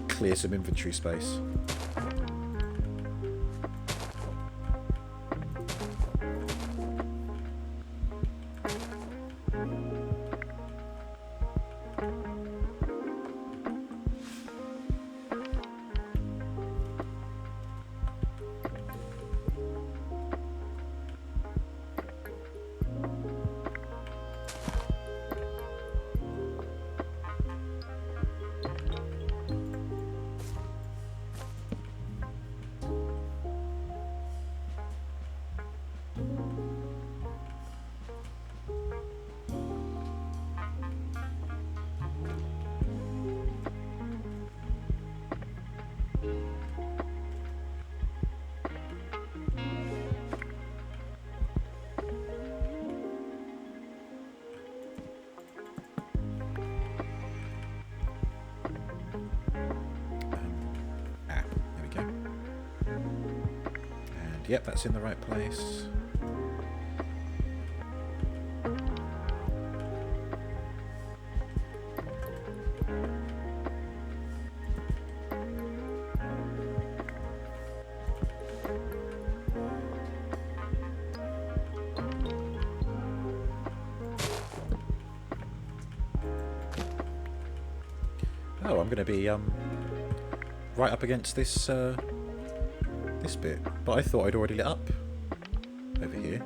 clear some inventory space. Yep, that's in the right place. Oh, I'm going to be right up against this this bit, but I thought I'd already lit up over here.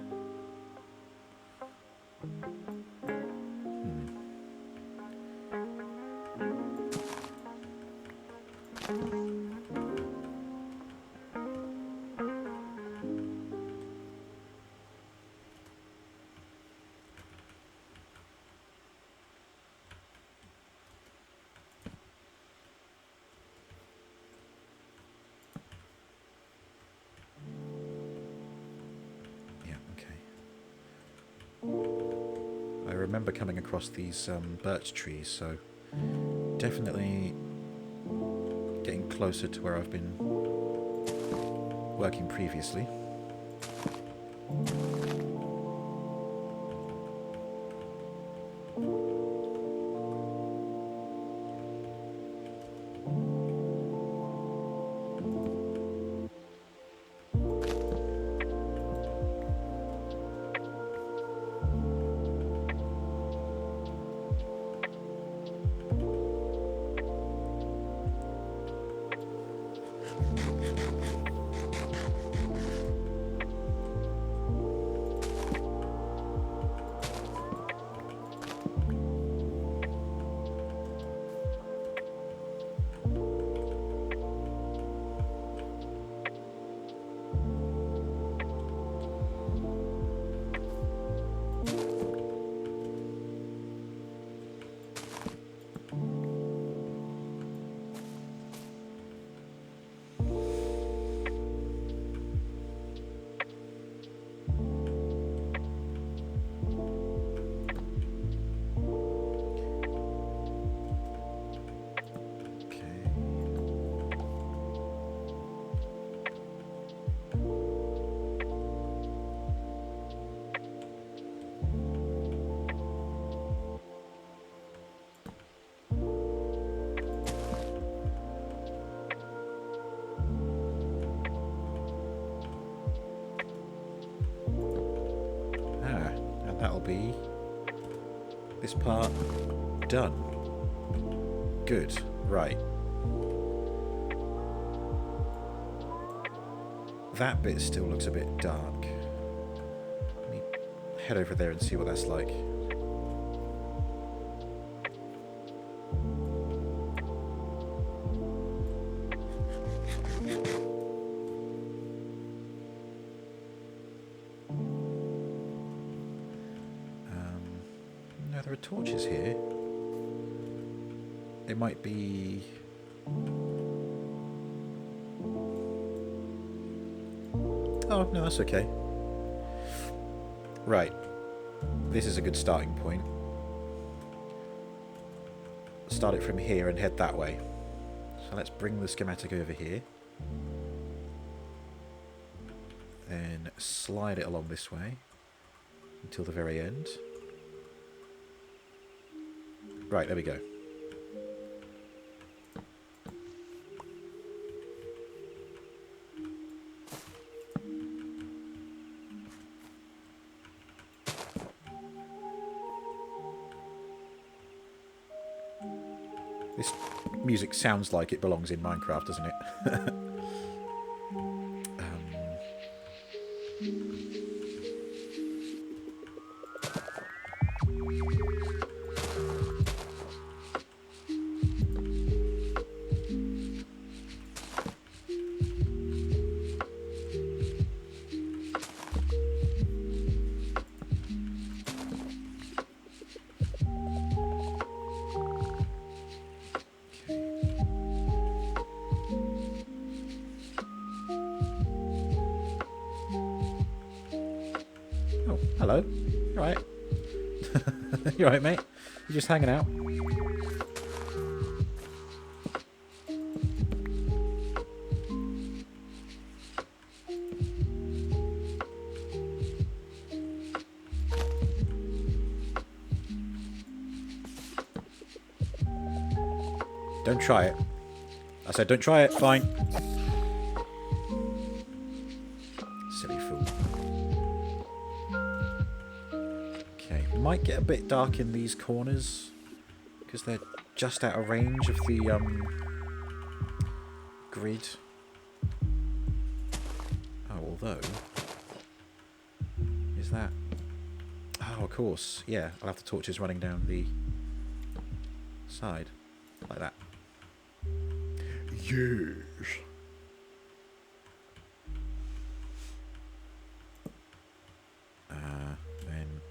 I remember coming across these birch trees, so definitely getting closer to where I've been working previously. That'll be this part done. good. Right. That bit still looks a bit dark. Let me head over there and see what that's like. No, there are torches here. It might be... Oh, no, that's okay. Right. This is a good starting point. Start it from here and head that way. So let's bring the schematic over here. Then slide it along this way until the very end. Right, there we go. This music sounds like it belongs in Minecraft, doesn't it? Oh, hello. You alright? You alright, mate? You just hanging out? Don't try it. I said don't try it. Fine. Silly fool. Okay, might get a bit dark in these corners because they're just out of range of the grid. Oh, although is that? Oh, of course. Yeah, I'll have the torches running down the side like that. Yes. Then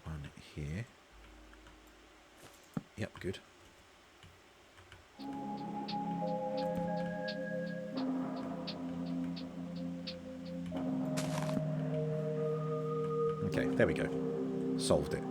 one here. Yep, good. Okay, there we go. Solved it.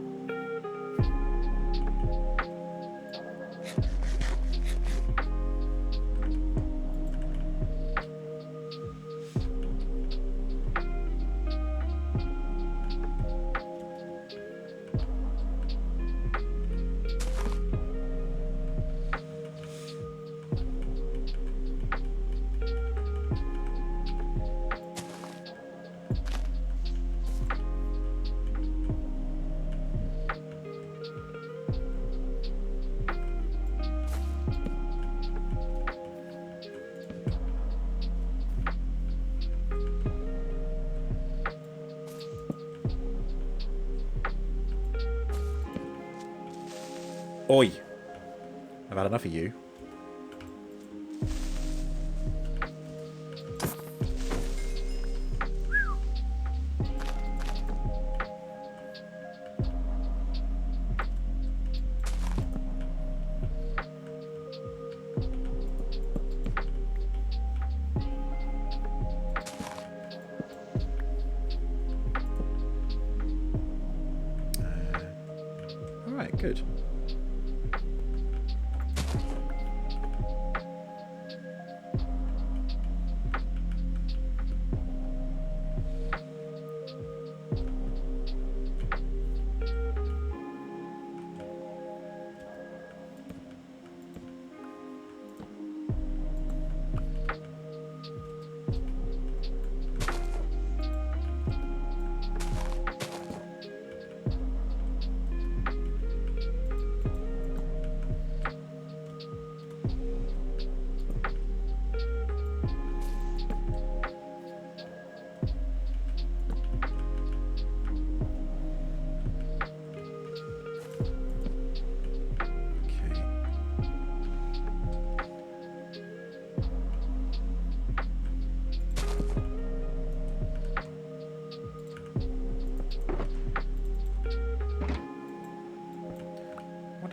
Oi! I've had enough of you. Alright, good.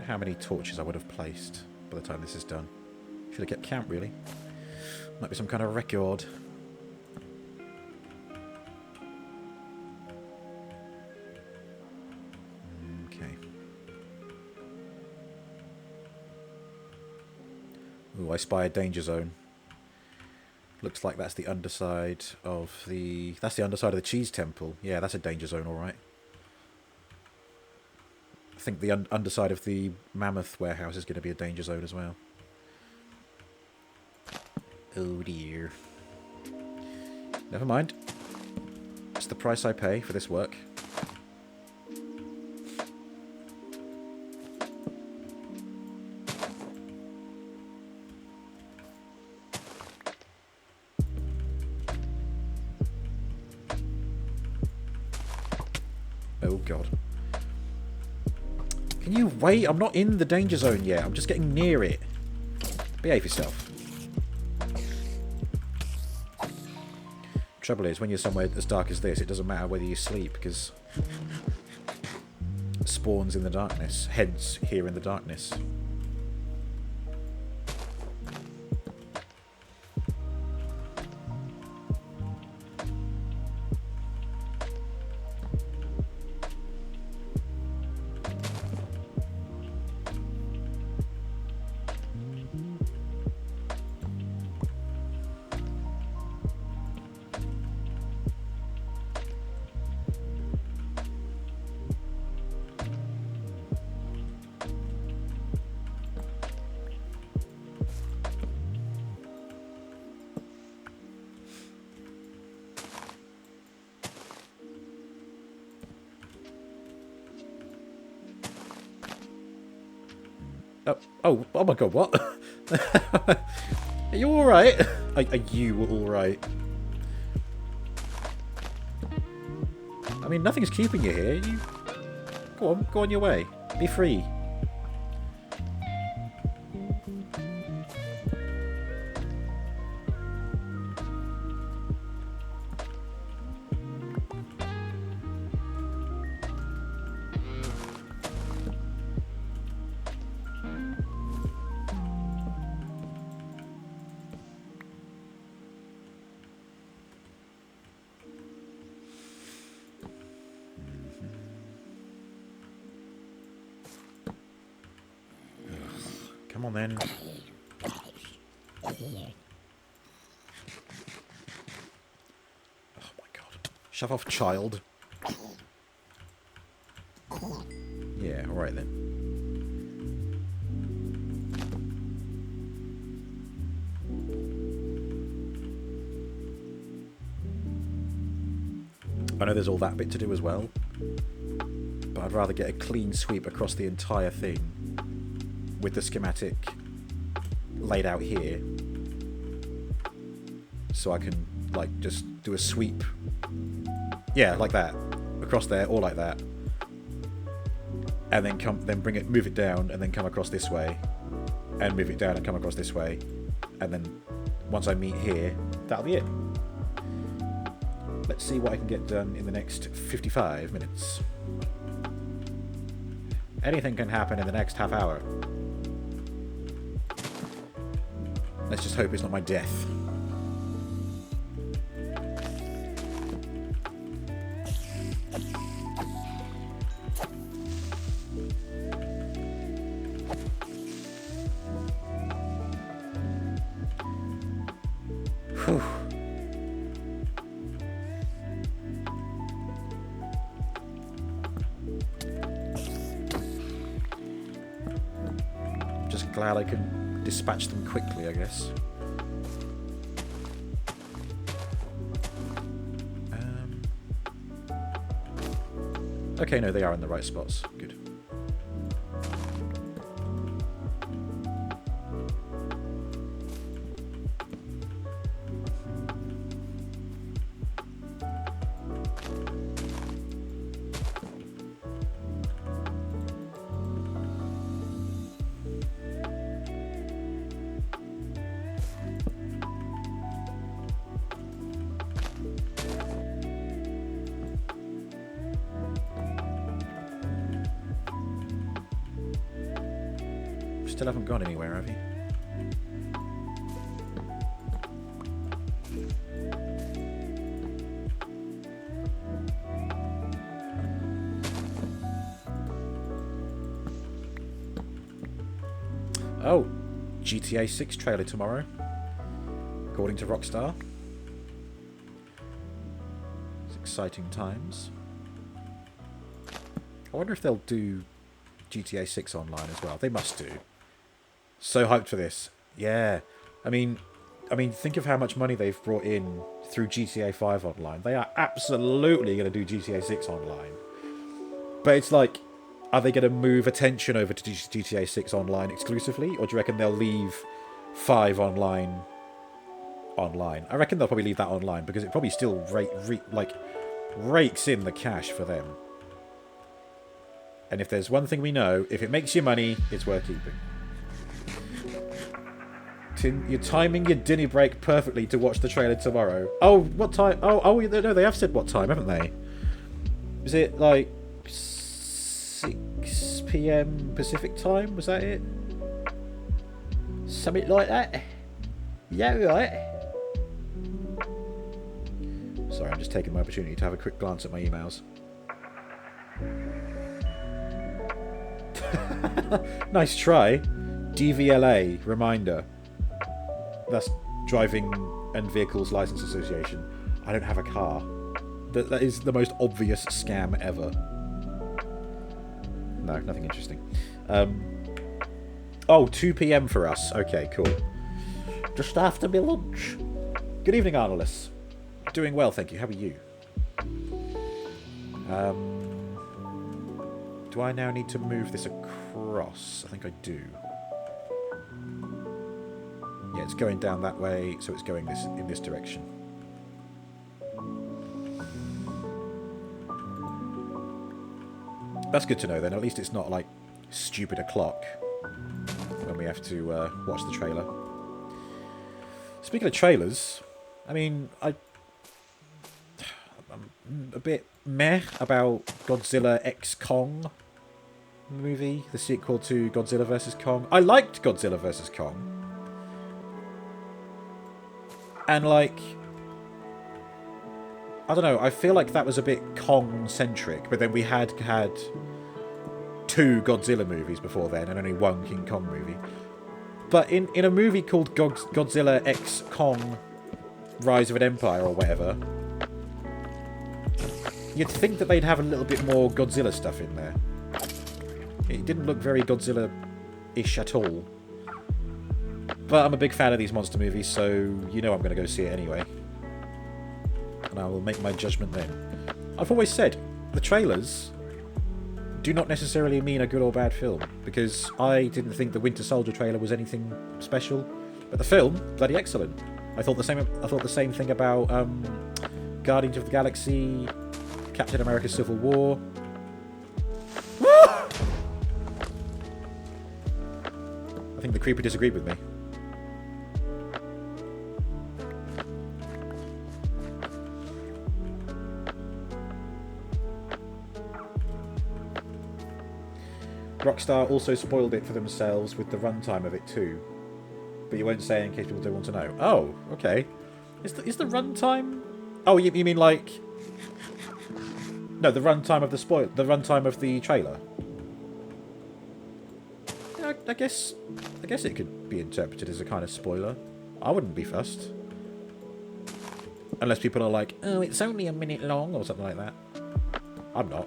how many torches I would have placed by the time this is done. Should have kept count, really. Might be some kind of record. Okay. Ooh, I spy a danger zone. Looks like that's the underside of the... That's the underside of the cheese temple. Yeah, that's a danger zone, alright. I think the underside of the mammoth warehouse is going to be a danger zone as well. Oh dear. Never mind. It's the price I pay for this work. Oh god. Can you wait? I'm not in the danger zone yet. I'm just getting near it. Behave yourself. Trouble is, when you're somewhere as dark as this, it doesn't matter whether you sleep, because spawns in the darkness, heads here in the darkness. Oh my god, what? Are you alright? Are you alright? I mean, nothing's keeping you here. You go on your way. Be free. Come on then. Oh my god. Shove off, child. Yeah, alright then. I know there's all that bit to do as well, but I'd rather get a clean sweep across the entire thing with the schematic laid out here, so I can like just do a sweep, yeah, like that, across there, or like that, and then move it down, and then come across this way, and move it down and come across this way, and then once I meet here, that'll be it. Let's see what I can get done in the next 55 minutes. Anything can happen in the next half hour. Let's just hope it's not my death. Whew. Just glad I can dispatch them quickly, I guess. Okay, no, they are in the right spots. Good. still haven't gone anywhere, have you? Oh, GTA 6 trailer tomorrow, according to Rockstar. It's exciting times. I wonder if they'll do GTA 6 online as well. They must do. So hyped for this. Yeah. I mean, think of how much money they've brought in through GTA 5 online. They are absolutely going to do GTA 6 online. But it's like, are they going to move attention over to GTA 6 online exclusively? Or do you reckon they'll leave 5 online? I reckon they'll probably leave that online because it probably still rakes in the cash for them. And if there's one thing we know, if it makes you money, it's worth keeping. Tim, you're timing your dinner break perfectly to watch the trailer tomorrow. Oh, what time? Oh, no, they have said what time, haven't they? Is it like 6 PM Pacific time? Was that it? Something like that? Yeah, right. Sorry, I'm just taking my opportunity to have a quick glance at my emails. Nice try. DVLA, reminder. That's Driving and Vehicles License Association. I don't have a car. That is the most obvious scam ever. No, nothing interesting. 2 PM for us. Okay, cool. Just after my lunch. Good evening, Arnolis. Doing well, thank you. How are you? Do I now need to move this across? I think I do. Yeah, it's going down that way, so it's going in this direction. That's good to know then. At least it's not like stupid o'clock when we have to watch the trailer. Speaking of trailers, I mean, I'm a bit meh about Godzilla X Kong movie, the sequel to Godzilla vs. Kong. I liked Godzilla vs. Kong. And, like, I don't know, I feel like that was a bit Kong-centric, but then we had 2 Godzilla movies before then, and only 1 King Kong movie. But in a movie called Godzilla X Kong Rise of an Empire, or whatever, you'd think that they'd have a little bit more Godzilla stuff in there. It didn't look very Godzilla-ish at all. But I'm a big fan of these monster movies, so you know I'm going to go see it anyway. And I will make my judgment then. I've always said, the trailers do not necessarily mean a good or bad film, because I didn't think the Winter Soldier trailer was anything special, but the film, bloody excellent. I thought the same thing about Guardians of the Galaxy, Captain America Civil War. I think the creeper disagreed with me. Rockstar also spoiled it for themselves with the runtime of it too. But you won't say in case people don't want to know. Oh, okay. Is the runtime... Oh, you mean like... No, the runtime of the runtime of the trailer. Yeah, I guess it could be interpreted as a kind of spoiler. I wouldn't be fussed. Unless people are like, oh, it's only a minute long or something like that. I'm not.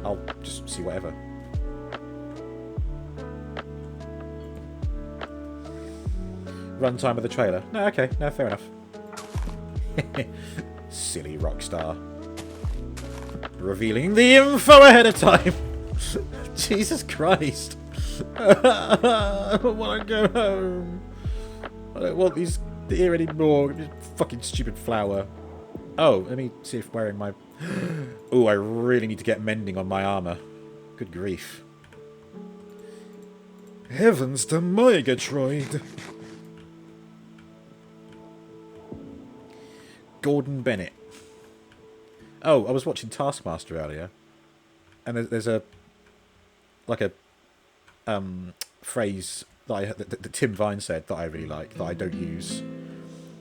I'll just see whatever. Runtime of the trailer. No, okay. No, fair enough. Silly Rockstar. Revealing the info ahead of time. Jesus Christ. I want to go home. I don't want these here anymore. Fucking stupid flower. Oh, let me see if wearing my... Oh, I really need to get mending on my armour. Good grief. Heavens to Megatroid. Gordon Bennett. Oh, I was watching Taskmaster earlier, and there's a phrase that Tim Vine said that I really like, that I don't use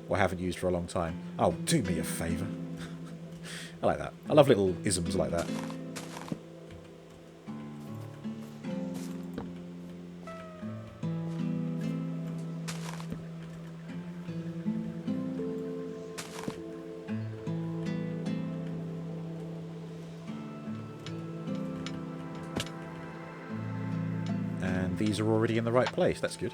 or haven't used for a long time. Oh, do me a favour. I like that. I love little isms like that. And these are already in the right place. That's good.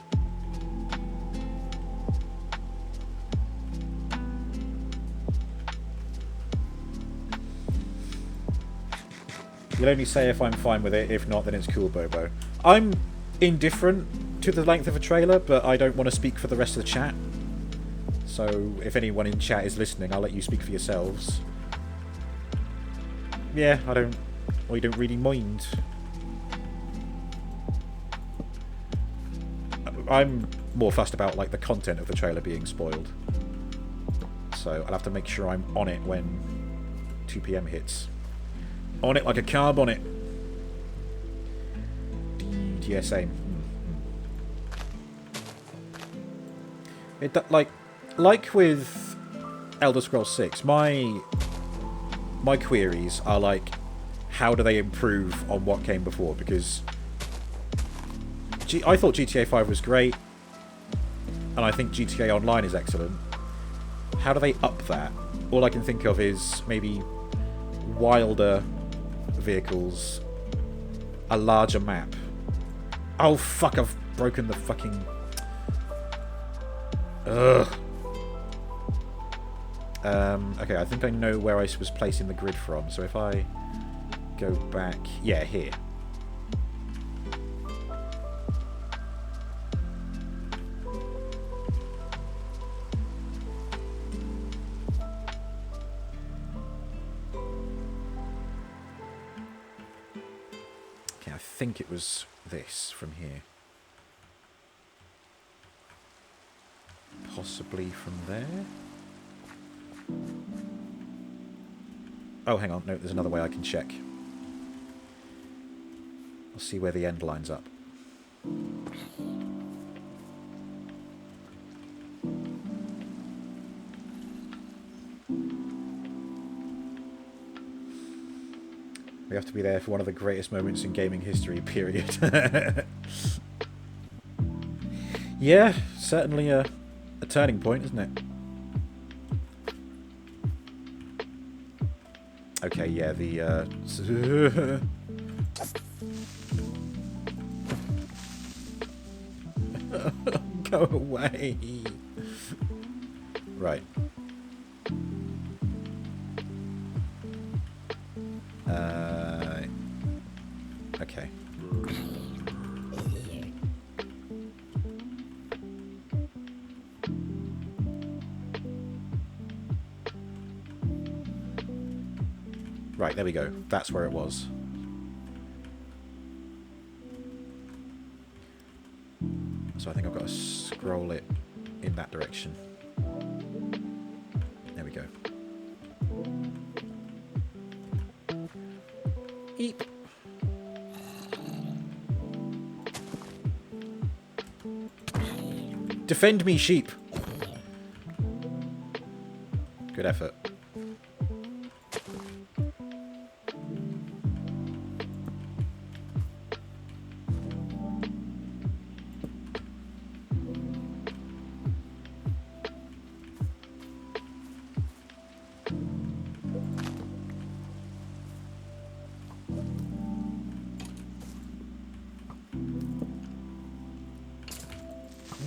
You'll only say if I'm fine with it. If not, then it's cool, Bobo. I'm indifferent to the length of a trailer, but I don't want to speak for the rest of the chat. So if anyone in chat is listening, I'll let you speak for yourselves. Yeah, we don't really mind. I'm more fussed about like the content of the trailer being spoiled. So I'll have to make sure I'm on it when 2 PM hits. On it like a car bonnet. Yeah, same. It like with Elder Scrolls 6, my queries are like, how do they improve on what came before? Because I thought GTA 5 was great, and I think GTA Online is excellent. How do they up that? All I can think of is maybe wilder vehicles, a larger map. Oh fuck, I've broken the fucking... Ugh. Okay, I think I know where I was placing the grid from, so if I go back... Yeah, here. I think it was this from here. Possibly from there? Oh, hang on. No, there's another way I can check. I'll see where the end lines up. We have to be there for one of the greatest moments in gaming history, period. Yeah, certainly a turning point, isn't it? Okay, yeah, the... Go away! Right. Okay. Right, there we go. That's where it was. So I think I've got to scroll it in that direction. There we go. Eep. Defend me, sheep. Good effort.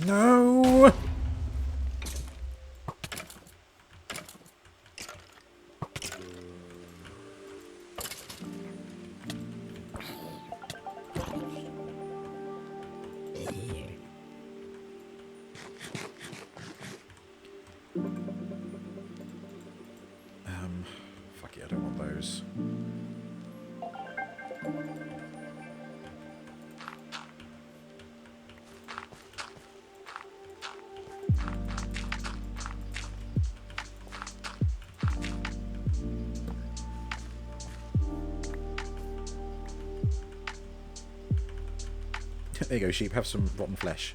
No! Fuck it, I don't want those. There you go, sheep. Have some rotten flesh.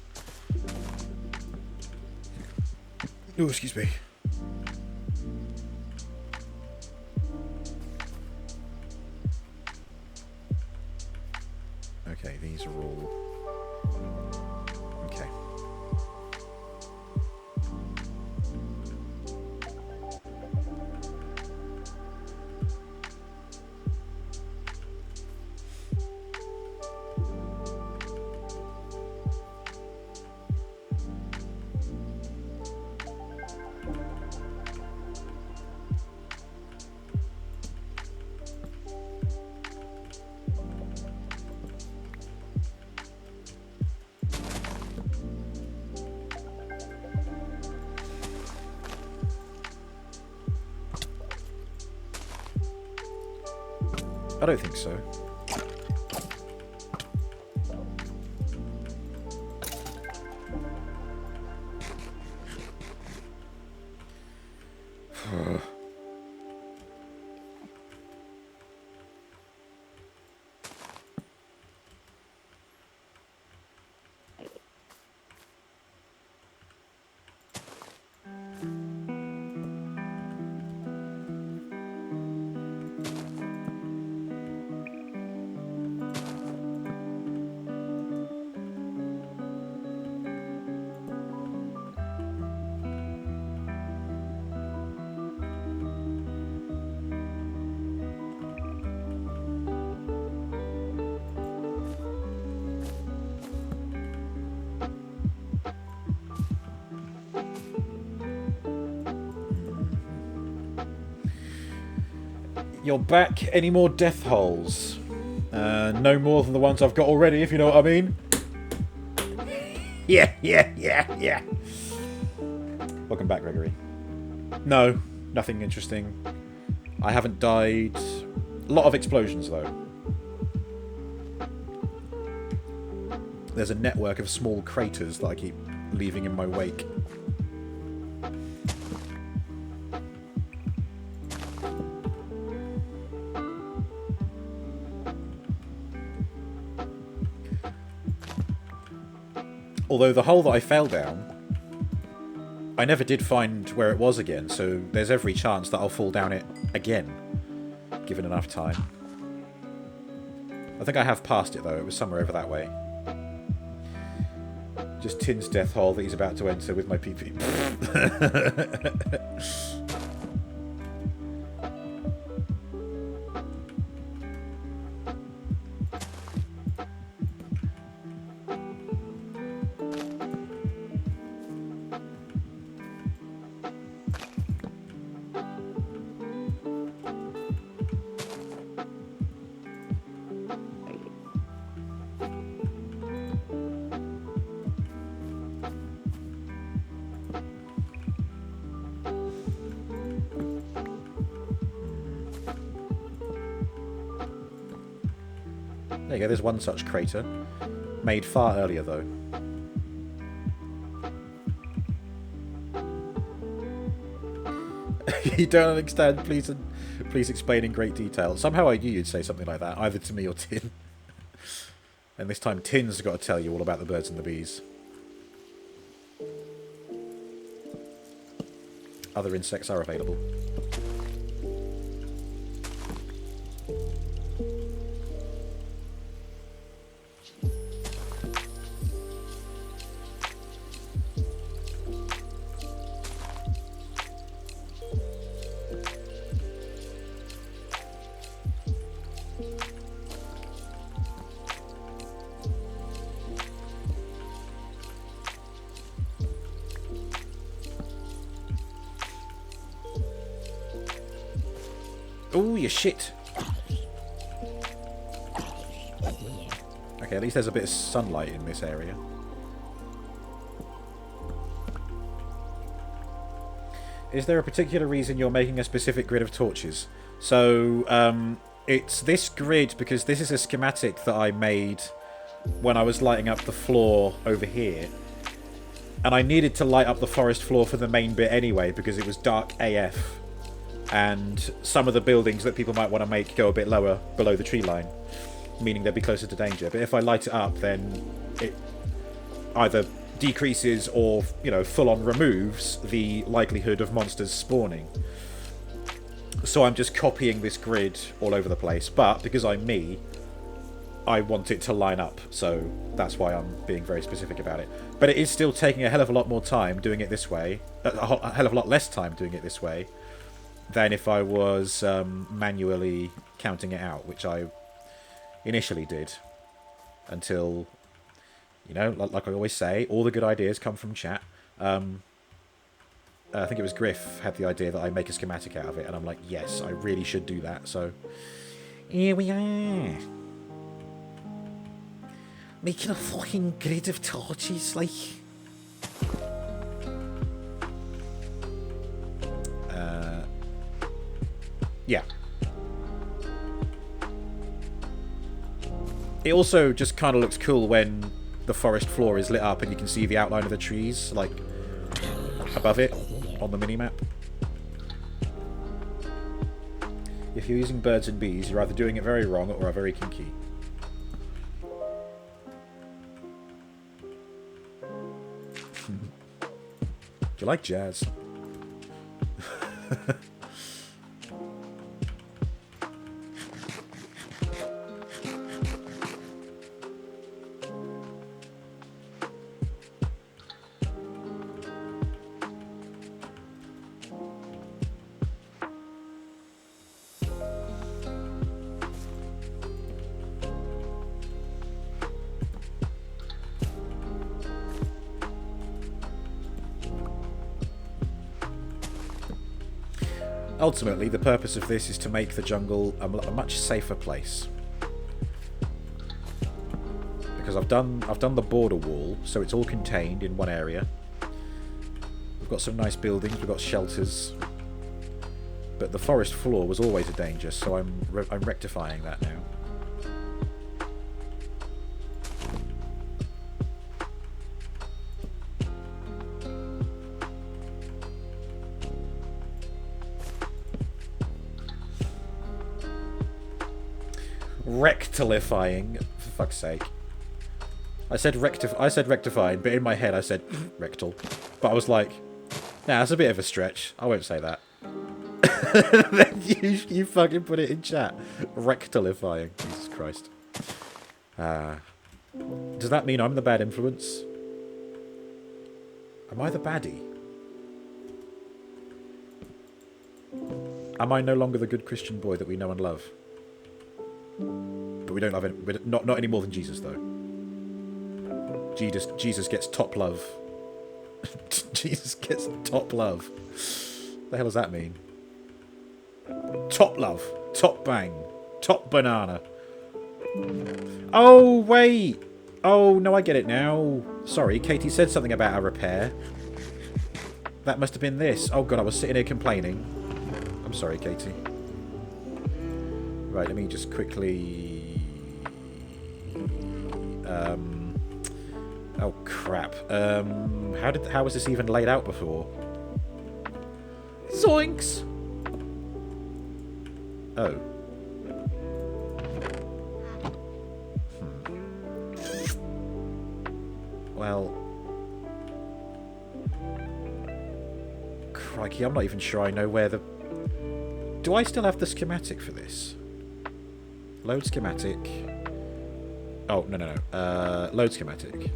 Oh, excuse me. Okay, these are all... Okay. I don't think so. You're back. Any more death holes? No more than the ones I've got already, if you know what I mean. Yeah. Welcome back, Gregory. No, nothing interesting. I haven't died. A lot of explosions, though. There's a network of small craters that I keep leaving in my wake. Although the hole that I fell down, I never did find where it was again, so there's every chance that I'll fall down it again, given enough time. I think I have passed it, though. It was somewhere over that way. Just Tin's death hole that he's about to enter with my PP. There you go, there's one such crater. Made far earlier, though. You don't understand? Please explain in great detail. Somehow I knew you'd say something like that, either to me or Tin. And this time Tin's got to tell you all about the birds and the bees. Other insects are available. Oh, you shit. Okay, at least there's a bit of sunlight in this area. Is there a particular reason you're making a specific grid of torches? So, it's this grid because this is a schematic that I made when I was lighting up the floor over here. And I needed to light up the forest floor for the main bit anyway because it was dark AF. And some of the buildings that people might want to make go a bit lower below the tree line, meaning they'd be closer to danger. But if I light it up, then it either decreases or, you know, full-on removes the likelihood of monsters spawning. So I'm just copying this grid all over the place, but because I'm me, I want it to line up, so that's why I'm being very specific about it. But it is still taking a hell of a lot more time doing it this way, a hell of a lot less time doing it this way, than if I was manually counting it out, which I initially did, until, you know, like I always say, all the good ideas come from chat. I think it was Griff had the idea that I make a schematic out of it, and I'm like, yes, I really should do that, so here we are. Making a fucking grid of torches, like. Yeah. It also just kind of looks cool when the forest floor is lit up and you can see the outline of the trees, like, above it on the minimap. If you're using birds and bees, you're either doing it very wrong or are very kinky. Do you like jazz? Ultimately, the purpose of this is to make the jungle a much safer place. Because I've done the border wall, so it's all contained in one area. We've got some nice buildings, we've got shelters. But the forest floor was always a danger, so I'm rectifying that now. Rectilifying, for fuck's sake. I said rectifying, but in my head I said rectal. But I was like, nah, that's a bit of a stretch. I won't say that. Then you fucking put it in chat. Rectilifying. Jesus Christ. Does that mean I'm the bad influence? Am I the baddie? Am I no longer the good Christian boy that we know and love? But we don't love it. Not any more than Jesus, though. Jesus gets top love. Jesus gets top love. What the hell does that mean? Top love. Top bang. Top banana. Oh, wait. Oh, no, I get it now. Sorry, Katie said something about a repair. That must have been this. Oh, God, I was sitting here complaining. I'm sorry, Katie. Right, let me just quickly... oh, crap. How was this even laid out before? Zoinks! Oh. Well... Crikey, I'm not even sure I know where the... Do I still have the schematic for this? Load schematic. Oh, no. Load schematic.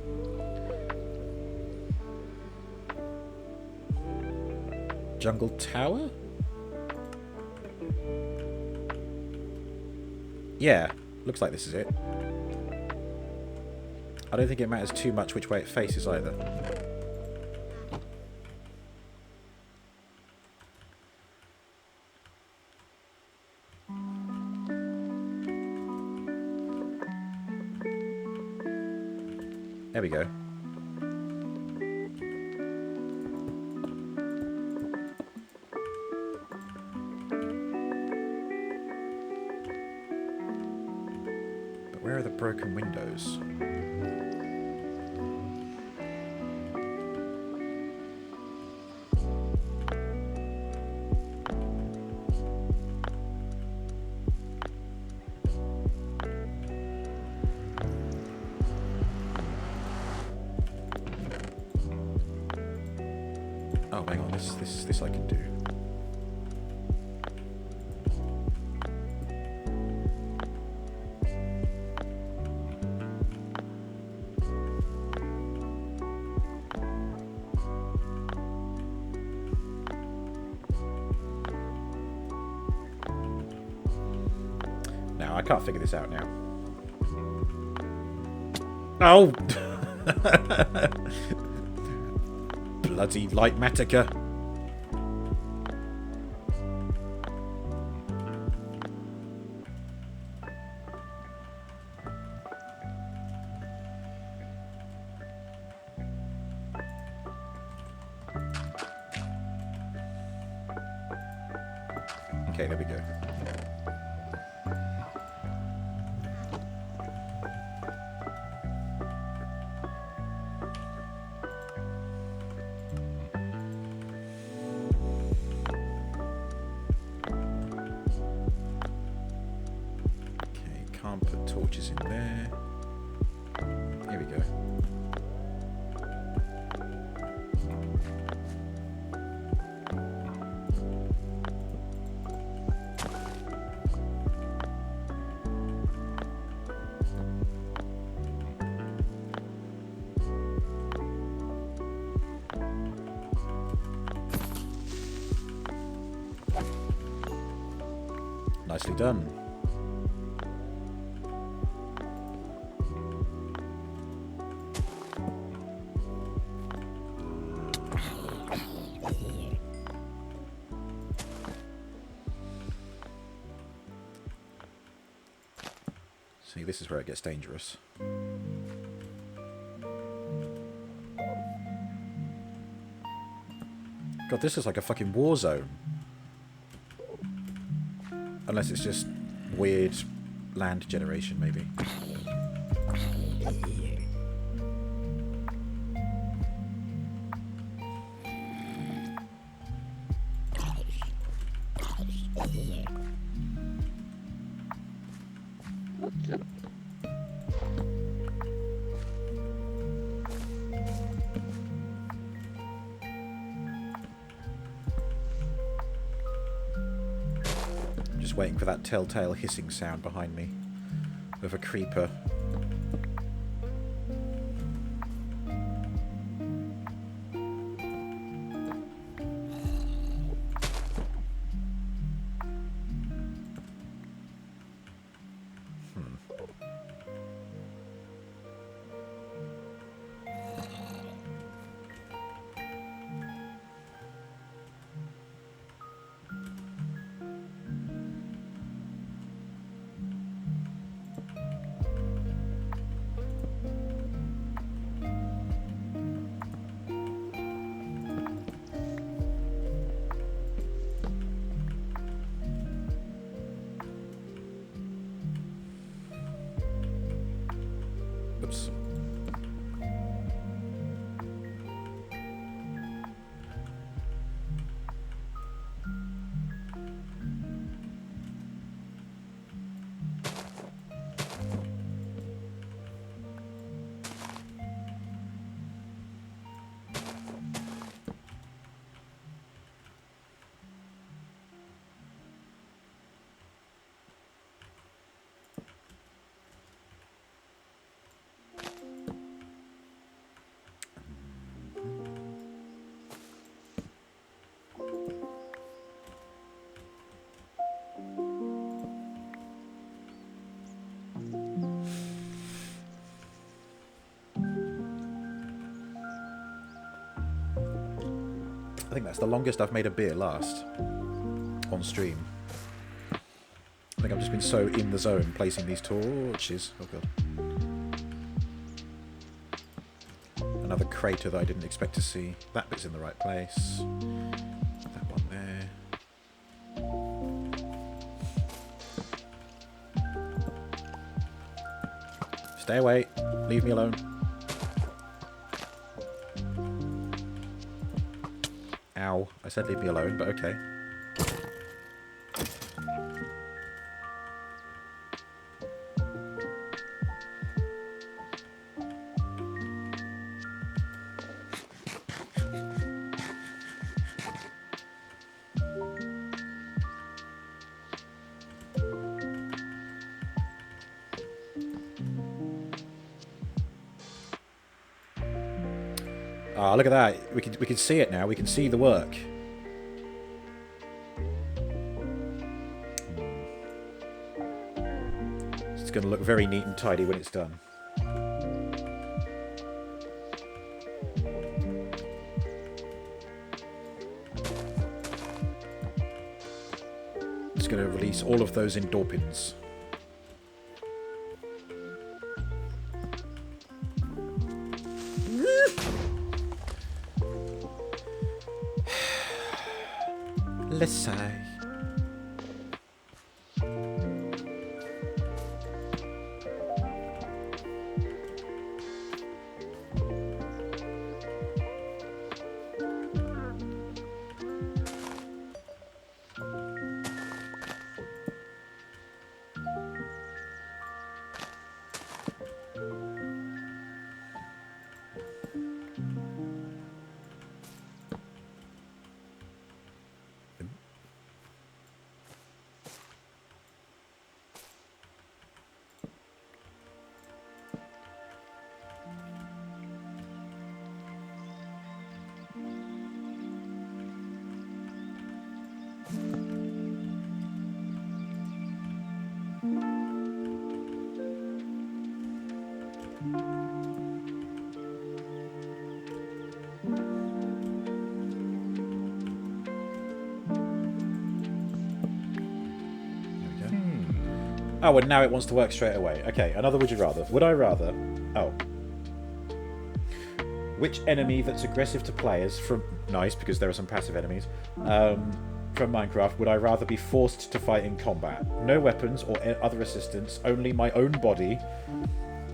Jungle Tower? Yeah, looks like this is it. I don't think it matters too much which way it faces either. There we go. But where are the broken windows? Oh, hang on. This I can do. Now, I can't figure this out now. Oh! Bloody Lightmatica. Okay, there we go. Can't put torches in there. Here we go. Nicely done. See, this is where it gets dangerous. God, this is like a fucking war zone. Unless it's just weird land generation, maybe. Waiting for that telltale hissing sound behind me of a creeper. Oops. I think that's the longest I've made a beer last on stream. I think I've just been so in the zone placing these torches. Oh god. Another crater that I didn't expect to see. That bit's in the right place. That one there. Stay away. Leave me alone. Ow. I said leave me alone, but okay. Ah, look at that. We can see it now. We can see the work. It's going to look very neat and tidy when it's done. It's going to release all of those endorphins. Let's say. Oh, and now it wants to work straight away. Okay, another would you rather. Would I rather... Oh. Which enemy that's aggressive to players from... Nice, because there are some passive enemies. From Minecraft, would I rather be forced to fight in combat? No weapons or other assistance, only my own body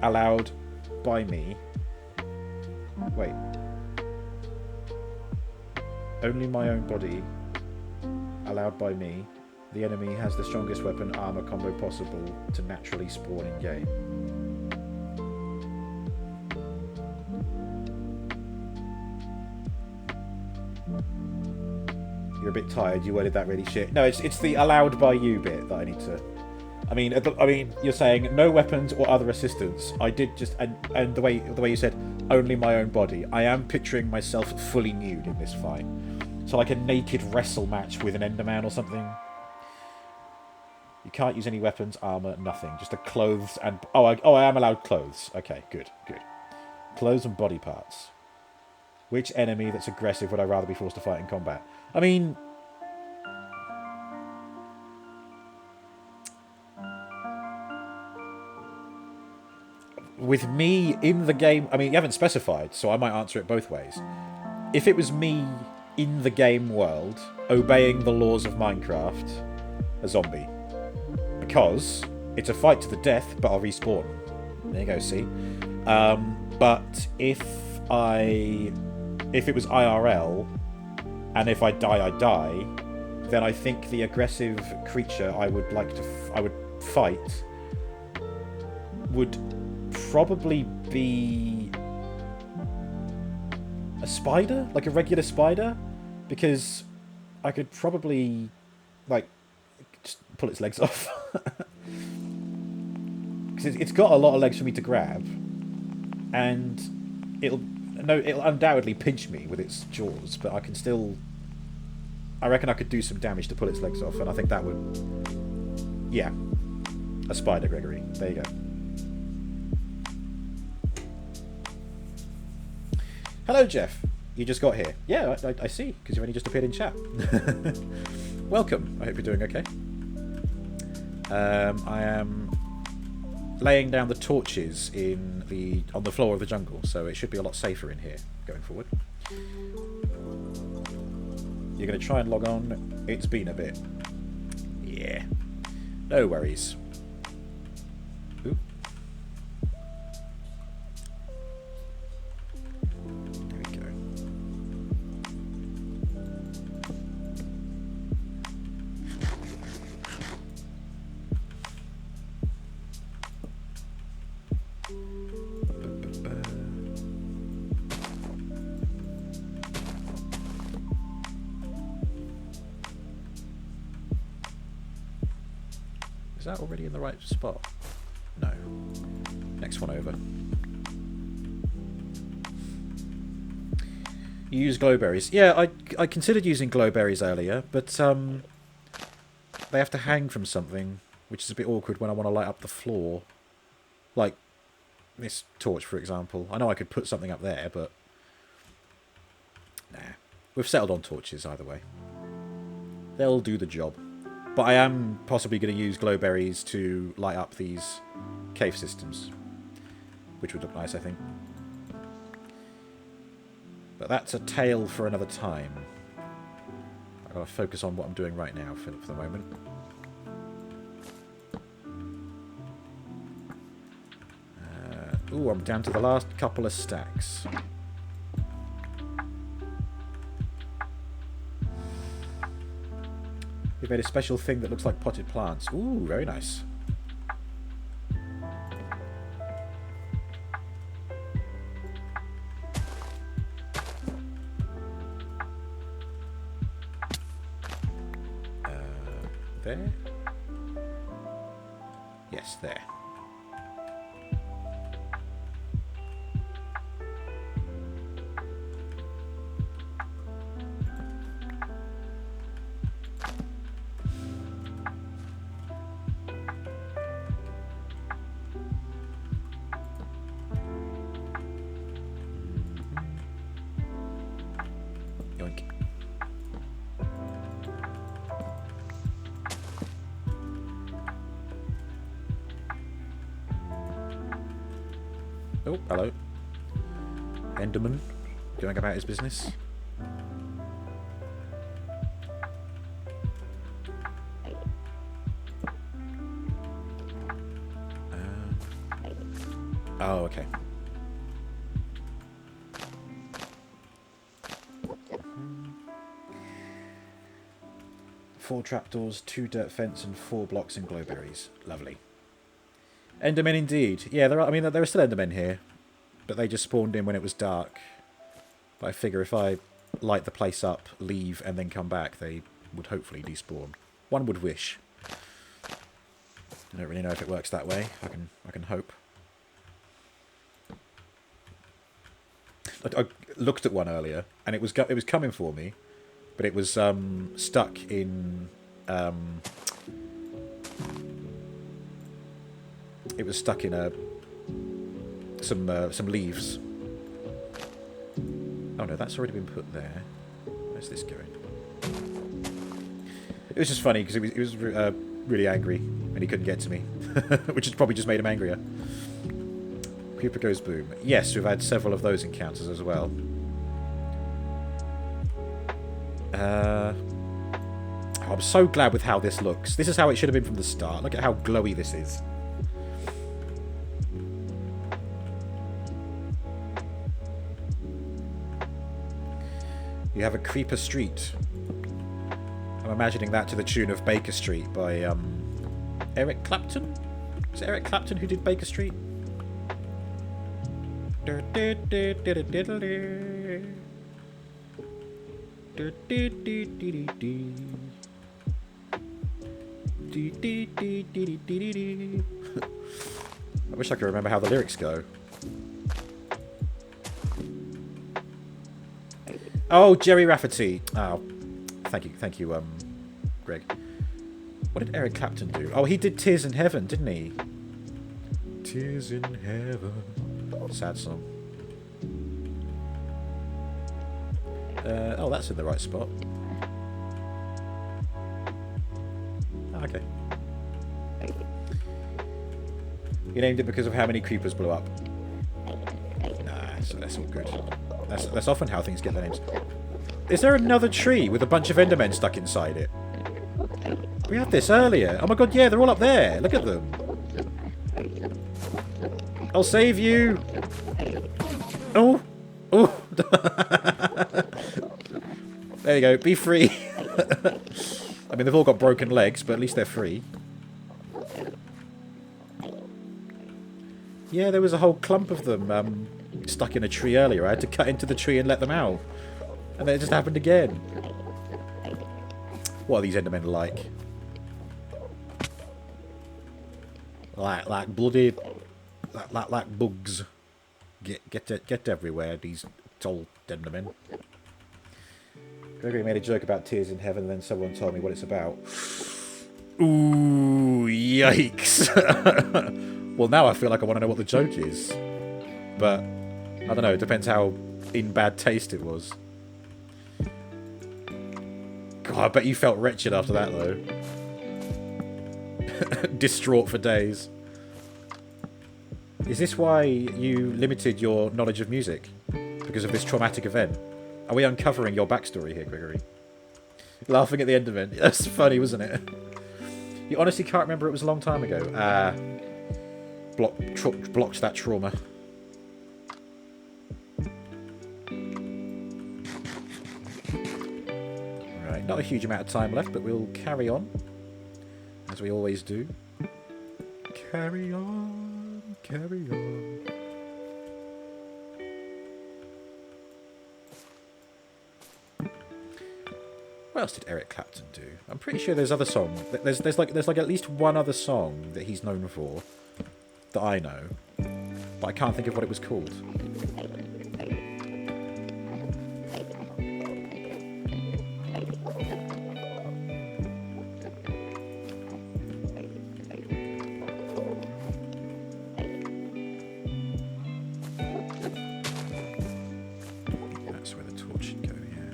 allowed by me. Wait. Only my own body allowed by me. The enemy has the strongest weapon armor combo possible to naturally spawn in game. You're a bit tired. You worded that really shit. No, it's the allowed by you bit that I need to. I mean, you're saying no weapons or other assistance. I did just and the way you said only my own body. I am picturing myself fully nude in this fight, so like a naked wrestle match with an Enderman or something. You can't use any weapons, armor, nothing. Just the clothes and... Oh, I am allowed clothes. Okay, good. Clothes and body parts. Which enemy that's aggressive would I rather be forced to fight in combat? I mean... With me in the game... I mean, you haven't specified, so I might answer it both ways. If it was me in the game world, obeying the laws of Minecraft, a zombie... Because it's a fight to the death, but I'll respawn. There you go, see? But if it was IRL, and if I die, then I think the aggressive creature I would fight would probably be a spider, like a regular spider, because I could probably like just pull its legs off. Because it's got a lot of legs for me to grab, and it'll undoubtedly pinch me with its jaws, but I can still... I reckon I could do some damage to pull its legs off, and I think that would... Yeah. A spider, Gregory. There you go. Hello, Jeff. You just got here. Yeah, I see, because you've only just appeared in chat. Welcome. I hope you're doing okay. I am laying down the torches on the floor of the jungle, so it should be a lot safer in here going forward. You're going to try and log on. It's been a bit. Yeah. No worries. Ooh. There we go. Is that already in the right spot? No. Next one over. You use glowberries. Yeah, I considered using glowberries earlier, but they have to hang from something, which is a bit awkward when I want to light up the floor. Like this torch, for example. I know I could put something up there, but nah. We've settled on torches either way. They'll do the job. But I am possibly going to use glowberries to light up these cave systems, which would look nice, I think. But that's a tale for another time. I've got to focus on what I'm doing right now for the moment. Ooh, I'm down to the last couple of stacks. They made a special thing that looks like potted plants. Ooh, very nice. There? Yes, there. Yoink. Oh, hello. Enderman, going about his business. Oh, okay. Four trapdoors, 2 dirt fence, and 4 blocks and glowberries. Lovely. Endermen indeed. Yeah, there are. I mean, there are still Endermen here, but they just spawned in when it was dark. But I figure if I light the place up, leave, and then come back, they would hopefully despawn. One would wish. I don't really know if it works that way. I can hope. I looked at one earlier, and it was coming for me, but it was stuck in. It was stuck in some leaves. Oh no, that's already been put there. Where's this going? It was just funny because he was really angry and he couldn't get to me, which has probably just made him angrier. Creeper goes boom. Yes, we've had several of those encounters as well. I'm so glad with how this looks. This is how it should have been from the start. Look at how glowy this is. You have a creeper street. I'm imagining that to the tune of Baker Street by Eric Clapton? Was it Eric Clapton who did Baker Street? I wish I could remember how the lyrics go. Oh, Jerry Rafferty. Oh, thank you, Greg. What did Eric Clapton do? Oh, he did Tears in Heaven, didn't he? Tears in Heaven. Sad song. Oh, that's in the right spot. Oh, okay. You named it because of how many creepers blew up. Nah, so that's all good. That's often how things get their names. Is there another tree with a bunch of Endermen stuck inside it? We had this earlier. Oh my god, yeah, they're all up there. Look at them. I'll save you. Oh. Oh. There you go. Be free. I mean, they've all got broken legs, but at least they're free. Yeah, there was a whole clump of them stuck in a tree earlier. I had to cut into the tree and let them out. And then it just happened again. What are these Endermen like? Like bloody... Like bugs. Get everywhere, these tall Endermen. Gregory made a joke about tears in heaven, and then someone told me what it's about. Ooh, yikes. Well, now I feel like I want to know what the joke is. But, I don't know, it depends how in bad taste it was. God, I bet you felt wretched after that, though. Distraught for days. Is this why you limited your knowledge of music? Because of this traumatic event? Are we uncovering your backstory here, Gregory? Laughing at the end of it. That's funny, wasn't it? You honestly can't remember it was a long time ago. Blocked that trauma. Right, not a huge amount of time left, but we'll carry on. As we always do. Carry on, carry on. What else did Eric Clapton do? I'm pretty sure there's other songs. There's like at least one other song that he's known for that I know, but I can't think of what it was called. That's where the torch should go, yeah.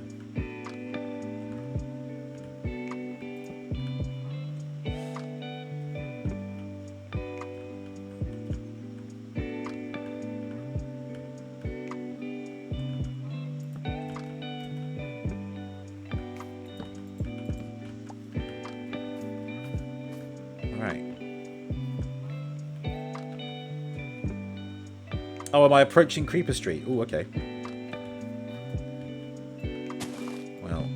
Oh, am I approaching Creeper Street? Oh, okay. Well,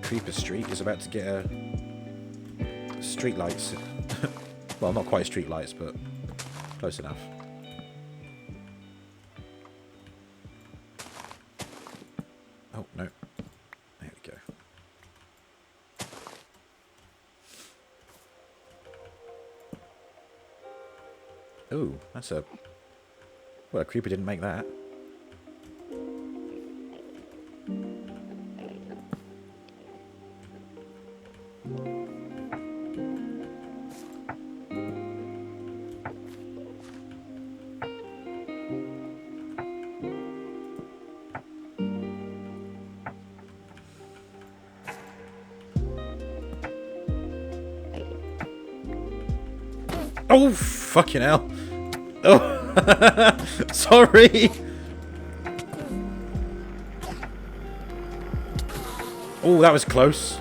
Creeper Street is about to get a street lights. Well, not quite street lights, but close enough. Oh, no. There we go. Ooh, that's a... Well, a creeper didn't make that. Oh, fucking hell. Oh, sorry. Oh, that was close.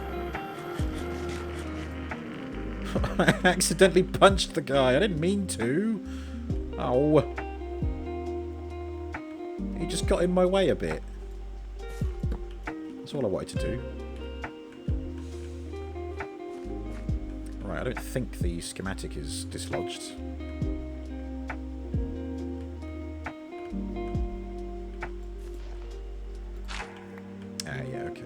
I accidentally punched the guy. I didn't mean to. Oh. He just got in my way a bit. That's all I wanted to do. Right, I don't think the schematic is dislodged. Ah, yeah, okay.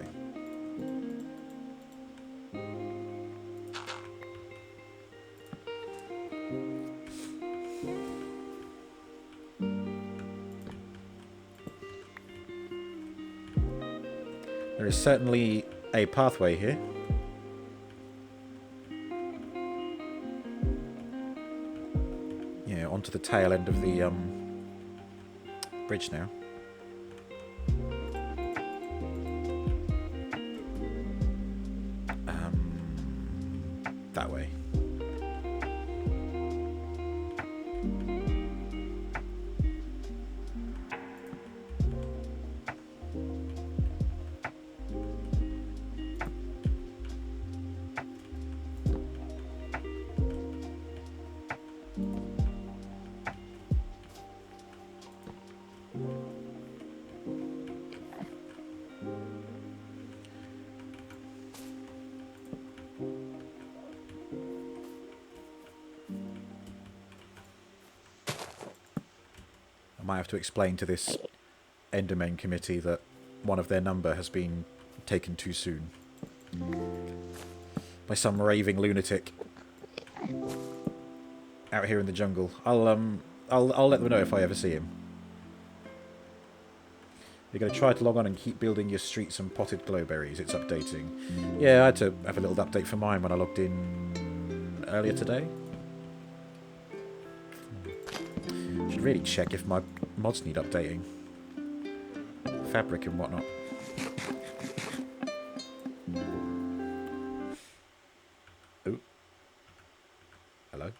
There is certainly a pathway here. Yeah, onto the tail end of the bridge now. That way. I might have to explain to this Endermen committee that one of their number has been taken too soon by some raving lunatic out here in the jungle. I'll let them know if I ever see him. You're going to try to log on and keep building your streets and potted glowberries. It's updating. Yeah, I had to have a little update for mine when I logged in earlier today. Should really check if my mods need updating. Fabric and whatnot. Ooh. Hello.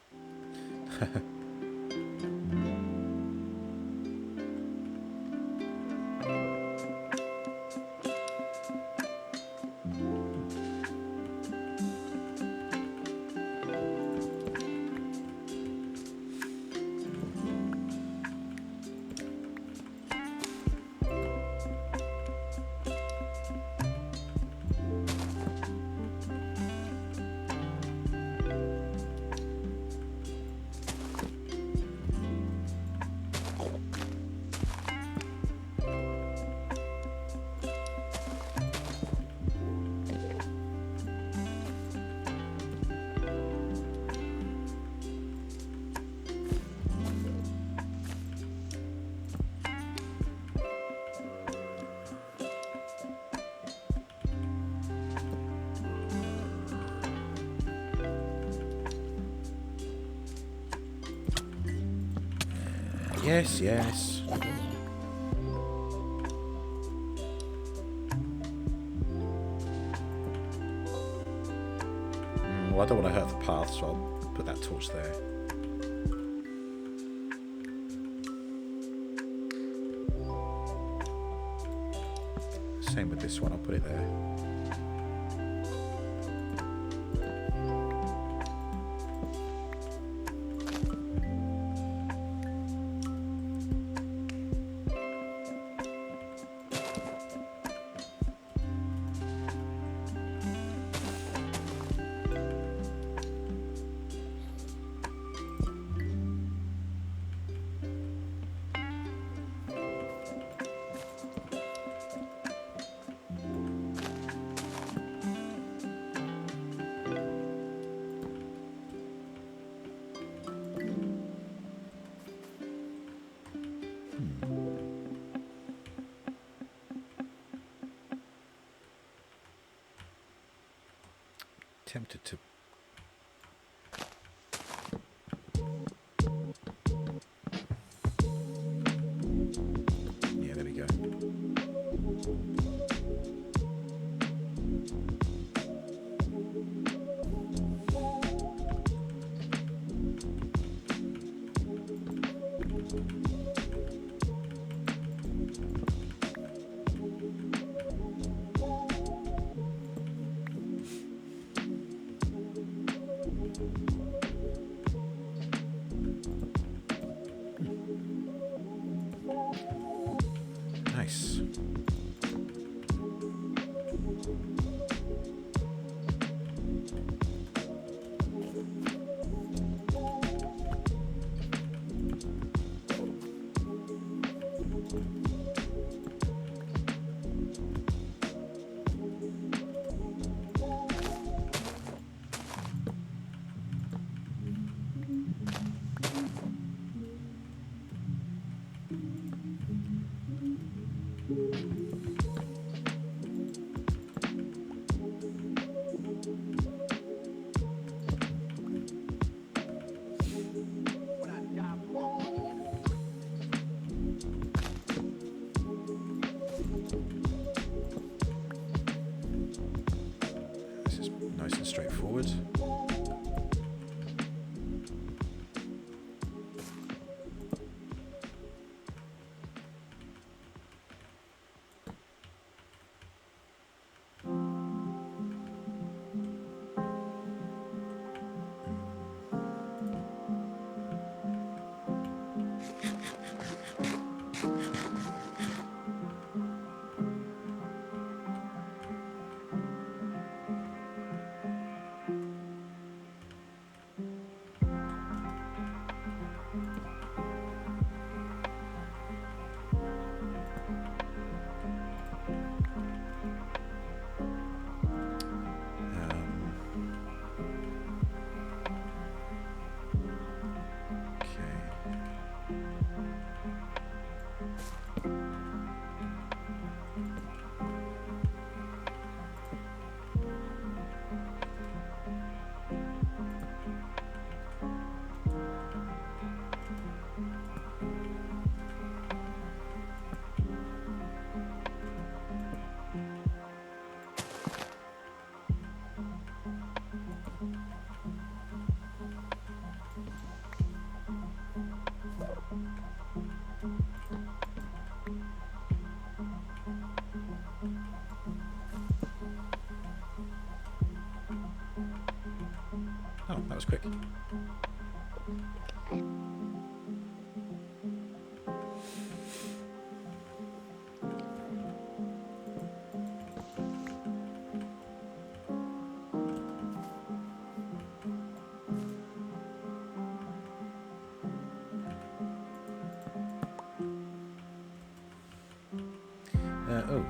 Yes, yes. Well, I don't want to hurt the path, so I'll put that torch there. Same with this one, I'll put it there. Tempted to. Yeah, there we go. Nice. This is nice and straightforward. was quick. Oh.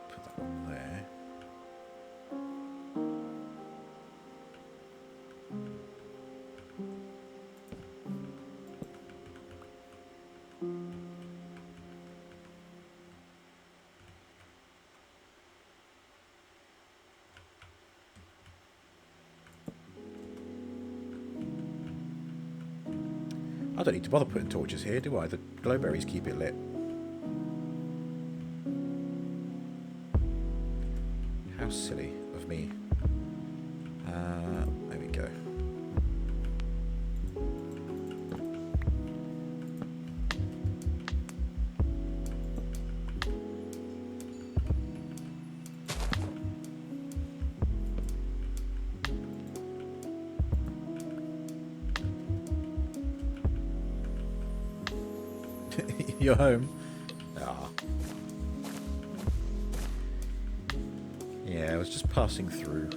Put that one there. I don't need to bother putting torches here, do I? The glowberries keep it lit. How silly of me. There we go. You're home. Ah. Yeah, I was just passing through.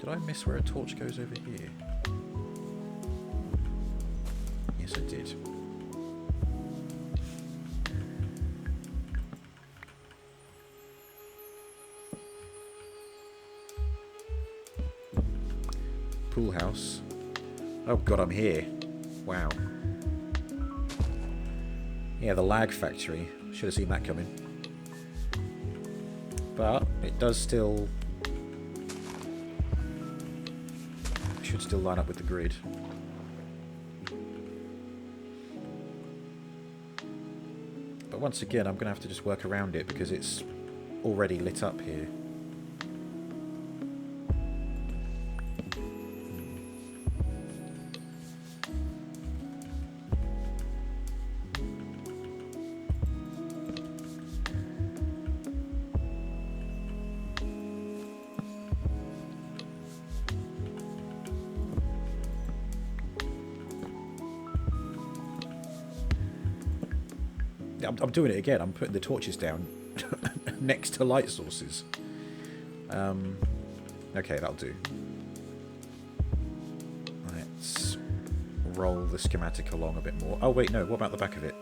Did I miss where a torch goes over here? Yes, I did. Pool house. Oh god, I'm here. Wow. Yeah, the lag factory. Should have seen that coming. But it does still... should still line up with the grid. But once again, I'm going to have to just work around it because it's already lit up here. I'm doing it again. I'm putting the torches down next to light sources. Okay, that'll do. Let's roll the schematic along a bit more. Oh, wait, no. What about the back of it?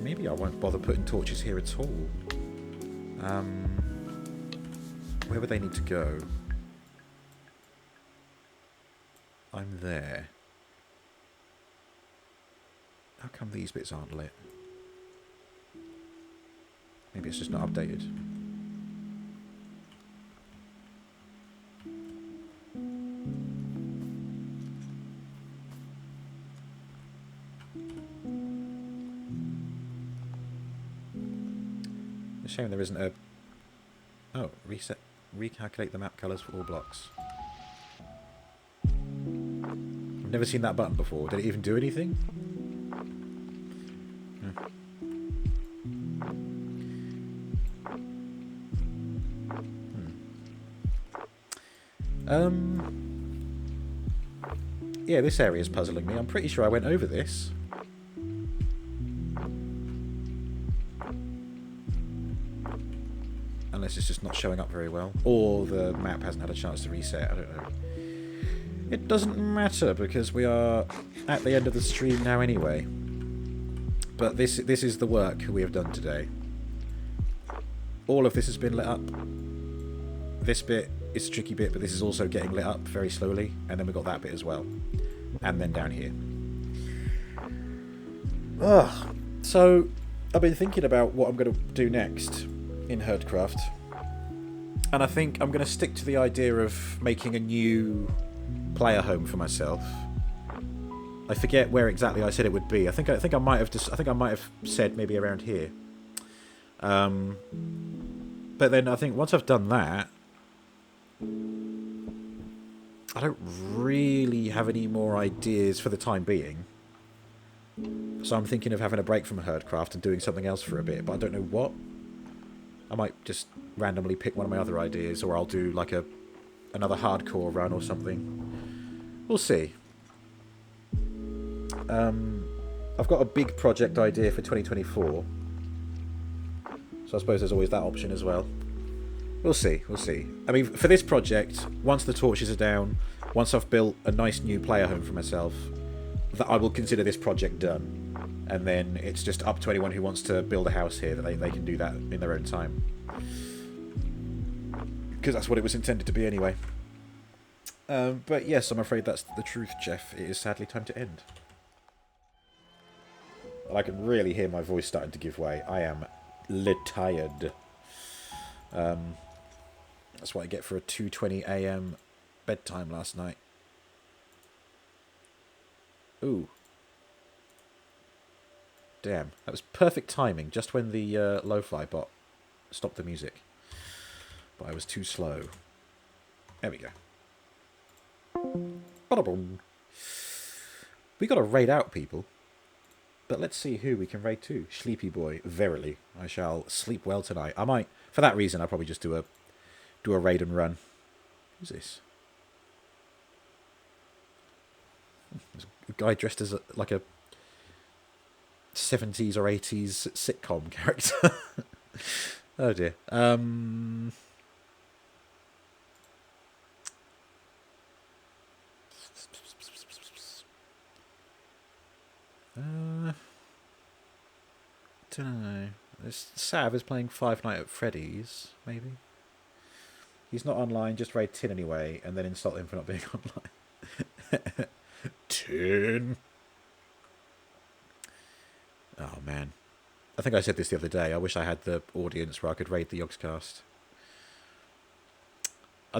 Maybe I won't bother putting torches here at all. Where would they need to go? I'm there. How come these bits aren't lit? Maybe it's just not updated. A shame there isn't a... Oh, reset. Recalculate the map colours for all blocks. I've never seen that button before. Did it even do anything? Yeah, this area is puzzling me. I'm pretty sure I went over this. Unless unless it's just not showing up very well. Or the map hasn't had a chance to reset, I don't know. It doesn't matter, because we are at the end of the stream now anyway. But this is the work we have done today. All of this has been lit up. This bit is a tricky bit, but this is also getting lit up very slowly. And then we've got that bit as well. And then down here. Ugh. So, I've been thinking about what I'm going to do next in HerdCraft. And I think I'm going to stick to the idea of making a new player home for myself. I forget where exactly I said it would be. I think I might have said maybe around here. But then I think once I've done that, I don't really have any more ideas for the time being. So I'm thinking of having a break from HerdCraft and doing something else for a bit, but I don't know what. I might just randomly pick one of my other ideas, or I'll do like another hardcore run or something. We'll see. I've got a big project idea for 2024. So I suppose there's always that option as well. We'll see, we'll see. I mean, for this project, once the torches are down, once I've built a nice new player home for myself, that I will consider this project done. And then it's just up to anyone who wants to build a house here, that they can do that in their own time. Because that's what it was intended to be anyway. But yes, I'm afraid that's the truth, Jeff. It is sadly time to end. And I can really hear my voice starting to give way. I am tired. That's what I get for a 2:20 AM bedtime last night. Ooh. Damn, that was perfect timing, just when the lo-fi bot stopped the music. But I was too slow. There we go. Ba-da-boom. We gotta raid out people. But let's see who we can raid to. Sleepy boy, verily, I shall sleep well tonight. I might, for that reason, I'll probably just do a raid and run. Who's this? There's a guy dressed as like a 70s or 80s sitcom character. Oh dear. Don't know. Sav is playing Five Nights at Freddy's, maybe. He's not online, just raid Tin anyway, and then insult him for not being online. Tin. Oh man. I think I said this the other day. I wish I had the audience where I could raid the Yogscast.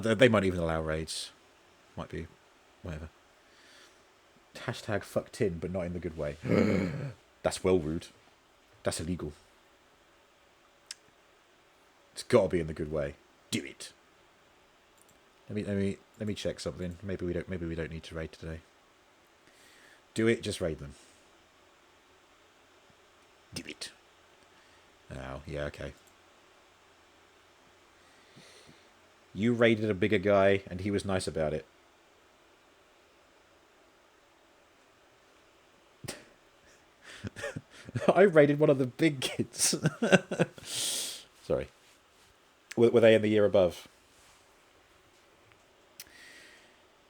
They might even allow raids. Might be. Whatever. Hashtag fuck Tin, but not in the good way. That's well rude. That's illegal. It's got to be in the good way. Do it. Let me check something. Maybe we don't need to raid today. Do it. Just raid them. Do it. Oh yeah, okay. You raided a bigger guy, and he was nice about it. I raided one of the big kids. Sorry. Were they in the year above?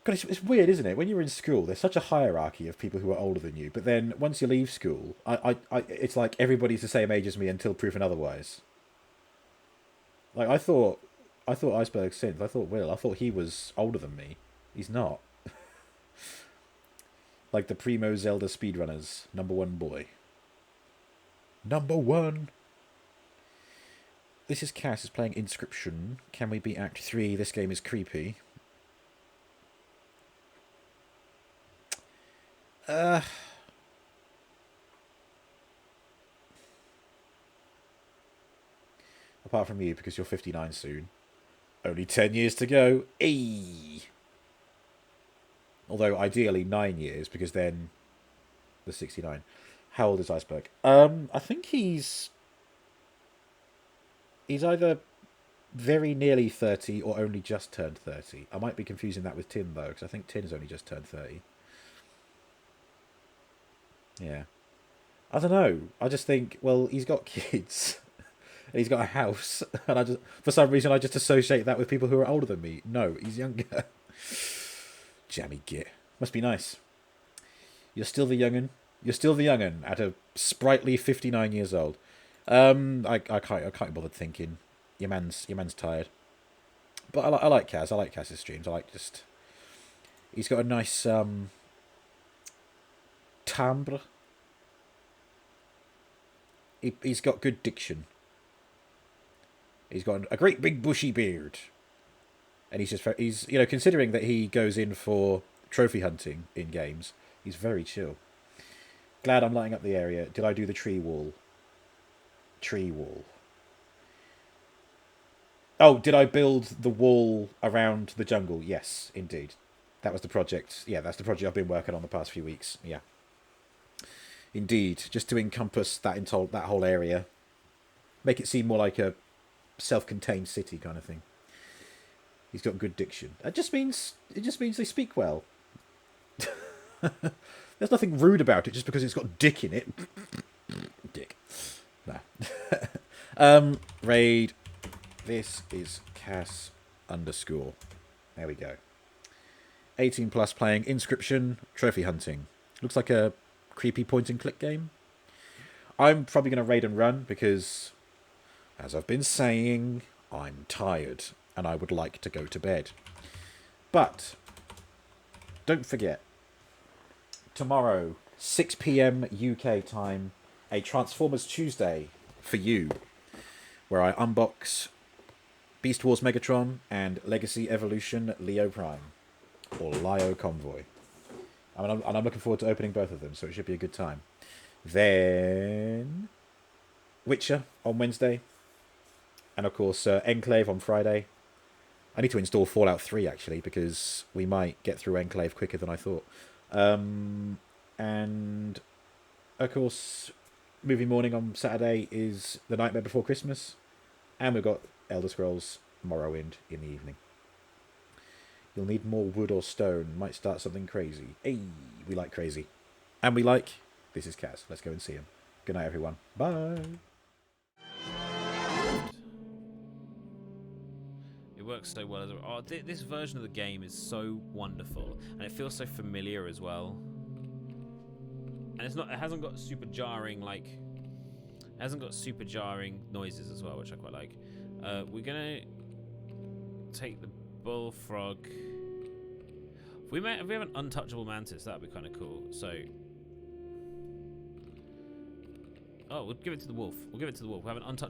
God, it's weird, isn't it? When you're in school, there's such a hierarchy of people who are older than you. But then once you leave school, it's like everybody's the same age as me until proven otherwise. Like I thought Iceberg Synth. I thought Will. I thought he was older than me. He's not. Like the Primo Zelda speedrunners, #1 boy. #1. This is Cass is playing Inscription. Can we be Act 3? This game is creepy. Apart from you, because you're 59 soon. Only 10 years to go. Eee! Although, ideally, 9 years, because then... the 69. How old is Iceberg? I think he's either very nearly 30 or only just turned 30. I might be confusing that with Tin, though, because I think Tin's only just turned 30. Yeah. I don't know. I just think, well, he's got kids. and he's got a house, and I just, for some reason, I just associate that with people who are older than me. No, he's younger. Jammy git. Must be nice. You're still the young'un. You're still the young'un at a sprightly 59 years old. I can't be bothered thinking. Your man's tired. But I like Kaz. I like Kaz's streams. I like just. He's got a nice timbre. He's got good diction. He's got a great big bushy beard, and he's considering that he goes in for trophy hunting in games. He's very chill. Glad I'm lighting up the area. Did I do the tree wall? Tree wall. Oh, did I build the wall around the jungle? Yes, indeed. That was the project. Yeah, that's the project I've been working on the past few weeks. Yeah. Indeed, just to encompass that whole area. Make it seem more like a self-contained city kind of thing. He's got good diction. It just means they speak well. There's nothing rude about it just because it's got dick in it. Dick. Nah. Raid. This is Cass _ There we go. 18 plus playing Inscription Trophy Hunting. Looks like a creepy point and click game. I'm probably going to raid and run because, as I've been saying, I'm tired and I would like to go to bed. But don't forget, tomorrow, 6 PM UK time, a Transformers Tuesday for you, where I unbox Beast Wars Megatron and Legacy Evolution Leo Prime, or Lio Convoy. And I'm looking forward to opening both of them, so it should be a good time. Then Witcher on Wednesday, and of course Enclave on Friday. I need to install Fallout 3 actually, because we might get through Enclave quicker than I thought. And of course, movie morning on Saturday is The Nightmare Before Christmas, and we've got Elder Scrolls Morrowind in the evening. You'll need more wood or stone. Might start something crazy. Hey, we like crazy. And we like... This is Kaz. Let's go and see him. Good night, everyone. Bye. It works so well. Oh, this version of the game is so wonderful. And it feels so familiar as well. And it hasn't got super jarring, like... It hasn't got super jarring noises as well, which I quite like. We're gonna take the bullfrog. If we have an untouchable mantis, that'd be kind of cool. So, oh, we'll give it to the wolf. We'll give it to the wolf. We have an untouchable.